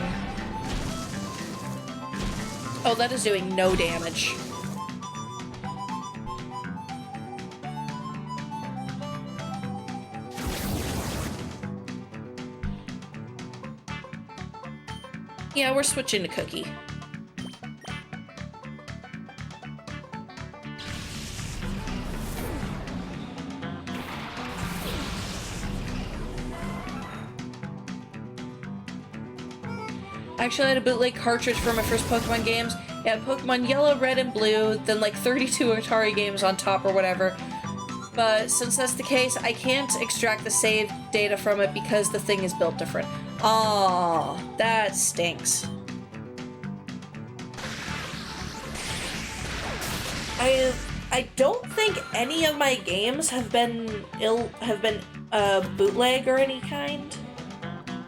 Oh, that is doing no damage. Yeah, we're switching to Cookie. Actually, I had a bootleg cartridge for my first Pokemon games. Yeah, Pokemon Yellow, Red, and Blue, then like 32 Atari games on top or whatever. But since that's the case, I can't extract the save data from it because the thing is built different. Aww, that stinks. I don't think any of my games have been bootleg or any kind.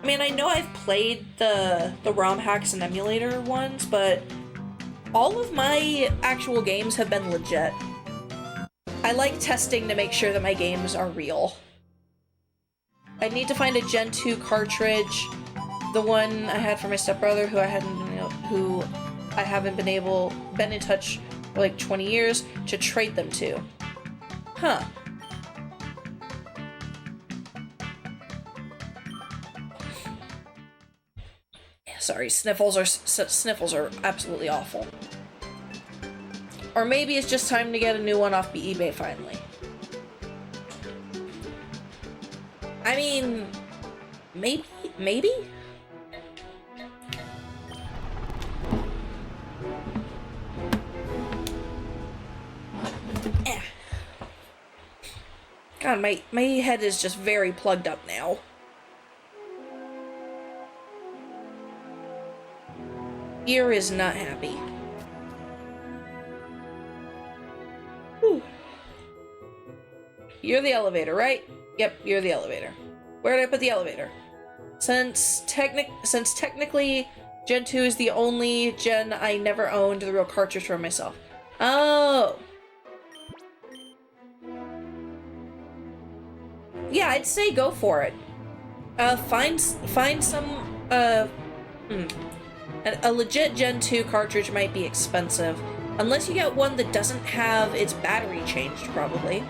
I mean, I know I've played the ROM hacks and emulator ones, but all of my actual games have been legit. I like testing to make sure that my games are real. I need to find a Gen 2 cartridge, the one I had for my stepbrother, who I haven't been in touch for like 20 years, to trade them to. Huh. Sorry, sniffles are absolutely awful. Or maybe it's just time to get a new one off eBay finally. I mean, maybe? Eh. God, my head is just very plugged up now. Ear is not happy. Whew. You're the elevator, right? Yep, you're the elevator. Where did I put the elevator? Since technically Gen 2 is the only gen I never owned the real cartridge for myself. Oh. Yeah, I'd say go for it. Find some, a legit Gen 2 cartridge might be expensive, unless you get one that doesn't have its battery changed, probably.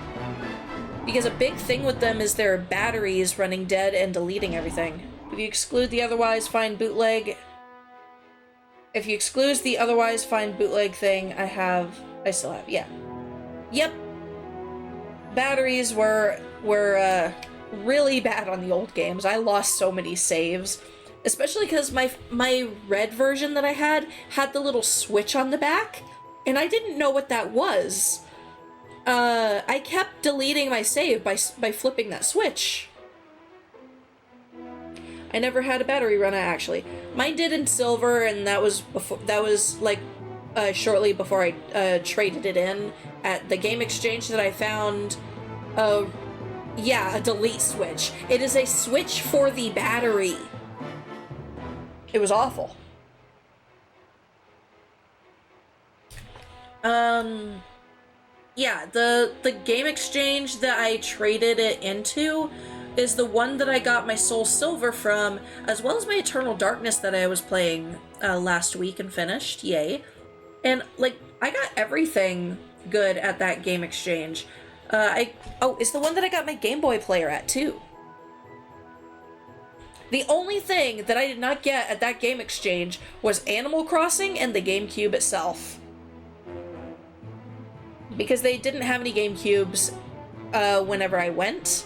Because a big thing with them is their batteries running dead and deleting everything. If you exclude the otherwise fine bootleg... If you exclude the otherwise fine bootleg thing, I still have, yeah. Yep. batteries were really bad on the old games. I lost so many saves, especially because my red version that I had the little switch on the back, and I didn't know what that was. I kept deleting my save by flipping that switch. I never had a battery run out, actually. Mine did in silver, and that was like shortly before I traded it in at the game exchange that I found. Yeah, a delete switch. It is a switch for the battery. It was awful. Yeah, the game exchange that I traded it into is the one that I got my Soul Silver from, as well as my Eternal Darkness that I was playing last week and finished. Yay. And, like, I got everything good at that game exchange. It's the one that I got my Game Boy player at, too. The only thing that I did not get at that game exchange was Animal Crossing and the GameCube itself. Because they didn't have any GameCubes whenever I went.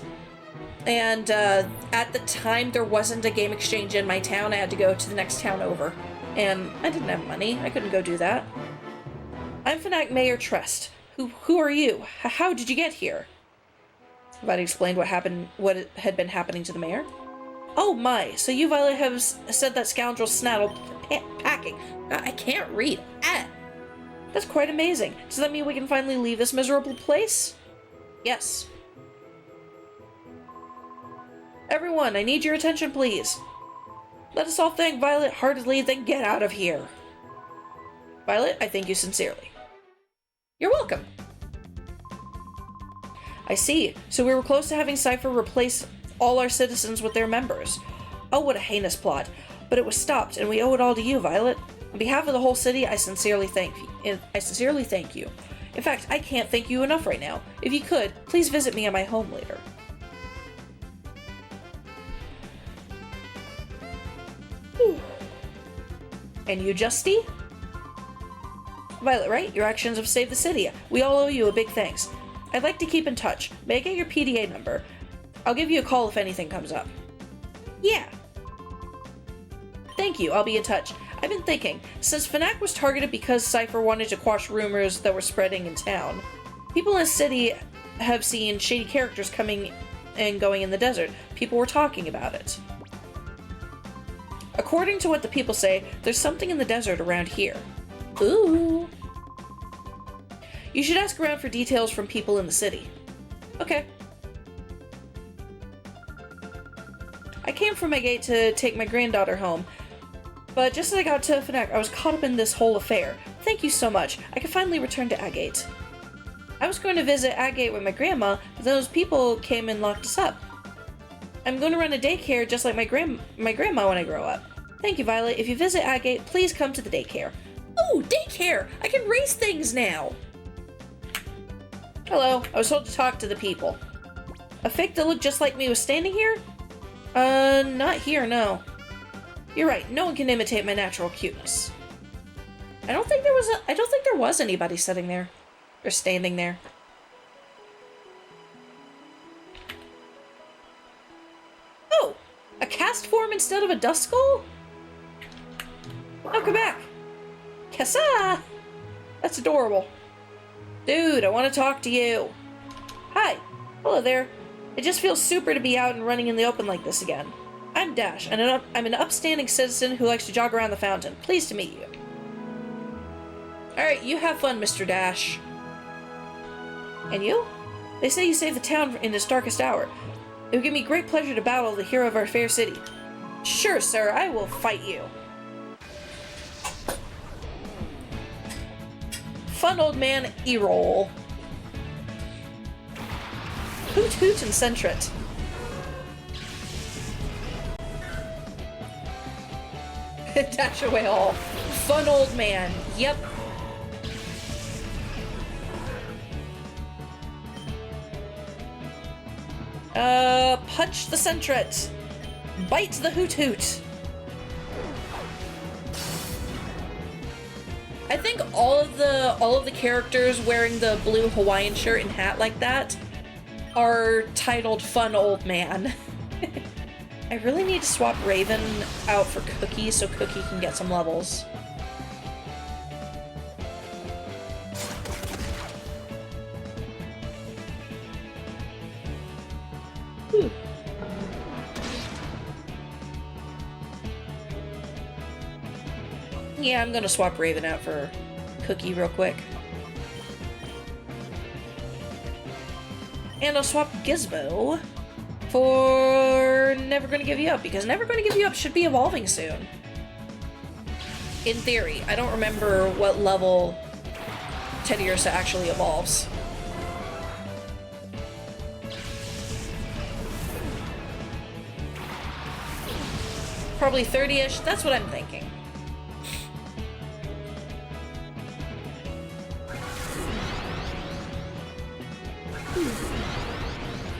And at the time, there wasn't a game exchange in my town. I had to go to the next town over. And I didn't have money. I couldn't go do that. I'm Fnac Mayor Trust. Who are you? How did you get here? Have I explained what had been happening to the mayor? Oh my, so you, Violet, have said that scoundrel Snaddle packing. I can't read. That's quite amazing. Does that mean we can finally leave this miserable place? Yes. Everyone, I need your attention, please. Let us all thank Violet heartily, then get out of here. Violet, I thank you sincerely. You're welcome. I see. So we were close to having Cypher replace all our citizens with their members. Oh, what a heinous plot. But it was stopped, and we owe it all to you, Violet. On behalf of the whole city, I sincerely thank you. In fact, I can't thank you enough right now. If you could, please visit me at my home later. Whew. And you, Justy? Violet, right? Your actions have saved the city. We all owe you a big thanks. I'd like to keep in touch. May I get your PDA number? I'll give you a call if anything comes up. Yeah. Thank you, I'll be in touch. I've been thinking, since Fnac was targeted because Cypher wanted to quash rumors that were spreading in town, people in the city have seen shady characters coming and going in the desert. People were talking about it. According to what the people say, there's something in the desert around here. Ooh. You should ask around for details from people in the city. Okay. I came from my gate to take my granddaughter home, but just as I got to Fnac, I was caught up in this whole affair. Thank you so much. I can finally return to Agate. I was going to visit Agate with my grandma, but those people came and locked us up. I'm going to run a daycare just like my grandma when I grow up. Thank you, Violet. If you visit Agate, please come to the daycare. Oh, daycare! I can raise things now! Hello. I was told to talk to the people. A fake that looked just like me was standing here? Not here, no. You're right, no one can imitate my natural cuteness. I don't think there was anybody sitting there. Or standing there. Oh! A cast form instead of a dust skull? Oh, come back! Kessa! That's adorable. Dude, I want to talk to you. Hi. Hello there. It just feels super to be out and running in the open like this again. I'm Dash, and I'm an upstanding citizen who likes to jog around the fountain. Pleased to meet you. Alright, you have fun, Mr. Dash. And you? They say you saved the town in its darkest hour. It would give me great pleasure to battle the hero of our fair city. Sure, sir, I will fight you. Fun old man, E-roll. Hoot hoot and centret. Dash away all. Fun old man. Yep. Punch the centret. Bite the hoot hoot. I think all of the characters wearing the blue Hawaiian shirt and hat like that are titled Fun Old Man. I really need to swap Raven out for Cookie so Cookie can get some levels. Whew. Yeah, I'm gonna swap Raven out for Cookie real quick. And I'll swap Gizmo for Never Gonna Give You Up, because Never Gonna Give You Up should be evolving soon. In theory. I don't remember what level Teddiursa actually evolves. Probably 30-ish, that's what I'm thinking.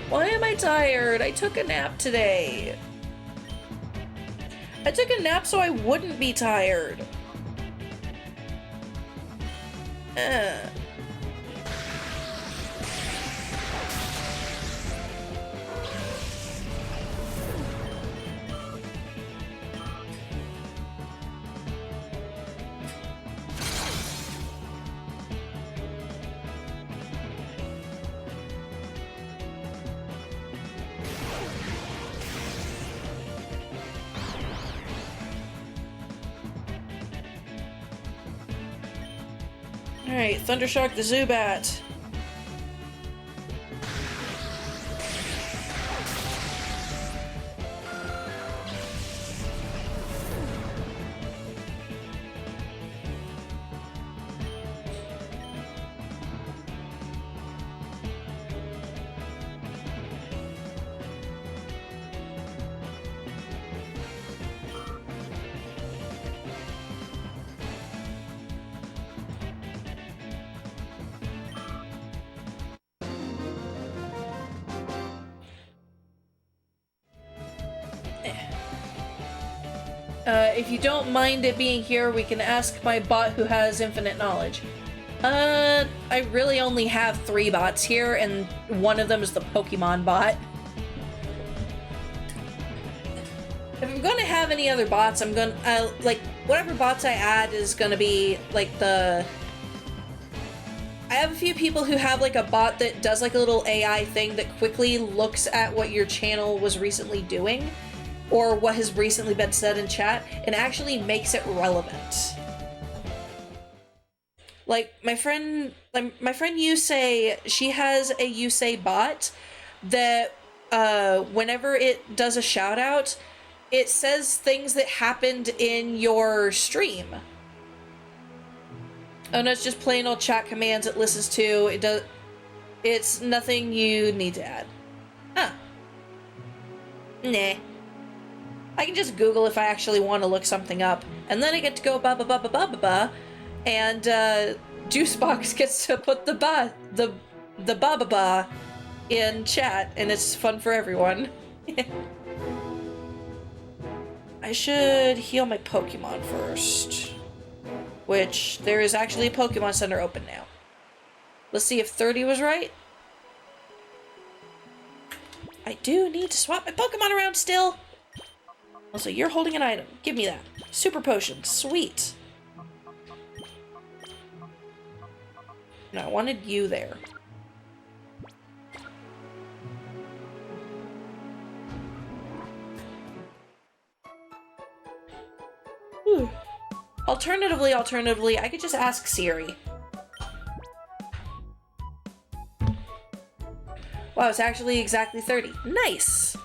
Why am I tired? I took a nap today. I took a nap so I wouldn't be tired. Alright, Thundershock the Zubat. If you don't mind it being here, we can ask my bot who has infinite knowledge. I really only have 3 bots here, and one of them is the Pokemon bot. If I'm gonna have any other bots, I'm gonna, like, whatever bots I add is gonna be, like, I have a few people who have, like, a bot that does, like, a little AI thing that quickly looks at what your channel was recently doing, or what has recently been said in chat, and actually makes it relevant. Like, my friend Yusei, she has a Yusei bot that, whenever it does a shout out, it says things that happened in your stream. Oh no, it's just plain old chat commands it listens to. It's nothing you need to add. Huh. Nah. I can just Google if I actually want to look something up, and then I get to go ba ba ba ba ba ba ba, and Juicebox gets to put the ba ba ba in chat, and it's fun for everyone. I should heal my Pokemon first, which there is actually a Pokemon Center open now. Let's see if 30 was right. I do need to swap my Pokemon around still. Also, you're holding an item. Give me that. Super potion. Sweet. No, I wanted you there. Whew. Alternatively, I could just ask Siri. Wow, it's actually exactly 30. Nice!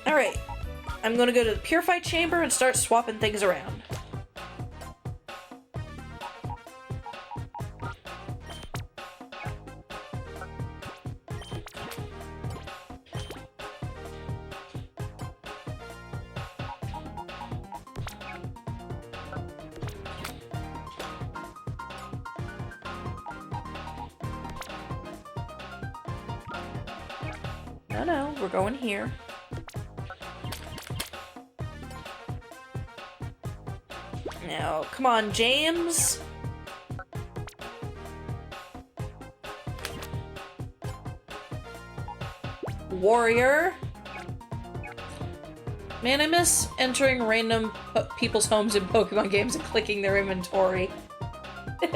Alright, I'm gonna go to the Purify Chamber and start swapping things around. No, no, we're going here. Now, come on, James. Warrior. Man, I miss entering random people's homes in Pokemon games and clicking their inventory. You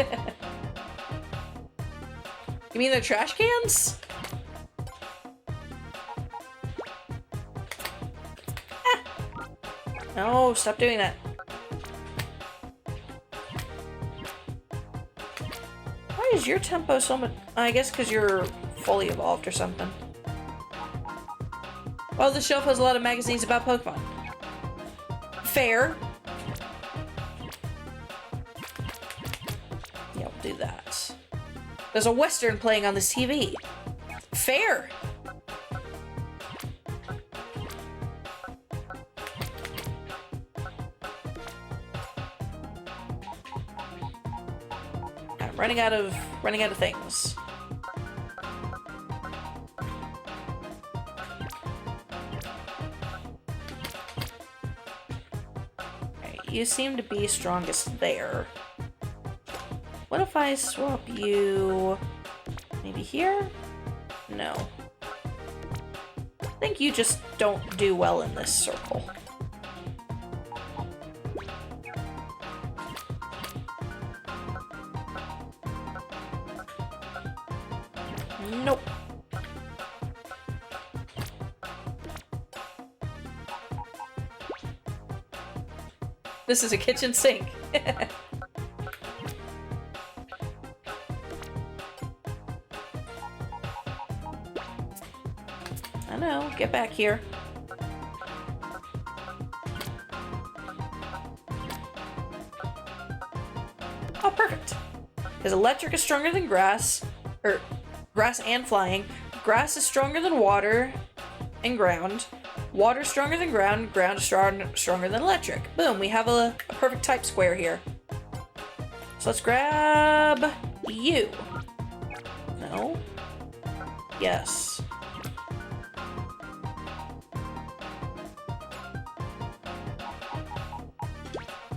mean their trash cans? Ah. No, stop doing that. Why is your tempo so much? I guess because you're fully evolved or something. Well, the shelf has a lot of magazines about Pokemon. Fair. Yeah, we'll do that. There's a Western playing on this TV. Fair. I'm running out of things. You seem to be strongest there. What if I swap you... maybe here? No. I think you just don't do well in this circle. Nope. This is a kitchen sink. I know, get back here. Oh, perfect. Because electric is stronger than grass, or grass and flying. Grass is stronger than water and ground. Water stronger than ground, ground is stronger than electric. Boom, we have a perfect type square here. So let's grab you. No. Yes.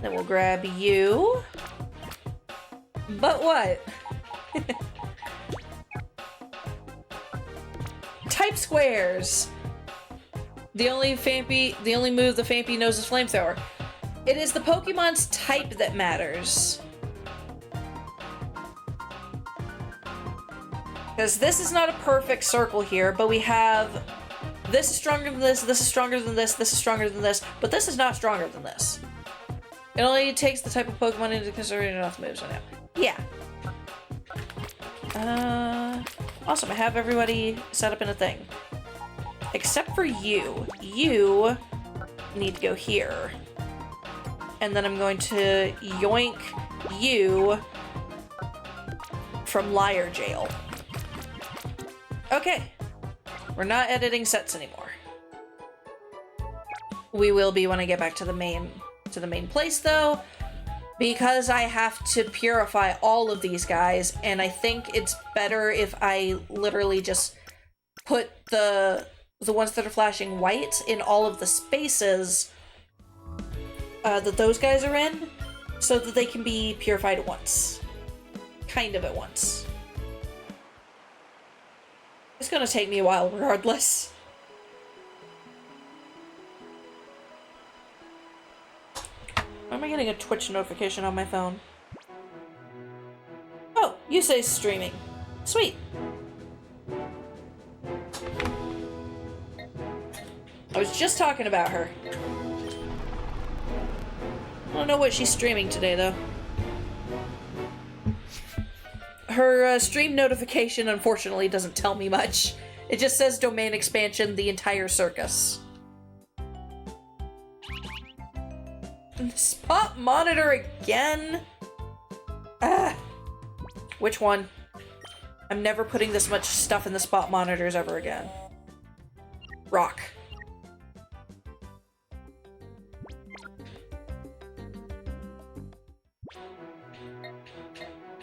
Then we'll grab you. But what? Type squares! The only move the Fampy knows is Flamethrower. It is the Pokemon's type that matters. Because this is not a perfect circle here, but we have... this is stronger than this, this is stronger than this, this is stronger than this, but this is not stronger than this. It only takes the type of Pokemon into consideration off the moves right now. Yeah. Awesome, I have everybody set up in a thing. Except for you. You need to go here. And then I'm going to yoink you from Liar Jail. Okay. We're not editing sets anymore. We will be when I get back to the main place though, because I have to purify all of these guys, and I think it's better if I literally just put the ones that are flashing white in all of the spaces that those guys are in, so that they can be purified at once. Kind of at once. It's gonna take me a while regardless. Why am I getting a Twitch notification on my phone? Oh, you say streaming. Sweet. I was just talking about her. I don't know what she's streaming today, though. Her stream notification, unfortunately, doesn't tell me much. It just says domain expansion, the entire circus. Spot monitor again? Which one? I'm never putting this much stuff in the spot monitors ever again. Rock.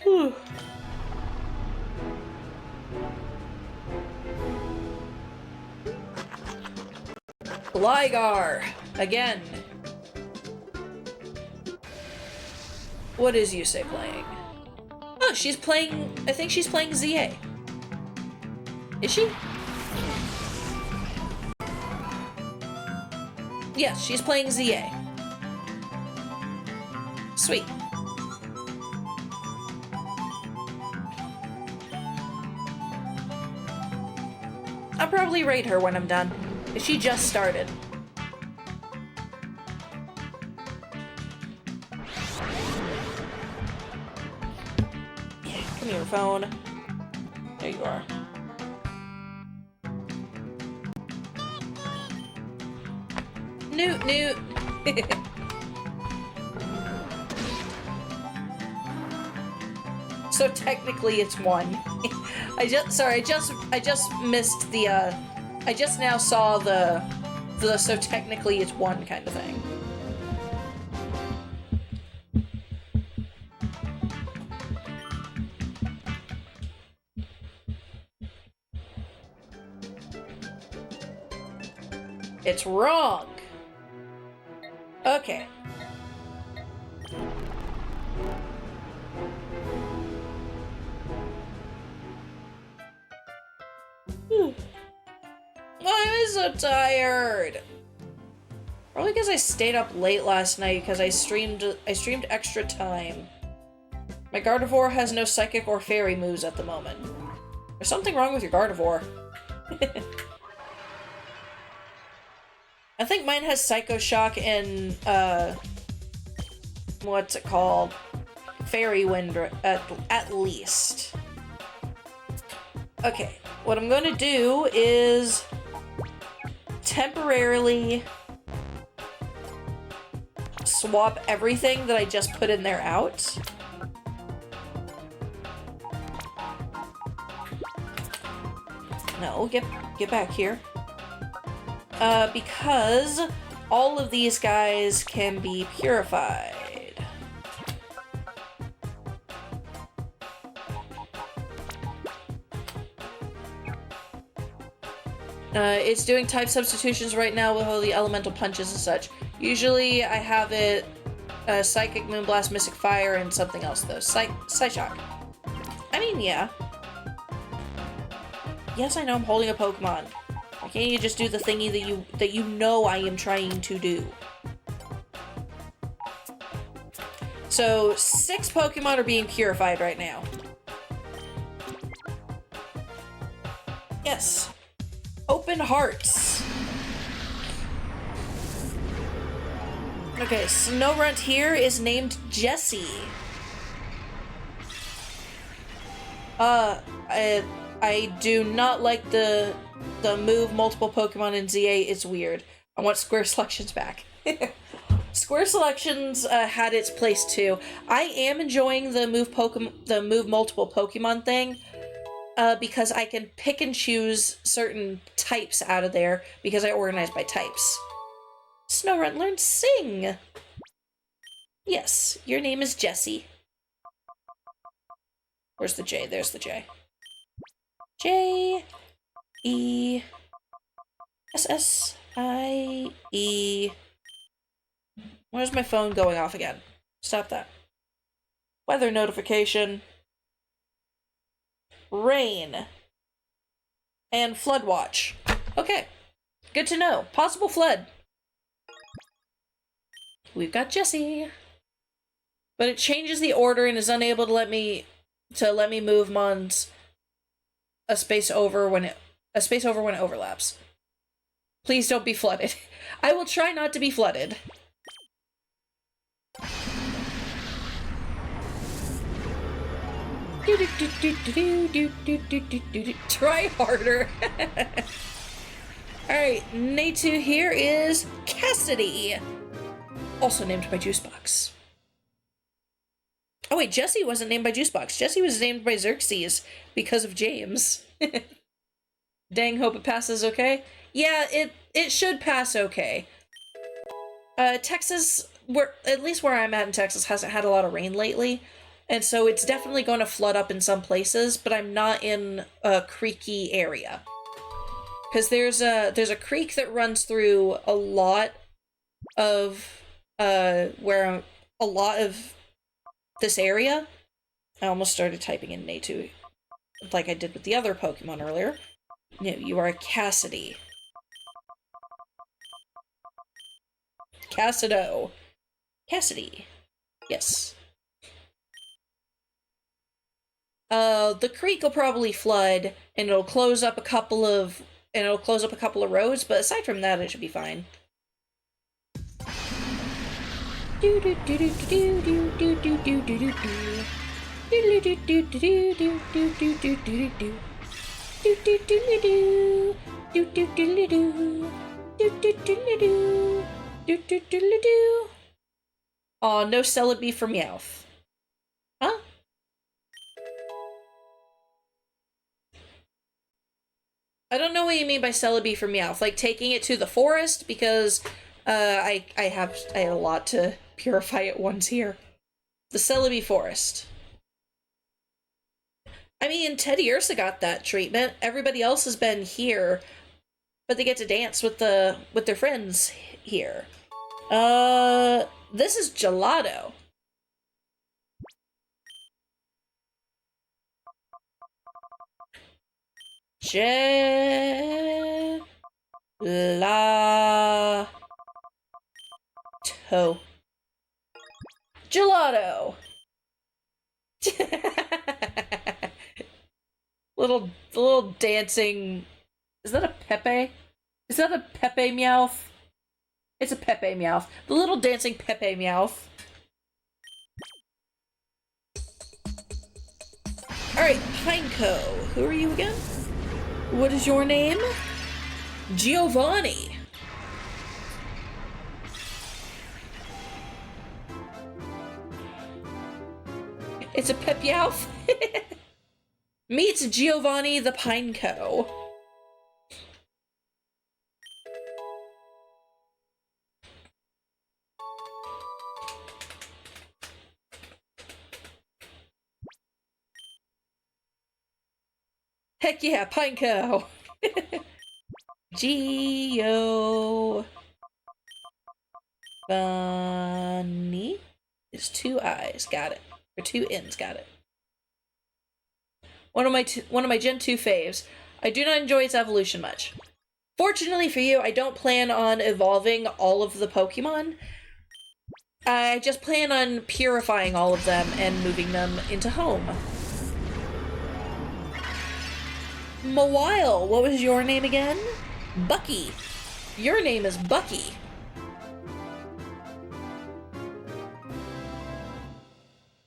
Whew. Gligar! Again. What is Yusei playing? Oh, she's playing... I think she's playing ZA. Is she? Yes, she's playing ZA. Sweet. I'll probably rate her when I'm done. She just started. Yeah, come here, phone. There you are. Newt, Newt. So technically it's one. I just missed the, I just now saw the so technically it's one kind of thing. It's wrong. Okay. I'm so tired. Probably because I stayed up late last night because I streamed extra time. My Gardevoir has no psychic or fairy moves at the moment. There's something wrong with your Gardevoir. I think mine has Psycho Shock and what's it called? Fairy Wind at least. Okay, what I'm gonna do is temporarily swap everything that I just put in there out. No, get back here. Because all of these guys can be purified. It's doing type substitutions right now with all the elemental punches and such. Usually I have it Psychic, Moonblast, Mystic Fire, and something else though. Psyshock. I mean, yeah. Yes, I know I'm holding a Pokemon. Why can't you just do the thingy that you know I am trying to do? So, 6 Pokemon are being purified right now. Yes. Open hearts. Okay, Snowrunt here is named Jessie. I do not like the move multiple Pokemon in ZA. It's weird. I want Square Selections back. Square Selections had its place too. I am enjoying the move multiple Pokemon thing. Because I can pick and choose certain types out of there because I organize by types. Snowrunt learned sing! Yes, your name is Jessie. Where's the J? There's the J. J-E-S-S-I-E. Where's my phone going off again? Stop that. Weather notification. Rain. And flood watch. Okay. Good to know. Possible flood. We've got Jessie. But it changes the order and is unable to let me move Mons a space over when it overlaps. Please don't be flooded. I will try not to be flooded. Try harder. Alright, Natu here is Cassidy. Also named by Juicebox. Oh wait, Jessie wasn't named by Juicebox. Jessie was named by Xerxes because of James. Dang, hope it passes okay. Yeah, it should pass okay. Texas, at least where I'm at in Texas, hasn't had a lot of rain lately. And so it's definitely going to flood up in some places, but I'm not in a creeky area. Because there's a creek that runs through a lot of where a lot of this area. I almost started typing in Natu like I did with the other Pokemon earlier. No, you are a Cassidy. Cassido. Cassidy. Yes. The creek will probably flood, and it'll close up a couple of roads, but aside from that, it should be fine. Do do do do do do do do do do do do. Do do do do do do do do do do do. Do do do do do do do do do do do do do do do do do. Aw, no Celebi for Meowth. Huh? I don't know what you mean by Celebi for Meowth. Like taking it to the forest because I have a lot to purify at once here. The Celebi forest. I mean, Teddy Ursa got that treatment. Everybody else has been here, but they get to dance with their friends here. This is Gelato. Gelato. Gelato. little dancing. Is that a Pepe? Is that a Pepe Meowth? It's a Pepe Meowth. The little dancing Pepe Meowth. Alright, Pineco. Who are you again? What is your name? Giovanni. It's a Pepeowth. Meets Giovanni the Pineco. Heck yeah, Pineco! Giovanni. There's 2 eyes, got it. Or 2 N's, got it. One of my Gen 2 faves. I do not enjoy its evolution much. Fortunately for you, I don't plan on evolving all of the Pokemon. I just plan on purifying all of them and moving them into home. Mawile, what was your name again? Bucky. Your name is Bucky.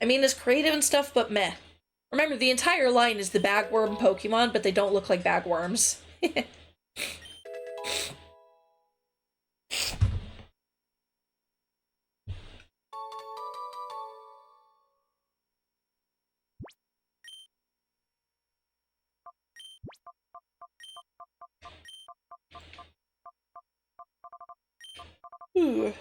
I mean, it's creative and stuff, but meh. Remember, the entire line is the bagworm Pokemon, but they don't look like bagworms. Ooh.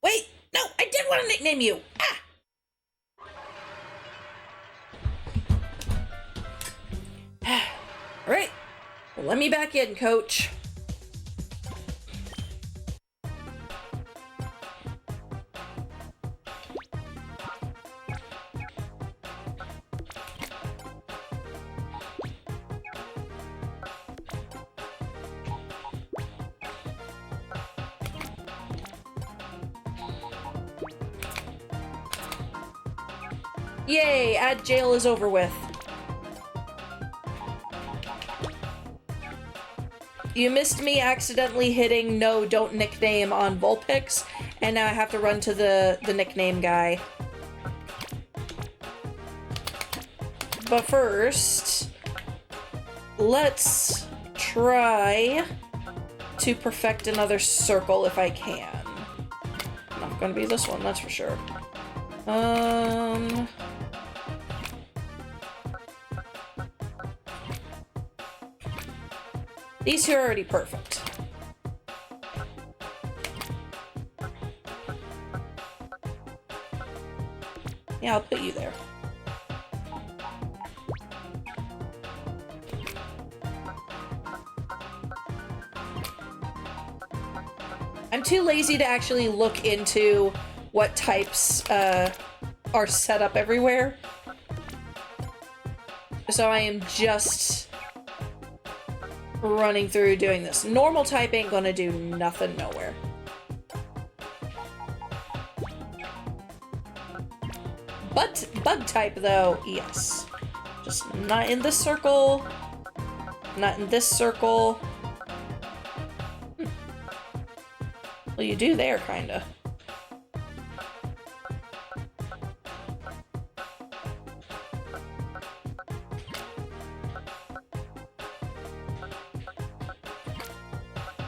Wait, no, I did want to nickname you. Ah. All right, well, let me back in, Coach. Yay, add jail is over with. You missed me accidentally hitting no, don't nickname on Vulpix, and now I have to run to the nickname guy. But first, let's try to perfect another circle if I can. Not gonna be this one, that's for sure. These two are already perfect. Yeah, I'll put you there. I'm too lazy to actually look into what types are set up everywhere. So I am just running through doing this. Normal type ain't gonna do nothing nowhere. But bug type though, yes. Just not in this circle. Not in this circle. Well, you do there, kinda.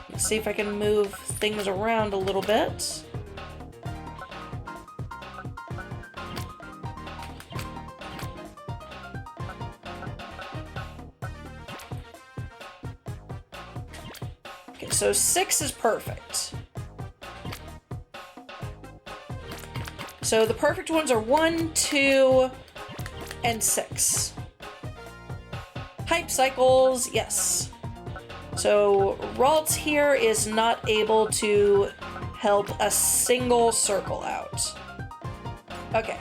Let's see if I can move things around a little bit. Okay, so 6 is perfect. So the perfect ones are 1, 2, and 6. Hype cycles, yes. So Ralts here is not able to help a single circle out. Okay.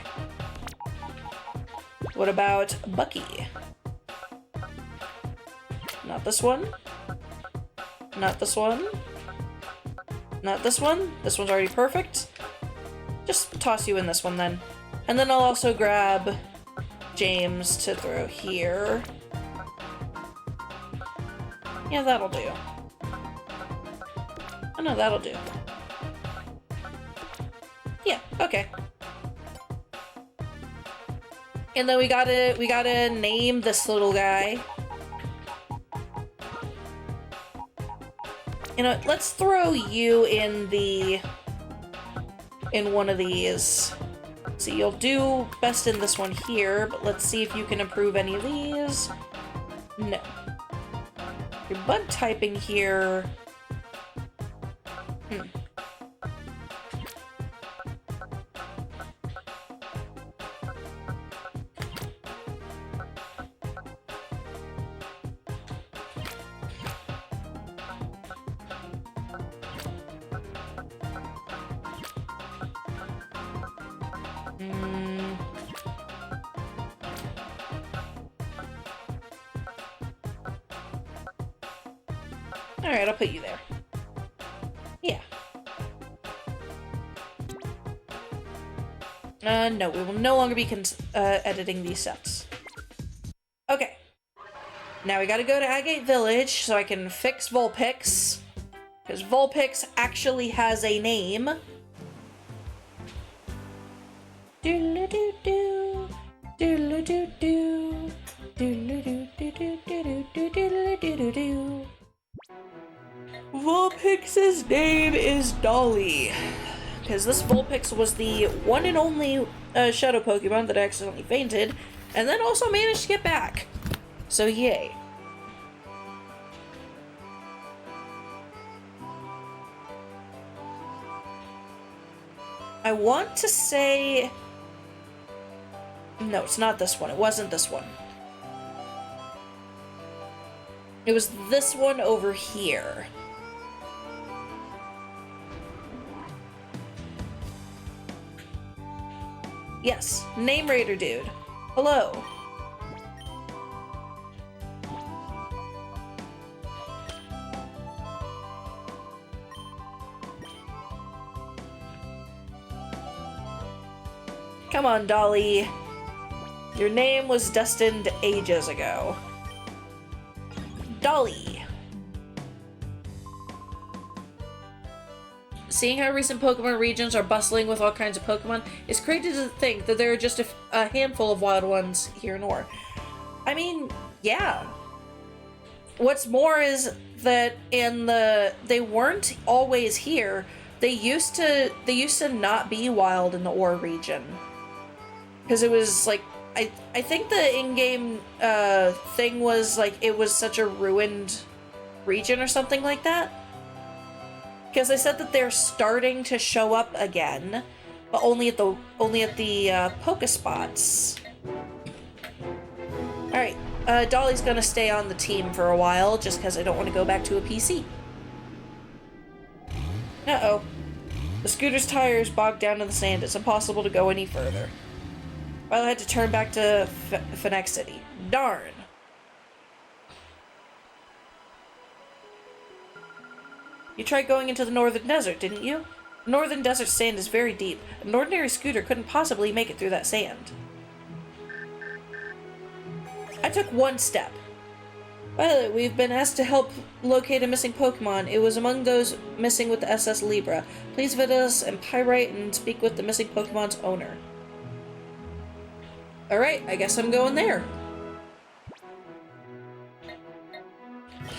What about Bucky? Not this one. Not this one. Not this one. This one's already perfect. Just toss you in this one then. And then I'll also grab James to throw here. Yeah, that'll do. Oh no, that'll do. Yeah, okay. And then we gotta name this little guy. You know, let's throw you in one of these. See, you'll do best in this one here, but let's see if you can improve any of these. No. Your bug typing here. Alright, I'll put you there. Yeah. No, we will no longer be editing these sets. Okay. Now we gotta go to Agate Village so I can fix Vulpix. Because Vulpix actually has a name. Doodle-doo-doo. Doodle-doo-doo. Doodle-doo-doo-doo-doo-doo-doo-doo-doo. Vulpix's name is Dolly. Because this Vulpix was the one and only Shadow Pokemon that accidentally fainted, and then also managed to get back. So yay. I want to say... No, it's not this one. It wasn't this one. It was this one over here. Yes, Name Raider dude. Hello. Come on, Dolly. Your name was destined ages ago. Dolly. seeing how recent Pokemon regions are bustling with all kinds of Pokemon, it's crazy to think that there are just a handful of wild ones here in Ore. I mean, yeah. What's more is that they weren't always here. They used to not be wild in the Ore region. Because it was like, I think the in-game thing was like it was such a ruined region or something like that. Because they said that they're starting to show up again, but only at the Pokespots. All right, Dolly's gonna stay on the team for a while just because I don't want to go back to a PC. Uh-oh. The scooter's tires bogged down in the sand. It's impossible to go any further. Well, I had to turn back to Phoenix City. Darn. You tried going into the Northern Desert, didn't you? The Northern Desert sand is very deep. An ordinary scooter couldn't possibly make it through that sand. I took one step. Violet, we've been asked to help locate a missing Pokemon. It was among those missing with the SS Libra. Please visit us in Pyrite and speak with the missing Pokemon's owner. Alright, I guess I'm going there.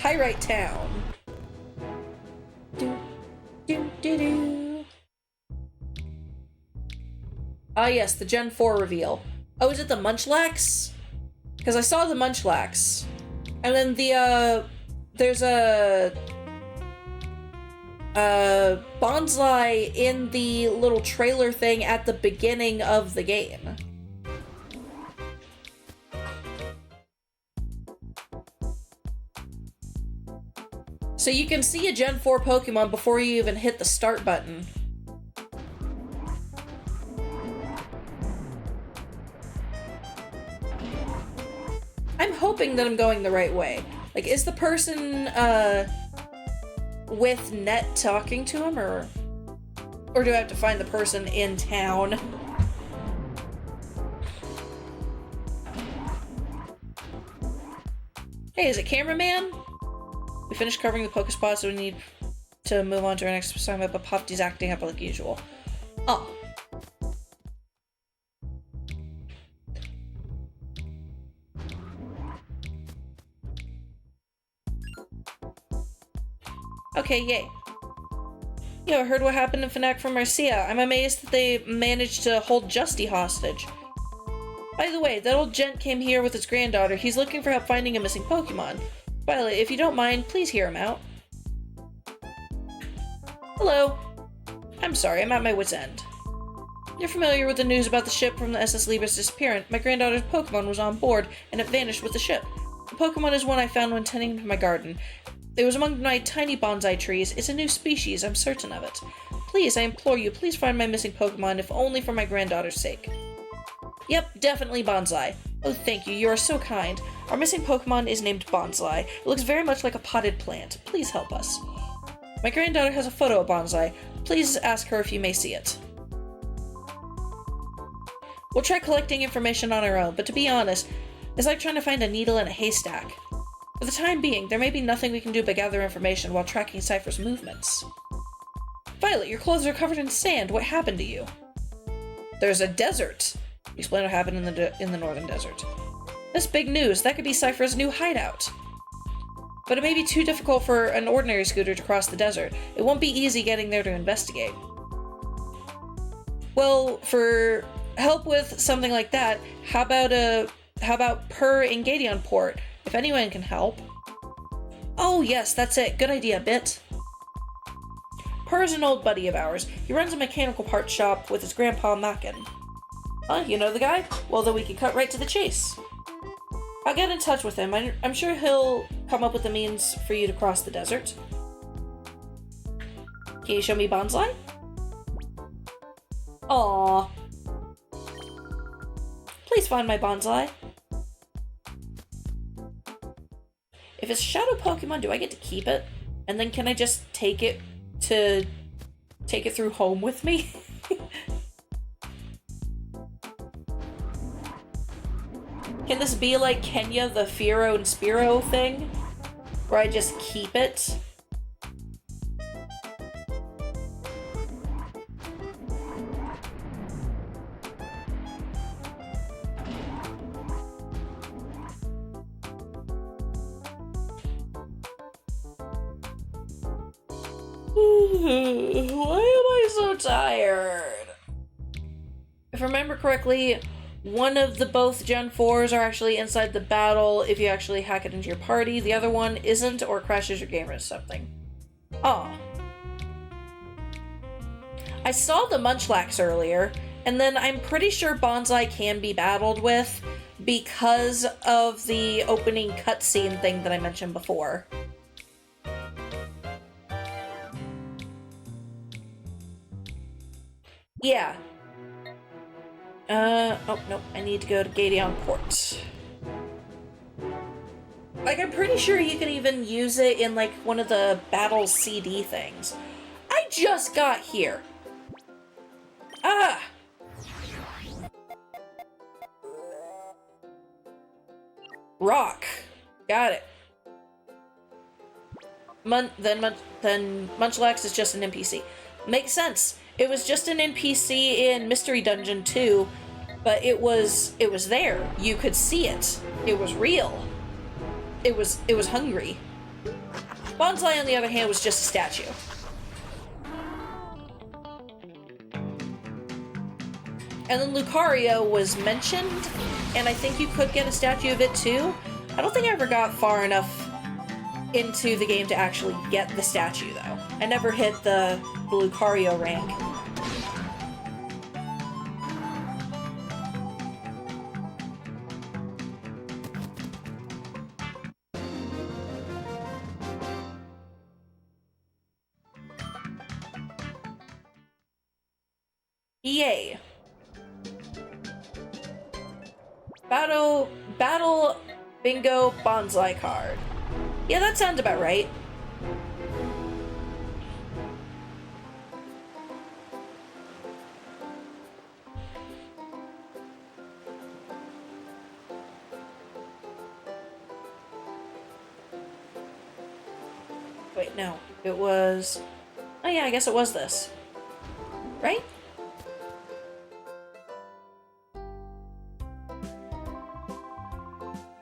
Pyrite Town. Ah yes, the Gen 4 reveal. Oh, is it the Munchlax? Because I saw the Munchlax. And then there's a Bonsly in the little trailer thing at the beginning of the game. So you can see a Gen 4 Pokemon before you even hit the start button. I'm hoping that I'm going the right way. Like, is the person, with Net talking to him, or do I have to find the person in town? Hey, is it Cameraman? We finished covering the Pokespots, so we need to move on to our next assignment, but Popty's acting up like usual. Oh. Okay, yay. Yo, I heard what happened in Fnac from Marcia. I'm amazed that they managed to hold Justy hostage. By the way, that old gent came here with his granddaughter. He's looking for help finding a missing Pokemon. Violet, if you don't mind, please hear him out. Hello. I'm sorry, I'm at my wit's end. You're familiar with the news about the ship from the SS Libra's disappearance. My granddaughter's Pokemon was on board, and it vanished with the ship. The Pokemon is one I found when tending to my garden. It was among my tiny bonsai trees. It's a new species, I'm certain of it. Please, I implore you, please find my missing Pokemon, if only for my granddaughter's sake. Yep, definitely bonsai. Oh, thank you, you are so kind. Our missing Pokemon is named Bonsai. It looks very much like a potted plant. Please help us. My granddaughter has a photo of Bonsai. Please ask her if you may see it. We'll try collecting information on our own, but to be honest, it's like trying to find a needle in a haystack. For the time being, there may be nothing we can do but gather information while tracking Cypher's movements. Violet, your clothes are covered in sand. What happened to you? There's a desert. Explain what happened in the Northern Desert. That's big news. That could be Cypher's new hideout. But it may be too difficult for an ordinary scooter to cross the desert. It won't be easy getting there to investigate. Well, for help with something like that, how about Per Ingadion Port? If anyone can help. Oh yes, that's it. Good idea, Bit. Per is an old buddy of ours. He runs a mechanical parts shop with his grandpa Mackin. Huh, you know the guy? Well, then we can cut right to the chase. I'll get in touch with him. I'm sure he'll come up with the means for you to cross the desert. Can you show me Bonsai? Aww. Please find my Bonsai. If it's Shadow Pokemon, do I get to keep it? And then can I just take it through home with me? Can this be like Kenya the Fearow and Spearow thing? Where I just keep it? Why am I so tired? If I remember correctly, one of the both Gen 4s are actually inside the battle if you actually hack it into your party. The other one isn't or crashes your game or something. Oh. I saw the Munchlax earlier, and then I'm pretty sure Bonsai can be battled with because of the opening cutscene thing that I mentioned before. Yeah. Oh, no, I need to go to Gadeon Port. Like, I'm pretty sure you can even use it in, like, one of the battle CD things. I just got here. Ah! Rock. Got it. Then Munchlax is just an NPC. Makes sense. It was just an NPC in Mystery Dungeon 2, but it was there. You could see it. It was real. It was hungry. Bonsai, on the other hand, was just a statue. And then Lucario was mentioned, and I think you could get a statue of it too. I don't think I ever got far enough into the game to actually get the statue, though. I never hit the Lucario rank. Yay. Battle Bingo Bonsai card. Yeah, that sounds about right. Wait, no. It was... Oh yeah, I guess it was this. Right?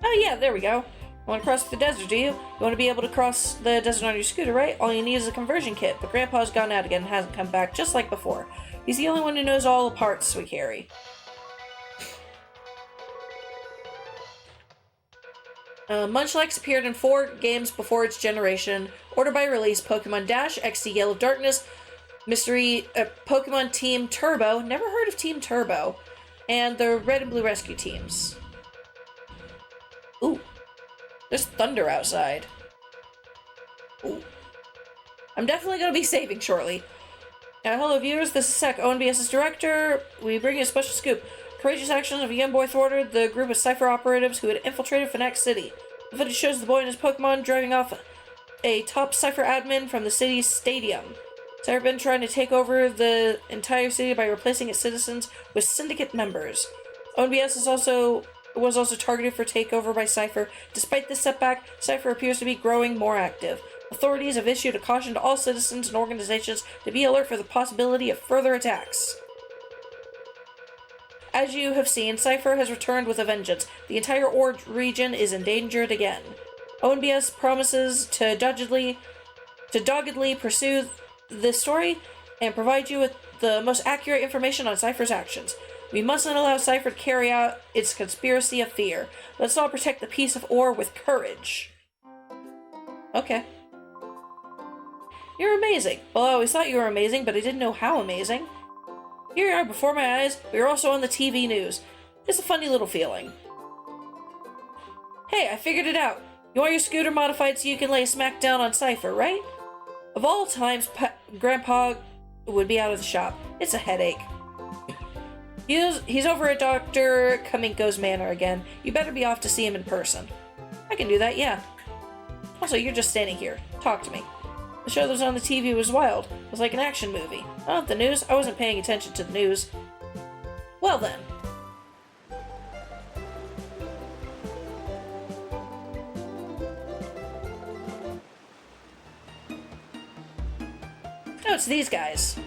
Oh yeah, there we go. You want to cross the desert, do you? You want to be able to cross the desert on your scooter, right? All you need is a conversion kit, but Grandpa's gone out again and hasn't come back, just like before. He's the only one who knows all the parts we carry. Munchlax appeared in 4 games before its generation. Order by release: Pokemon Dash, XD Gale of Darkness, Mystery Pokemon Team Turbo, never heard of Team Turbo, and the Red and Blue Rescue Teams. Ooh. There's thunder outside. Ooh. I'm definitely going to be saving shortly. Hello viewers, this is Sec, ONBS's director. We bring you a special scoop. Courageous actions of a young boy thwarted the group of Cypher operatives who had infiltrated Phoenix City. The footage shows the boy and his Pokemon driving off a top Cypher admin from the city's stadium. Cypher have been trying to take over the entire city by replacing its citizens with syndicate members. ONBS was also targeted for takeover by Cypher. Despite this setback, Cypher appears to be growing more active. Authorities have issued a caution to all citizens and organizations to be alert for the possibility of further attacks. As you have seen, Cypher has returned with a vengeance. The entire Ord region is endangered again. ONBS promises to doggedly pursue this story and provide you with the most accurate information on Cypher's actions. We mustn't allow Cypher to carry out its conspiracy of fear. Let's all protect the peace of Or with courage. Okay. You're amazing. Well, I always thought you were amazing, but I didn't know how amazing. Here you are before my eyes, but you're also on the TV news. It's a funny little feeling. Hey, I figured it out. You want your scooter modified so you can lay a smack down on Cypher, right? Of all times, Grandpa would be out of the shop. It's a headache. He's over at Dr. Kaminko's manor again. You better be off to see him in person. I can do that, yeah. Also, you're just standing here. Talk to me. The show that was on the TV was wild. It was like an action movie. Oh, the news? I wasn't paying attention to the news. Well then. Oh, it's these guys.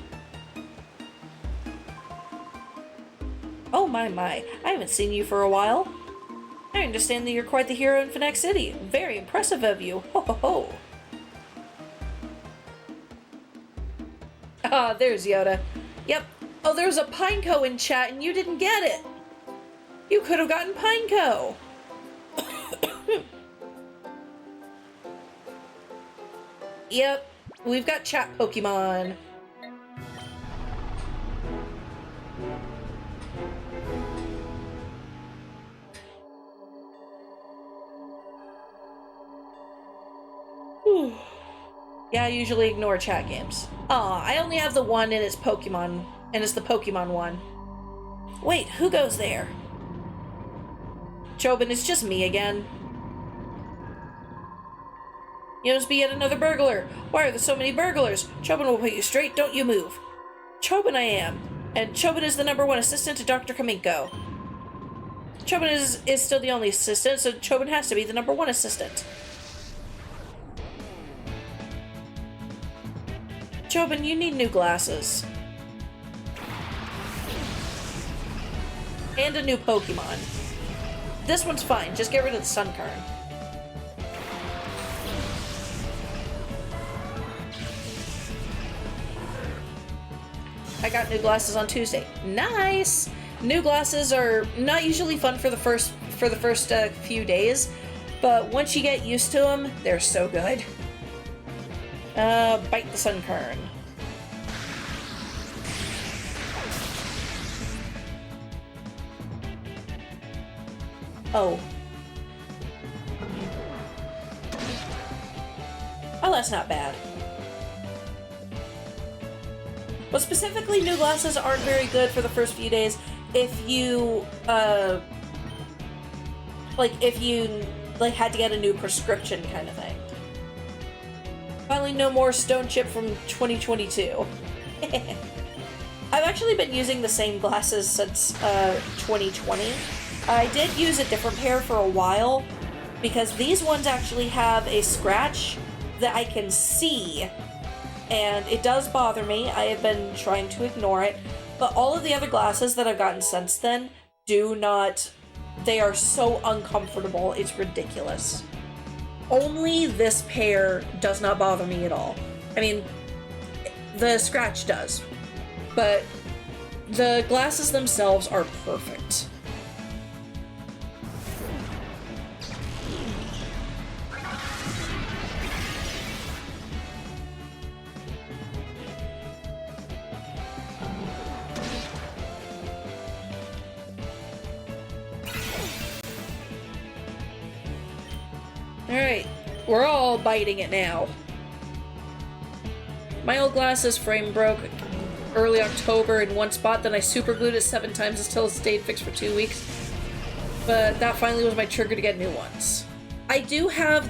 Oh my, I haven't seen you for a while. I understand that you're quite the hero in Phoenix City. Very impressive of you. Ho ho ho. Ah, there's Yoda. Yep. Oh, there's a Pineco in chat and you didn't get it. You could have gotten Pineco. Yep. We've got chat Pokemon. Whew. Yeah, I usually ignore chat games. Aw, I only have the one and it's Pokemon, and it's the Pokemon one. Wait, who goes there? Chobin, it's just me again. You must be yet another burglar. Why are there so many burglars? Chobin will put you straight, don't you move. Chobin I am, and Chobin is the #1 assistant to Dr. Kaminko. Chobin is still the only assistant, so Chobin has to be the #1 assistant. Chobin, you need new glasses. And a new Pokemon. This one's fine, just get rid of the Sunkern. I got new glasses on Tuesday. Nice! New glasses are not usually fun for the first few days, but once you get used to them, they're so good. Bite the Sunkern. Oh. Oh, that's not bad. But specifically, new glasses aren't very good for the first few days if you, had to get a new prescription kind of thing. Finally, no more Stone Chip from 2022. I've actually been using the same glasses since 2020. I did use a different pair for a while because these ones actually have a scratch that I can see, and it does bother me. I have been trying to ignore it, but all of the other glasses that I've gotten since then do not. They are so uncomfortable, it's ridiculous. Only this pair does not bother me at all. I mean, the scratch does, but the glasses themselves are perfect. Alright, we're all biting it now. My old glasses frame broke early October in one spot, then I super glued it 7 times until it stayed fixed for 2 weeks. But that finally was my trigger to get new ones. I do have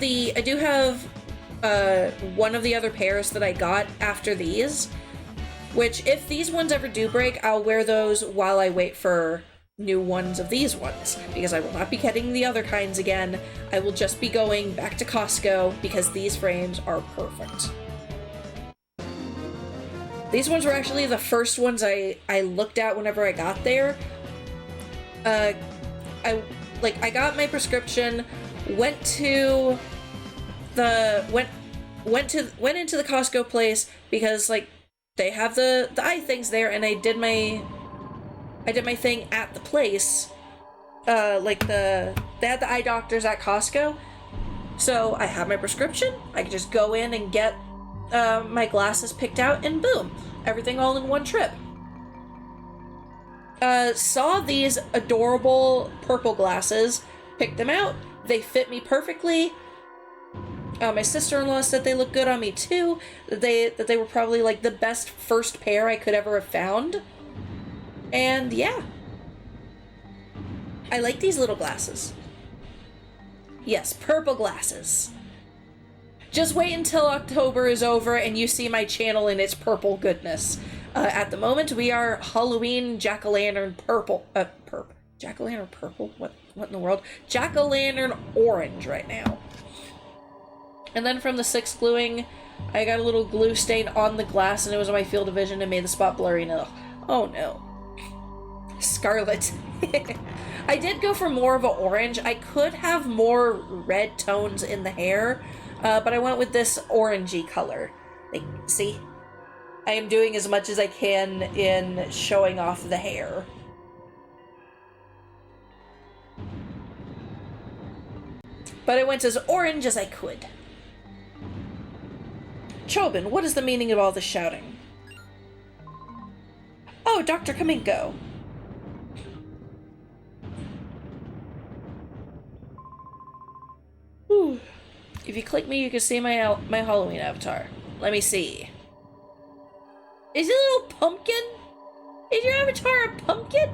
one of the other pairs that I got after these, which if these ones ever do break, I'll wear those while I wait for new ones of these ones, because I will not be getting the other kinds again. I will just be going back to Costco because these frames are perfect. These ones were actually the first ones I looked at whenever I got there. I got my prescription, went into the Costco place because they have the eye things there, and I did my thing at the place. They had the eye doctors at Costco. So I have my prescription. I could just go in and get my glasses picked out, and boom, everything all in one trip. Saw these adorable purple glasses, picked them out. They fit me perfectly. My sister-in-law said they look good on me too. That they were probably the best first pair I could ever have found. And yeah, I like these little glasses. Yes, purple glasses. Just wait until October is over and you see my channel in its purple goodness. At the moment, we are Halloween jack-o'-lantern purple. Jack-o'-lantern purple? What in the world? Jack-o'-lantern orange right now. And then from the 6 gluing, I got a little glue stain on the glass and it was on my field of vision and made the spot blurry. And oh no. Scarlet. I did go for more of an orange. I could have more red tones in the hair, but I went with this orangey color. See? I am doing as much as I can in showing off the hair. But I went as orange as I could. Chobin, what is the meaning of all this shouting? Oh, Dr. Kaminko. Whew. If you click me, you can see my Halloween avatar. Let me see. Is it a little pumpkin? Is your avatar a pumpkin?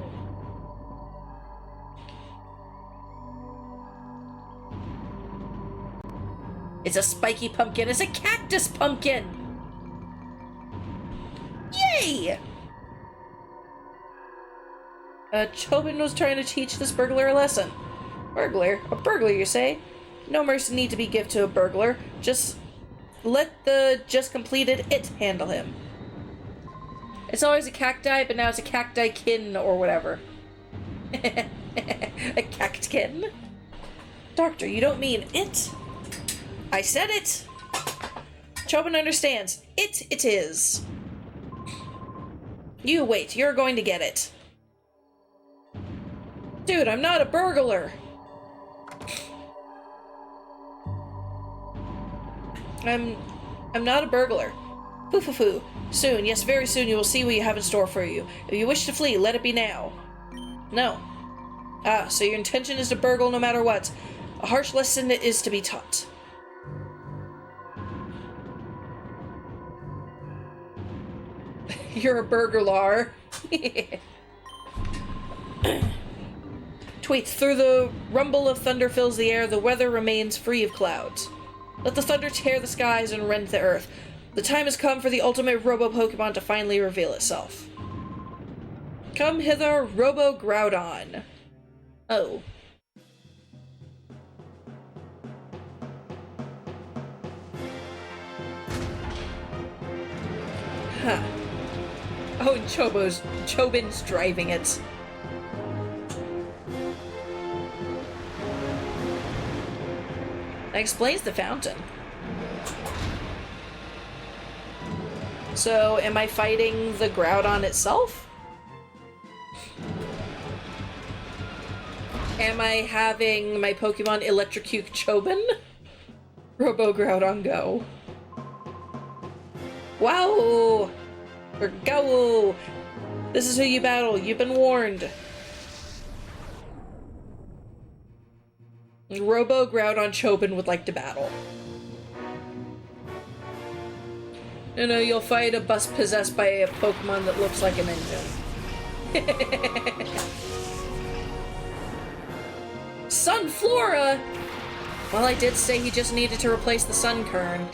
It's a spiky pumpkin. It's a cactus pumpkin. Yay! Chobin was trying to teach this burglar a lesson. Burglar? A burglar, you say? No mercy need to be given to a burglar. Just let the just completed it handle him. It's always a cacti, but now it's a cacti-kin or whatever. A cactkin? Doctor, you don't mean it? I said it! Chobin understands. It is. You wait, you're going to get it. Dude, I'm not a burglar! I'm not a burglar. Foo-foo-foo. Soon, yes, very soon, you will see what you have in store for you. If you wish to flee, let it be now. No. Ah, so your intention is to burgle no matter what. A harsh lesson is to be taught. You're a burglar. Tweet, through the rumble of thunder fills the air, the weather remains free of clouds. Let the thunder tear the skies and rend the earth. The time has come for the ultimate Robo-Pokemon to finally reveal itself. Come hither, Robo-Groudon. Oh. Huh. Oh, and Chobin's driving it. That explains the fountain. So, am I fighting the Groudon itself? Am I having my Pokemon electrocute Chobin? Robo-Groudon, go. Wow! Or go! This is who you battle. You've been warned. Robo-Groudon Chobin would like to battle. No, you'll fight a bus possessed by a Pokemon that looks like an engine. Sunflora! Well, I did say he just needed to replace the Sunkern.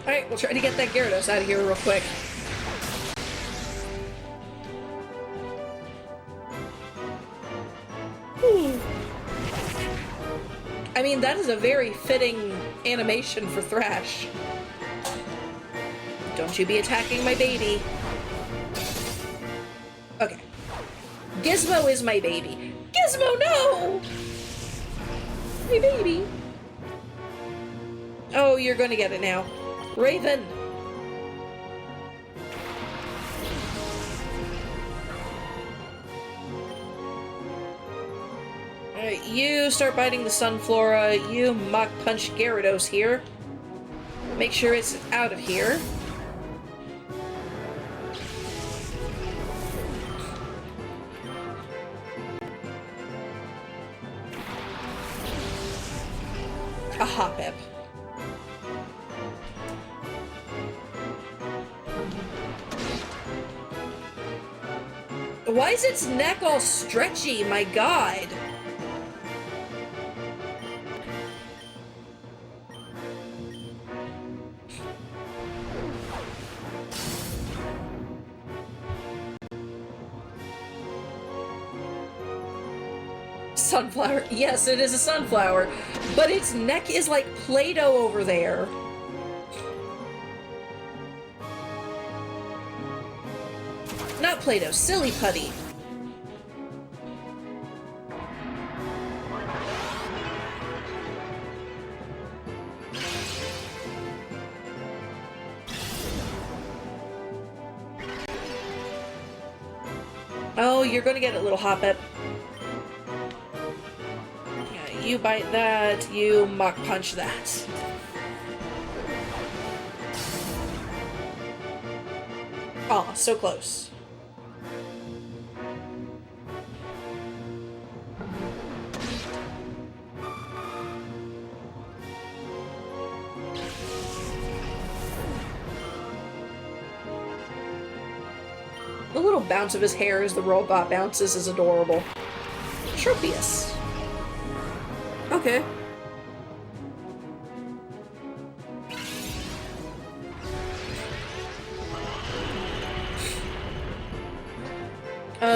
Alright, we'll try to get that Gyarados out of here real quick. I mean, that is a very fitting animation for Thrash. Don't you be attacking my baby. Okay. Gizmo is my baby. Gizmo, no! My baby. Oh, you're gonna get it now. Raven! Alright, you start biting the Sunflora, you Mach Punch Gyarados here. Make sure it's out of here. A Hoppip. Why is its neck all stretchy? My god. Sunflower. Yes, it is a sunflower, but its neck is like Play-Doh over there. not Play-Doh, silly putty. Oh, you're gonna get it, little Hoppet. Yeah, you bite that, you Mach Punch that. Aw, so close. The little bounce of his hair as the robot bounces is adorable. Tropius. Okay.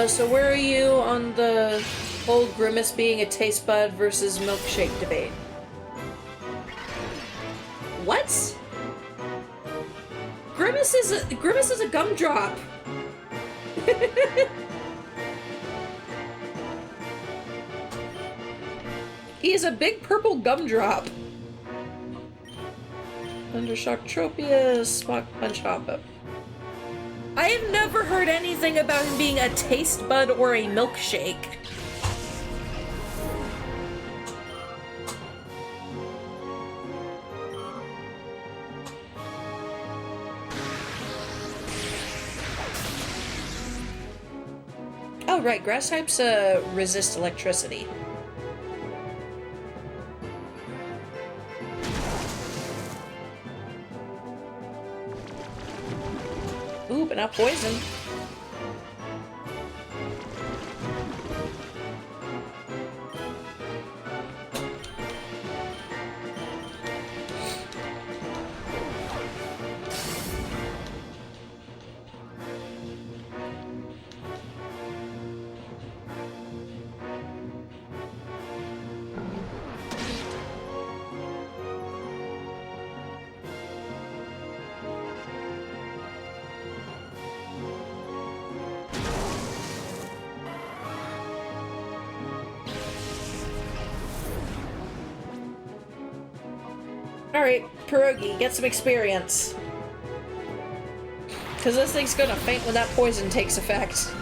So where are you on the whole Grimace being a taste bud versus milkshake debate? What? Grimace is a gumdrop. He is a big purple gumdrop. Thundershock Tropius, Mach Punch Hopper. I have never heard anything about him being a taste bud or a milkshake. Oh right, grass types resist electricity. Ooh, but not poison. Alright, Pierogi, get some experience. Because this thing's gonna faint when that poison takes effect.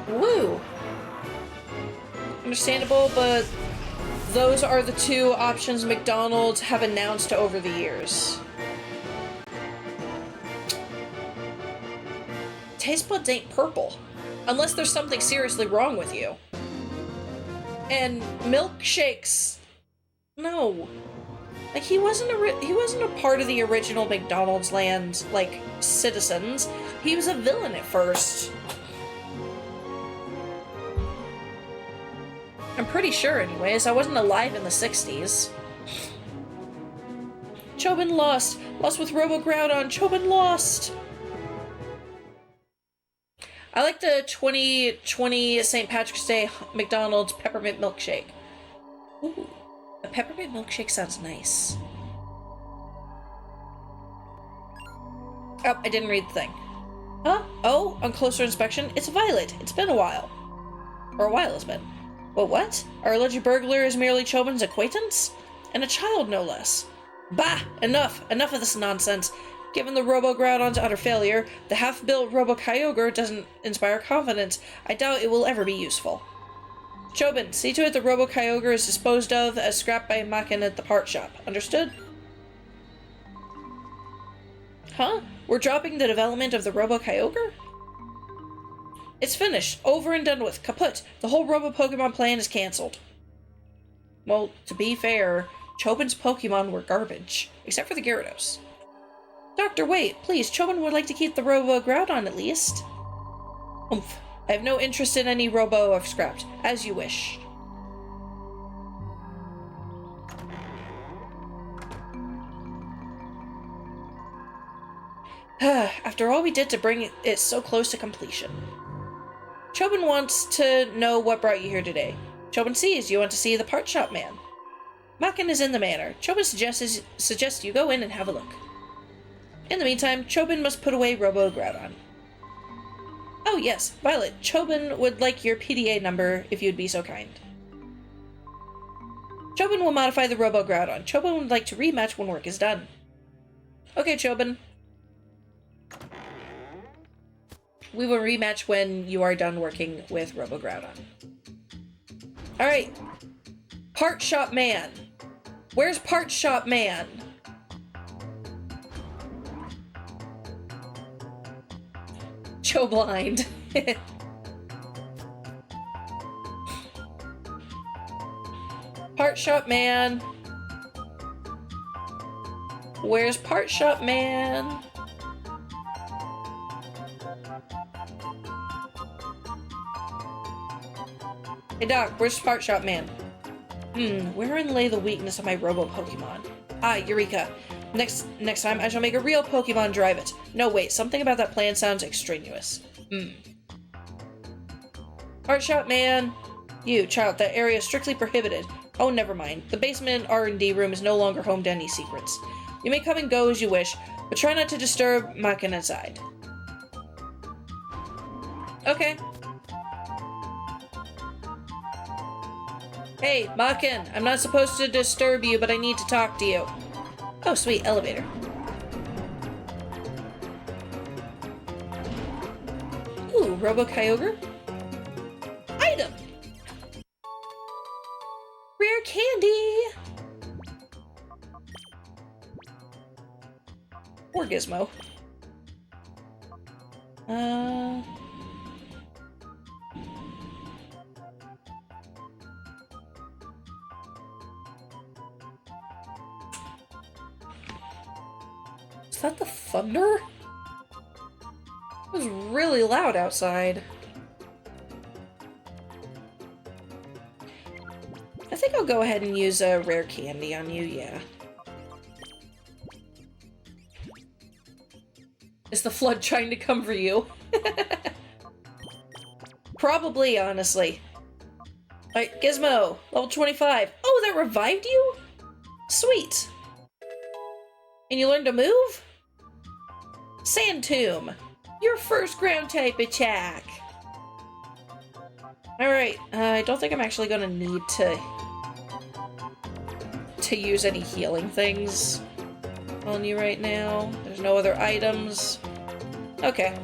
Woo! Understandable, but those are the two options McDonald's have announced over the years. Taste buds ain't purple. Unless there's something seriously wrong with you. And milkshakes, no. Like, he wasn't a part of the original McDonald's land, like, citizens. He was a villain at first. I'm pretty sure, anyways. I wasn't alive in the 60s. Chobin lost. Lost with Robo-Groudon. Chobin lost. I like the 2020 St. Patrick's Day McDonald's peppermint milkshake. Ooh, a peppermint milkshake sounds nice. Oh, I didn't read the thing. Huh? Oh, on closer inspection, it's Violet. It's been a while. Or a while has been. Well, what? Our alleged burglar is merely Chobin's acquaintance? And a child, no less. Bah! Enough! Enough of this nonsense. Given the Robo-Groudon's utter failure, the half-built Robo-Kyogre doesn't inspire confidence. I doubt it will ever be useful. Chobin, see to it the Robo-Kyogre is disposed of as scrap by Makin at the part shop. Understood? Huh? We're dropping the development of the Robo-Kyogre? It's finished. Over and done with. Kaput. The whole Robo-Pokemon plan is cancelled. Well, to be fair, Chobin's Pokemon were garbage. Except for the Gyarados. Doctor, wait, please, Chobin would like to keep the Robo-Groudon at least. Oomph. I have no interest in any Robo I've scrapped. As you wish. After all we did to bring it so close to completion. Chobin wants to know what brought you here today. Chobin sees you want to see the part shop man. Makin is in the manor. Chobin suggests you go in and have a look. In the meantime, Chobin must put away Robo-Groudon. Oh yes, Violet, Chobin would like your PDA number if you'd be so kind. Chobin will modify the Robo-Groudon. Chobin would like to rematch when work is done. Okay, Chobin. We will rematch when you are done working with Robo-Groudon. Alright. Part Shop Man. Where's Part Shop Man? Joe Blind. Part Shop Man. Where's Part Shop Man? Hey Doc, where's Part Shop Man? Wherein lay the weakness of my Robo-Pokemon? Ah, Eureka. Next time I shall make a real Pokemon drive it. No, wait, something about that plan sounds extraneous. Part Shop Man! You, child, that area is strictly prohibited. Oh, never mind. The basement R&D room is no longer home to any secrets. You may come and go as you wish, but try not to disturb Makin inside. Okay. Hey, Makin, I'm not supposed to disturb you, but I need to talk to you. Oh, sweet, elevator. Ooh, Robo-Kyogre? Item! Rare candy! Or Gizmo. Is that the thunder? It was really loud outside. I think I'll go ahead and use a rare candy on you, yeah. Is the flood trying to come for you? Probably, honestly. Alright, Gizmo, level 25. Oh, that revived you? Sweet. And you learned to move? Sand Tomb. Your first ground type attack. Alright, I don't think I'm actually gonna need to use any healing things on you right now. There's no other items. Okay.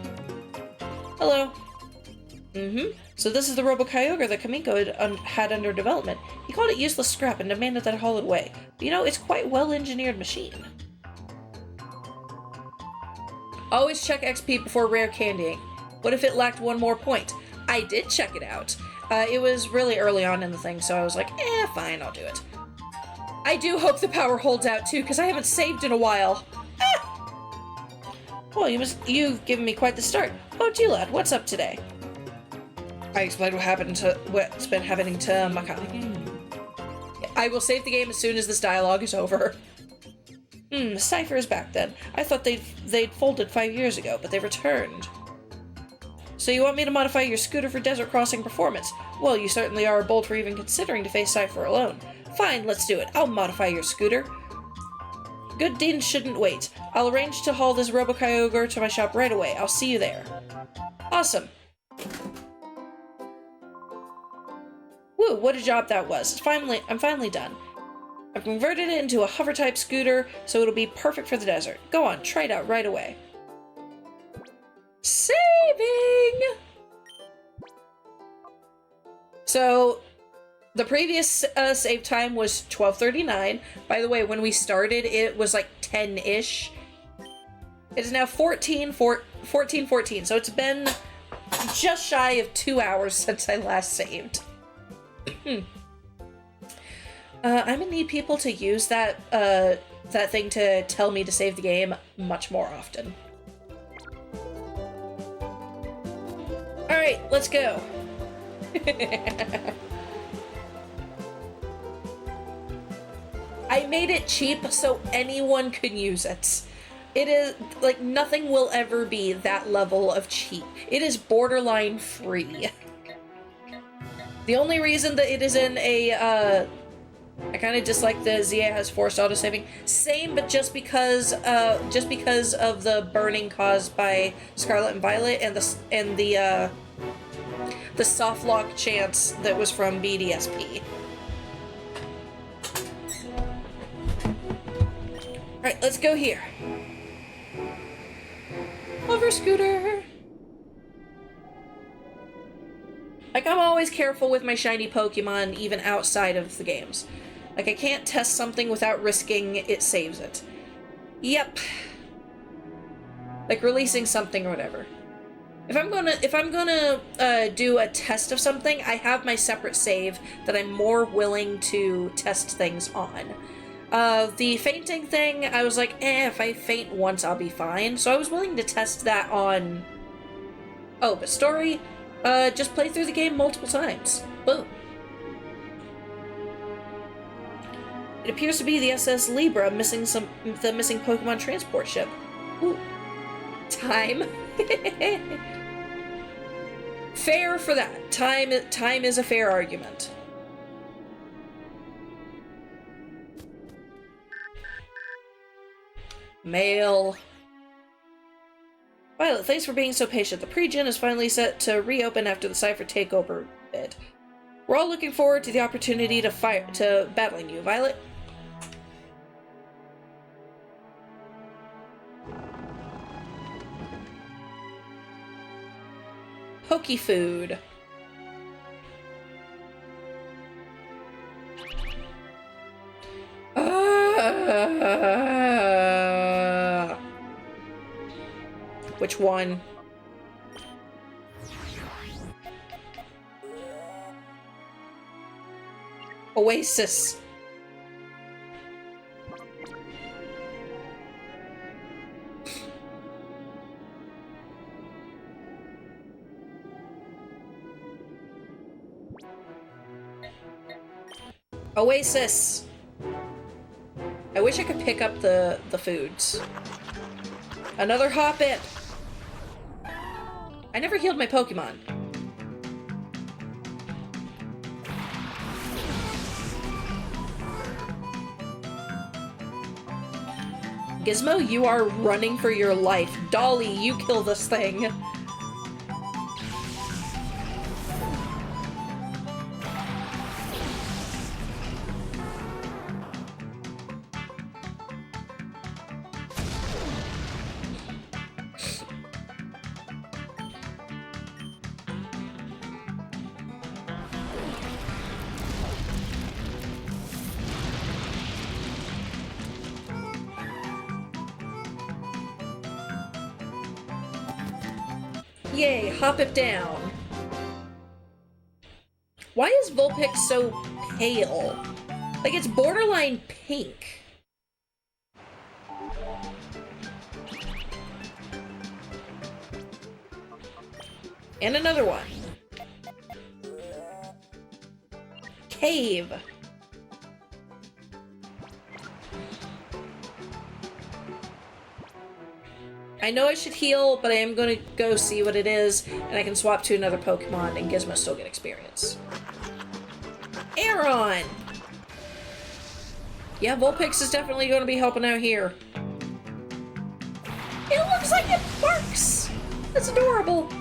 Hello. So this is the Robo-Kyogre that Kamiko had under development. He called it useless scrap and demanded that I haul it away. But you know, it's quite a well-engineered machine. Always check XP before rare candying. What if it lacked one more point? I did check it out. It was really early on in the thing, so I was like, fine, I'll do it. I do hope the power holds out too, because I haven't saved in a while. Well, you've given me quite the start. Oh, G-Lad, what's up today? I explained what's been happening to Makan. I will save the game as soon as this dialogue is over. Cypher is back then. I thought they'd folded 5 years ago, but they returned. So you want me to modify your scooter for desert crossing performance? Well, you certainly are bold for even considering to face Cypher alone. Fine, let's do it. I'll modify your scooter. Good deeds shouldn't wait. I'll arrange to haul this Robo-Kyogre to my shop right away. I'll see you there. Awesome. Woo, what a job that was. I'm finally done. I've converted it into a hover-type scooter, so it'll be perfect for the desert. Go on, try it out right away. Saving! So, the previous save time was 12:39. By the way, when we started, it was like 10-ish. It is now 14:14, so it's been just shy of 2 hours since I last saved. I'm gonna need people to use that thing to tell me to save the game much more often. Alright, let's go. I made it cheap so anyone could use it. It is, like, nothing will ever be that level of cheap. It is borderline free. The only reason that it is in a, I kind of dislike the ZA has forced autosaving. Same, but just because of the burning caused by Scarlet and Violet and the soft lock chance that was from BDSP. Alright, let's go here. Hover scooter! Like, I'm always careful with my shiny Pokemon, even outside of the games. Like, I can't test something without risking it saves it. Yep. Like, releasing something or whatever. If I'm gonna do a test of something, I have my separate save that I'm more willing to test things on. The fainting thing, I was like, if I faint once, I'll be fine. So I was willing to test that on... Oh, but story? Just play through the game multiple times. Boom. It appears to be the SS Libra the missing Pokemon transport ship. Ooh. Time. Fair for that. Time is a fair argument. Mail. Violet, thanks for being so patient. The pre-gen is finally set to reopen after the Cypher takeover bid. We're all looking forward to the opportunity to battling you, Violet. Pokey food. Which one? Oasis. Oasis. I wish I could pick up the foods. Another Hoppip. I never healed my Pokemon. Gizmo, you are running for your life. Dolly, you kill this thing. Yay, hop it down. Why is Vulpix so pale? Like, it's borderline pink. And another one. Cave. I know I should heal, but I am going to go see what it is, and I can swap to another Pokemon, and Gizmo still get experience. Aeron! Yeah, Vulpix is definitely going to be helping out here. It looks like it barks! That's adorable!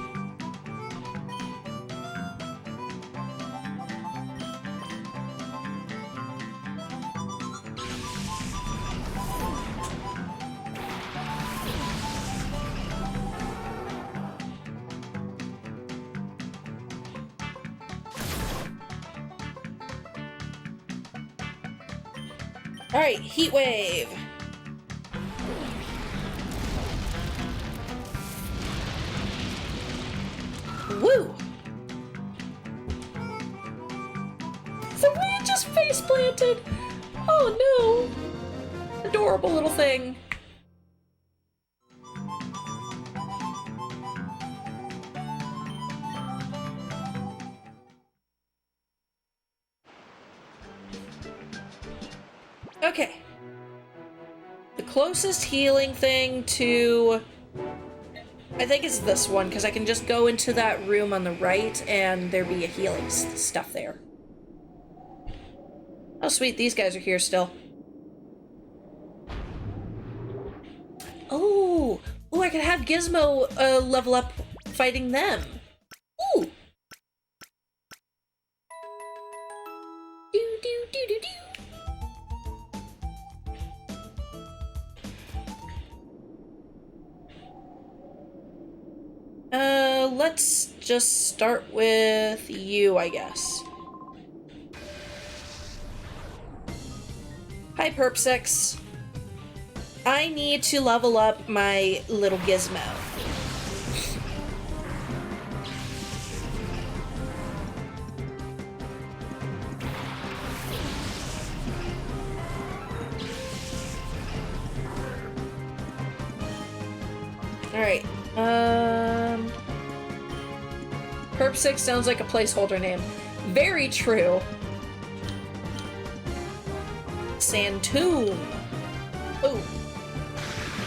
Alright, Heat Wave. Woo! The wind just face planted! Oh no! Adorable little thing. Okay. The closest healing thing to... I think it's this one, because I can just go into that room on the right and there be a healing stuff there. Oh, sweet, these guys are here still. Oh, oh, I could have Gizmo level up fighting them. Ooh. Do do do do do. Let's just start with you, I guess. Hi, Perp6. I need to level up my little Gizmo. Alright, Perp6 sounds like a placeholder name. Very true. Santoon. Ooh.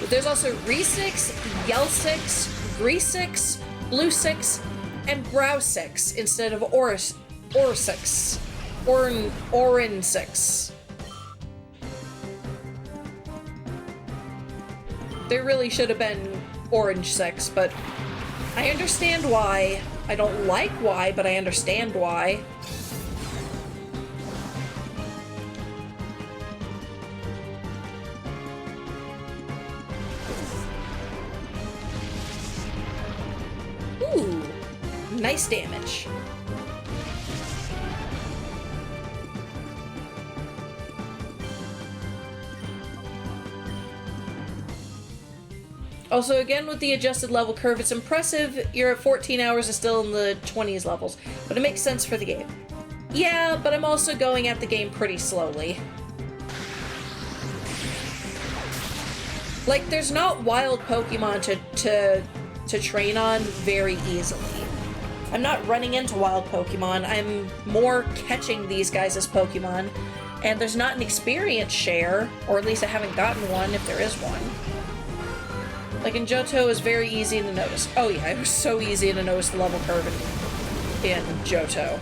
There's also Re6, Yell6, Gree6, Blue6, and Brow6 instead of Or6. Orin6. There really should have been Orange 6, but I understand why. I don't like why, but I understand why. Ooh, nice damage. Also, again, with the adjusted level curve, it's impressive. You're at 14 hours and still in the 20s levels, but it makes sense for the game. Yeah, but I'm also going at the game pretty slowly. Like, there's not wild Pokemon to train on very easily. I'm not running into wild Pokemon, I'm more catching these guys as Pokemon, and there's not an experience share, or at least I haven't gotten one if there is one. Like in Johto, is very easy to notice. Oh yeah, it was so easy to notice the level curve in Johto.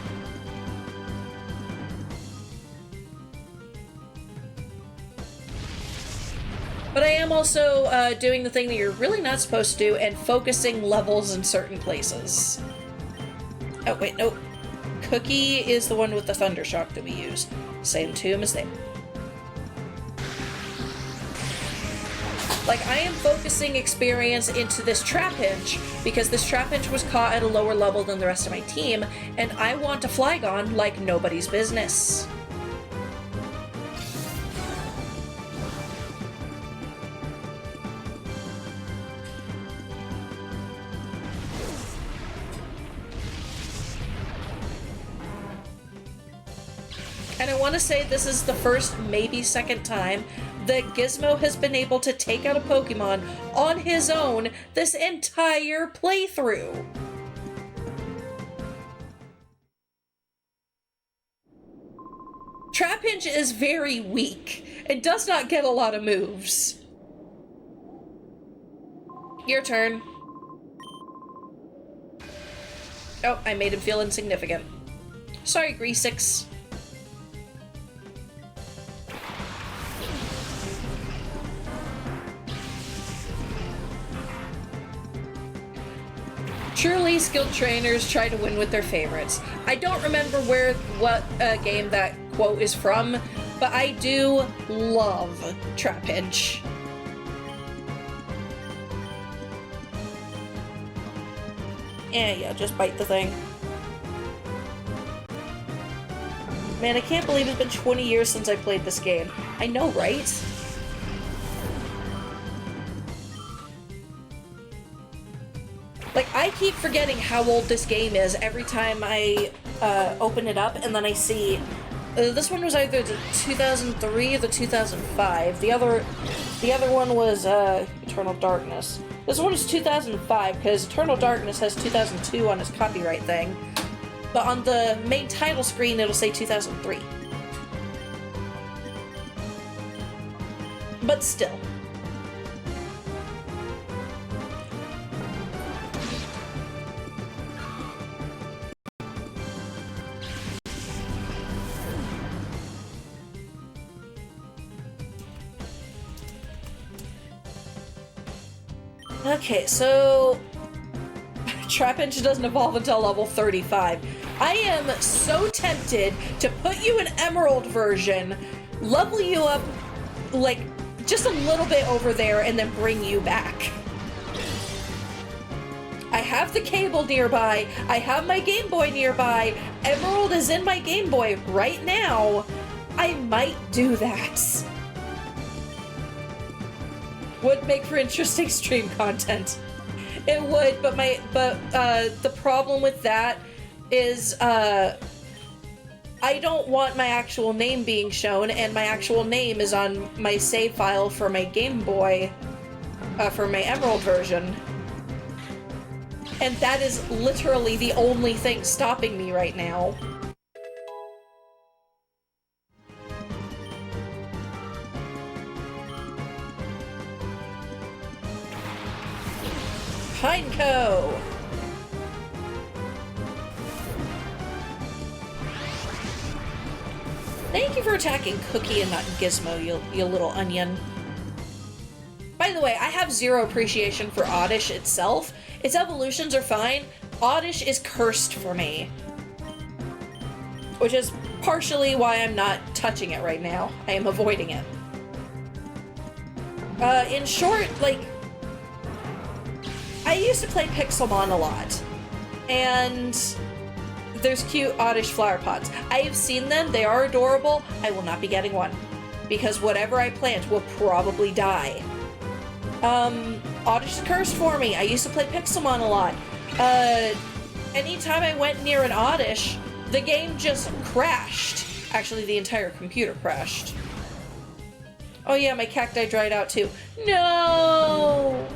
But I am also doing the thing that you're really not supposed to do and focusing levels in certain places. Oh wait, nope. Cookie is the one with the Thundershock that we use. Same tomb as them. Like, I am focusing experience into this Trapinch because this Trapinch was caught at a lower level than the rest of my team, and I want to Flygon like nobody's business. And I want to say this is the first, maybe second time that Gizmo has been able to take out a Pokemon on his own this entire playthrough. Trapinch is very weak and does not get a lot of moves. Your turn. Oh, I made him feel insignificant. Sorry, Greasix. Truly, skilled trainers try to win with their favorites. I don't remember what game that quote is from, but I do love Trapinch. Yeah, just bite the thing. Man, I can't believe it's been 20 years since I played this game. I know, right? Like, I keep forgetting how old this game is every time I open it up, and then I see this one was either the 2003 or the 2005. The other one was Eternal Darkness. This one is 2005 because Eternal Darkness has 2002 on its copyright thing, but on the main title screen it'll say 2003. But still. Okay, so Trap Engine doesn't evolve until level 35. I am so tempted to put you in Emerald version, level you up like just a little bit over there, and then bring you back. I have the cable nearby. I have my Game Boy nearby. Emerald is in my Game Boy right now. I might do that. Would make for interesting stream content. It would, but the problem with that is I don't want my actual name being shown, and my actual name is on my save file for my Game Boy, for my Emerald version. And that is literally the only thing stopping me right now. Pineco! Thank you for attacking Cookie and not Gizmo, you little onion. By the way, I have zero appreciation for Oddish itself. Its evolutions are fine. Oddish is cursed for me. Which is partially why I'm not touching it right now. I am avoiding it. In short, like, I used to play Pixelmon a lot. And there's cute Oddish flower pots. I have seen them, they are adorable. I will not be getting one. Because whatever I plant will probably die. Oddish is cursed for me. I used to play Pixelmon a lot. Anytime I went near an Oddish, the game just crashed. Actually, the entire computer crashed. Oh yeah, my cacti dried out too. No!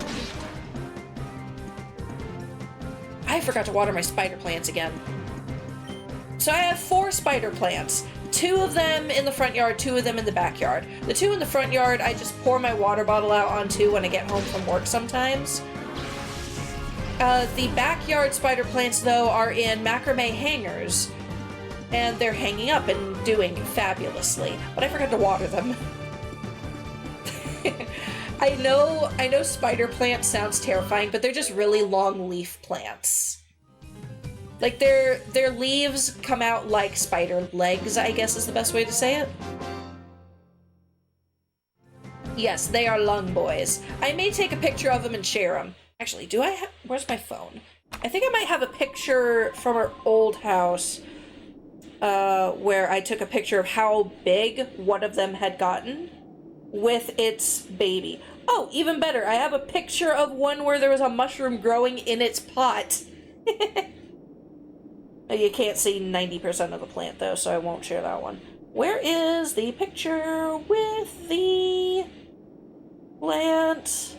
I forgot to water my spider plants again. So I have 4 spider plants. 2 of them in the front yard, 2 of them in the backyard. The 2 in the front yard, I just pour my water bottle out onto when I get home from work sometimes. The backyard spider plants, though, are in macrame hangers. And they're hanging up and doing fabulously. But I forgot to water them. I know spider plant sounds terrifying, but they're just really long leaf plants. Like, their leaves come out like spider legs, I guess is the best way to say it. Yes, they are lung boys. I may take a picture of them and share them. Actually, do I have... Where's my phone? I think I might have a picture from our old house where I took a picture of how big one of them had gotten with its baby. Oh, even better, I have a picture of one where there was a mushroom growing in its pot. You can't see 90% of the plant, though, so I won't share that one. Where is the picture with the plant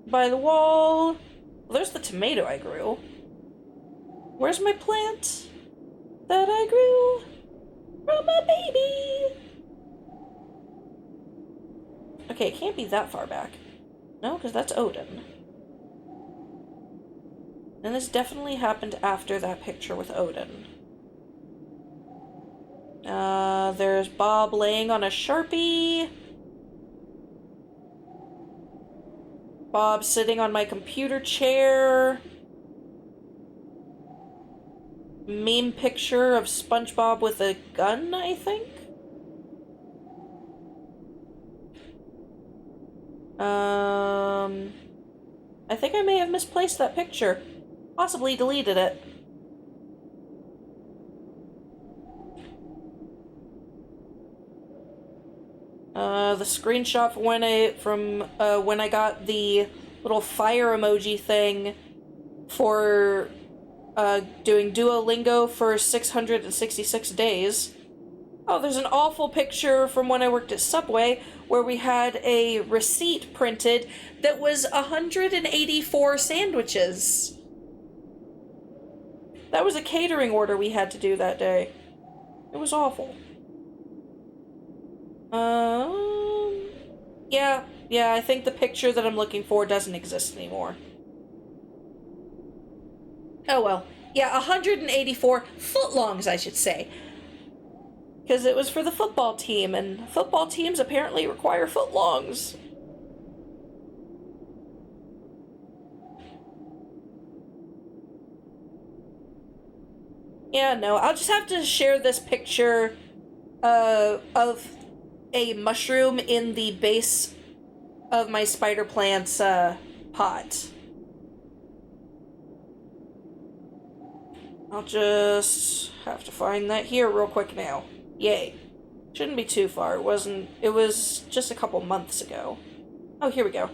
by the wall? Well, there's the tomato I grew. Where's my plant that I grew from a baby? Okay, it can't be that far back. No, because that's Odin. And this definitely happened after that picture with Odin. There's Bob laying on a Sharpie. Bob sitting on my computer chair. Meme picture of SpongeBob with a gun, I think? I think I may have misplaced that picture. Possibly deleted it. The screenshot from when I got the little fire emoji thing for doing Duolingo for 666 days. Oh, there's an awful picture from when I worked at Subway where we had a receipt printed that was 184 sandwiches. That was a catering order we had to do that day. It was awful. Yeah, I think the picture that I'm looking for doesn't exist anymore. Oh well. Yeah, 184 footlongs, I should say. Because it was for the football team, and football teams apparently require footlongs. Yeah, no, I'll just have to share this picture of a mushroom in the base of my spider plant's pot. I'll just have to find that here real quick now. Yay. Shouldn't be too far. It was just a couple months ago. Oh, here we go.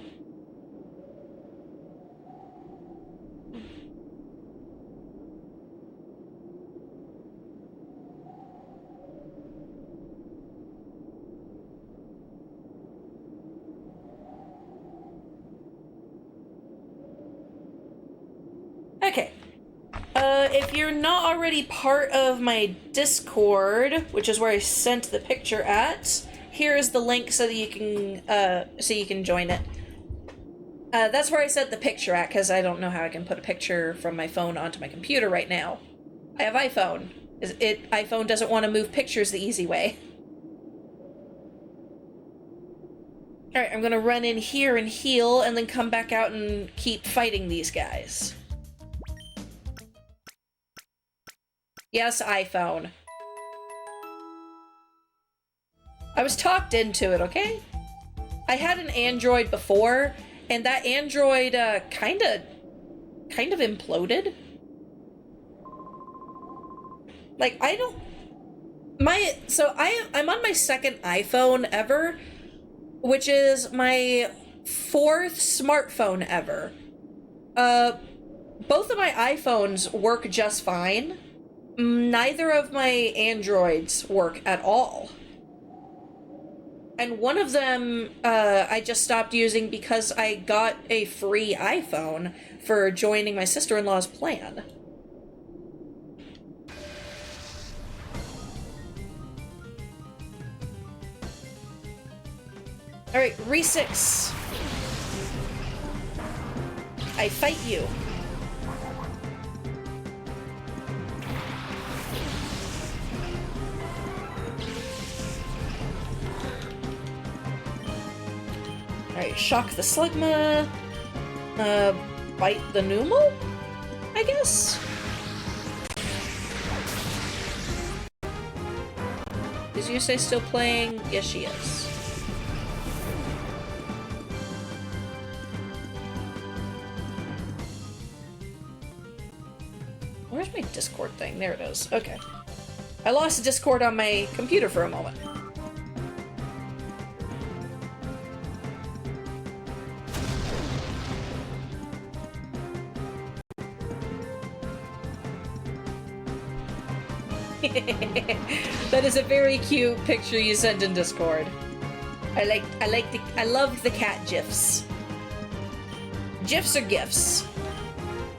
Okay. If you're not already part of my Discord, which is where I sent the picture at, here is the link so that you can join it. That's where I sent the picture at, because I don't know how I can put a picture from my phone onto my computer right now. I have iPhone. iPhone doesn't want to move pictures the easy way. Alright, I'm gonna run in here and heal, and then come back out and keep fighting these guys. Yes, iPhone. I was talked into it, okay? I had an Android before, and that Android, kind of imploded. Like, I'm on my second iPhone ever, which is my 4th smartphone ever. Both of my iPhones work just fine. Neither of my Androids work at all. And one of them, I just stopped using because I got a free iPhone for joining my sister-in-law's plan. Alright, Re6. I fight you. Alright, shock the Slugma. Bite the Numal? I guess? Is Yusei still playing? Yes, she is. Where's my Discord thing? There it is. Okay. I lost Discord on my computer for a moment. That is a very cute picture you sent in Discord. I love the cat gifs. GIFs or GIFs?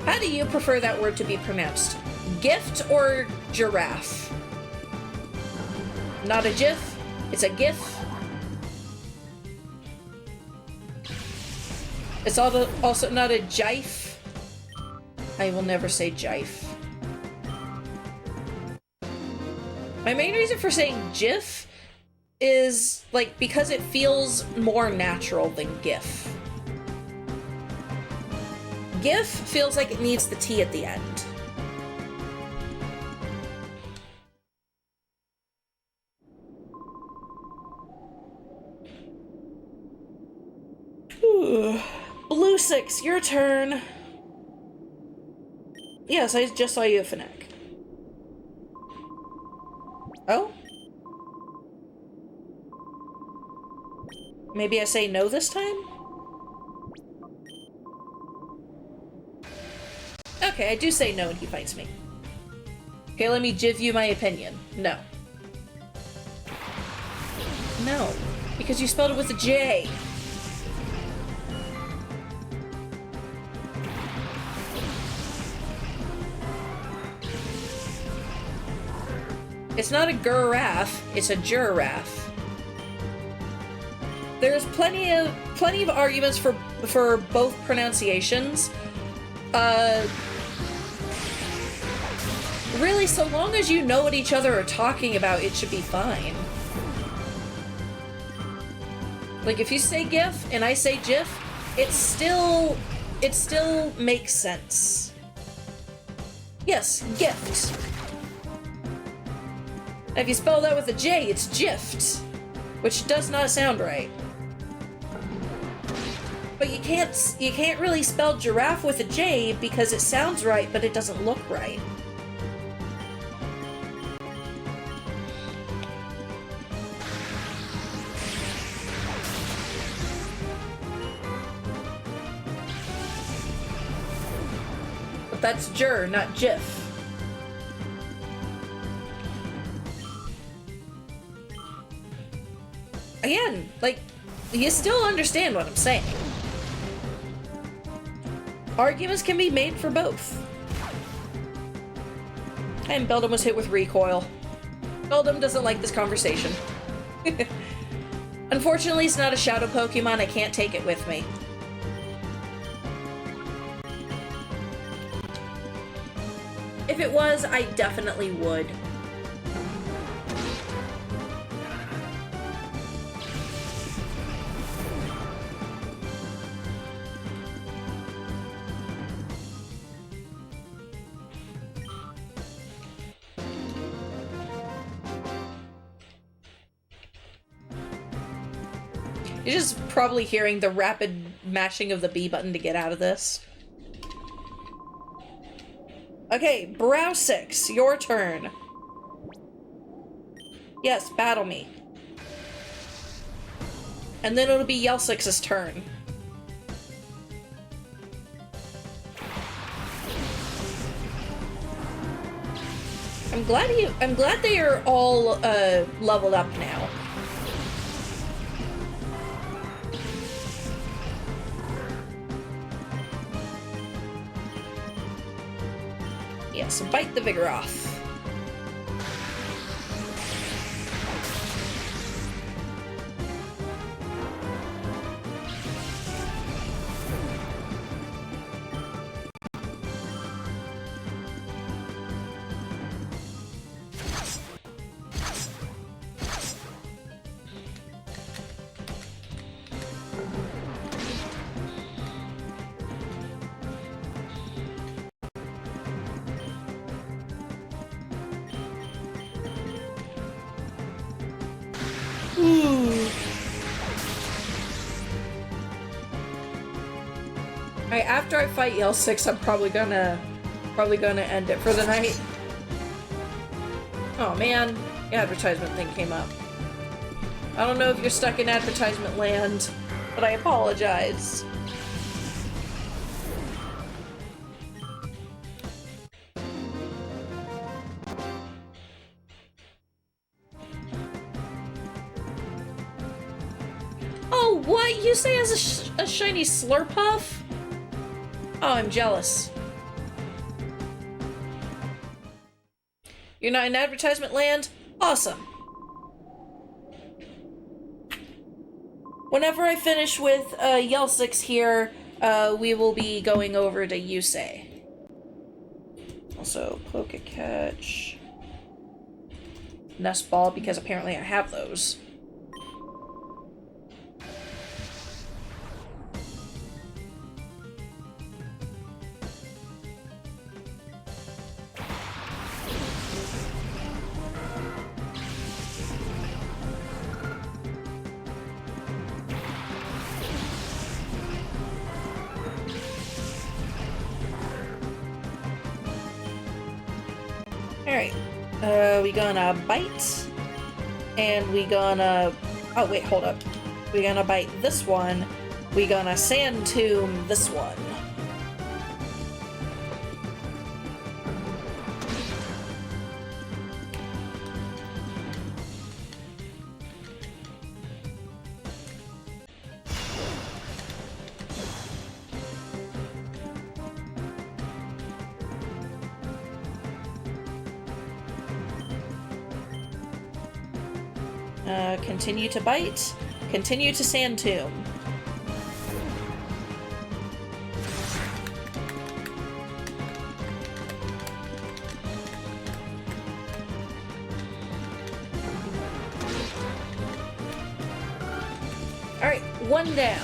How do you prefer that word to be pronounced? Gift or giraffe? Not a GIF, it's a GIF. It's also not a jife. I will never say jife. My main reason for saying GIF is, like, because it feels more natural than GIF. GIF feels like it needs the T at the end. Blue 6, your turn. Yes, I just saw you at Fnac. Oh? Maybe I say no this time? Okay, I do say no and he fights me. Okay, let me give you my opinion. No. No. Because you spelled it with a J. It's not a giraffe, it's a giraffe. There's plenty of arguments for both pronunciations. Really, so long as you know what each other are talking about, it should be fine. Like, if you say GIF and I say GIF, it still makes sense. Yes, gift. And if you spell that with a J, it's Jift, which does not sound right. But you can't really spell giraffe with a J because it sounds right, but it doesn't look right. But that's Jur, not Jif. Again, like, you still understand what I'm saying. Arguments can be made for both. And Beldum was hit with recoil. Beldum doesn't like this conversation. Unfortunately, it's not a shadow Pokemon. I can't take it with me. If it was, I definitely would. You're just probably hearing the rapid mashing of the B button to get out of this. Okay, Brow 6, your turn. Yes, battle me. And then it'll be Yell 6's turn. I'm glad they are all leveled up now. Yes, bite the vigor off. Alright, after I fight Yell 6, I'm probably gonna end it for the night. Oh man, the advertisement thing came up. I don't know if you're stuck in advertisement land, but I apologize. Oh, what? You say as a shiny Slurpuff? Oh, I'm jealous. You're not in advertisement land? Awesome. Whenever I finish with Yell 6 here, we will be going over to Yusei. Also, Pokecatch. Nest Ball, because apparently I have those. Alright, we gonna bite, and we gonna, oh wait, hold up. We gonna bite this one, we gonna Sand Tomb this one. Continue to bite, continue to Sand Tomb. Alright, one down.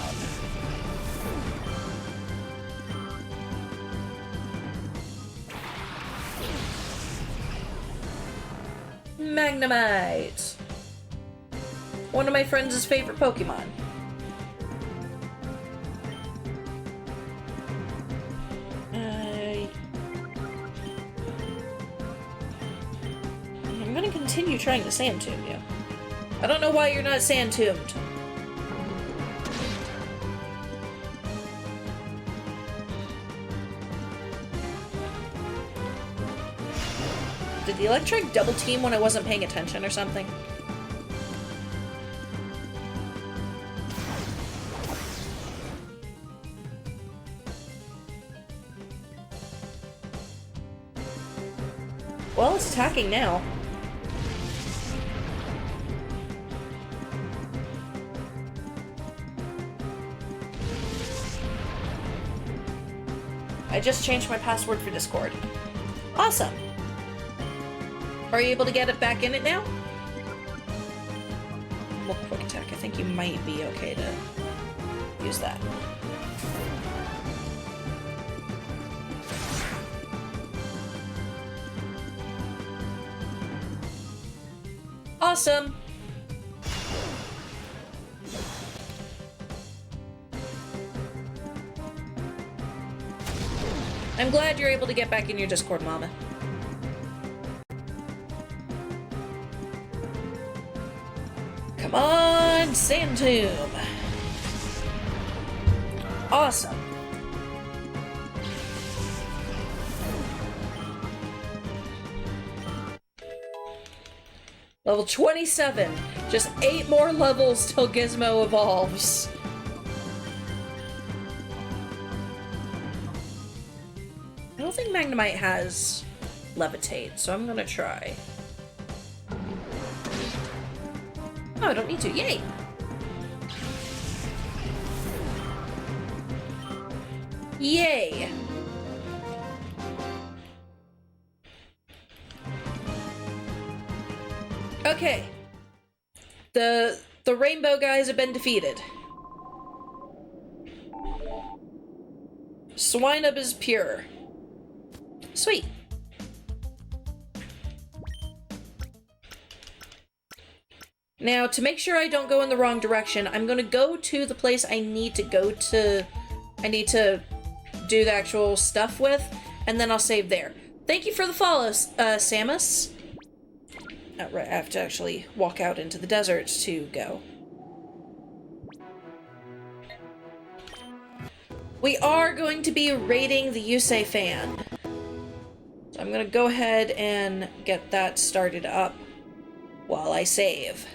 Magnemite! One of my friends' favorite Pokemon. I'm gonna continue trying to Sand Tomb you. I don't know why you're not Sand Tombed. Did the electric double team when I wasn't paying attention or something? Well, it's attacking now. I just changed my password for Discord. Awesome. Are you able to get it back in it now? Well, quick attack. I think you might be okay to use that. Awesome. I'm glad you're able to get back in your Discord, Mama. Come on, Sand Tomb. Awesome. Level 27. Just 8 more levels till Gizmo evolves. I don't think Magnemite has Levitate, so I'm gonna try. Oh, I don't need to. Yay! Yay! Okay. The rainbow guys have been defeated. Swinub is pure. Sweet. Now, to make sure I don't go in the wrong direction, I'm gonna go to the place I need to go to. I need to do the actual stuff with, and then I'll save there. Thank you for the follow, Samus. Right, I have to actually walk out into the desert to go. We are going to be raiding the Yusei fan. So I'm gonna go ahead and get that started up while I save.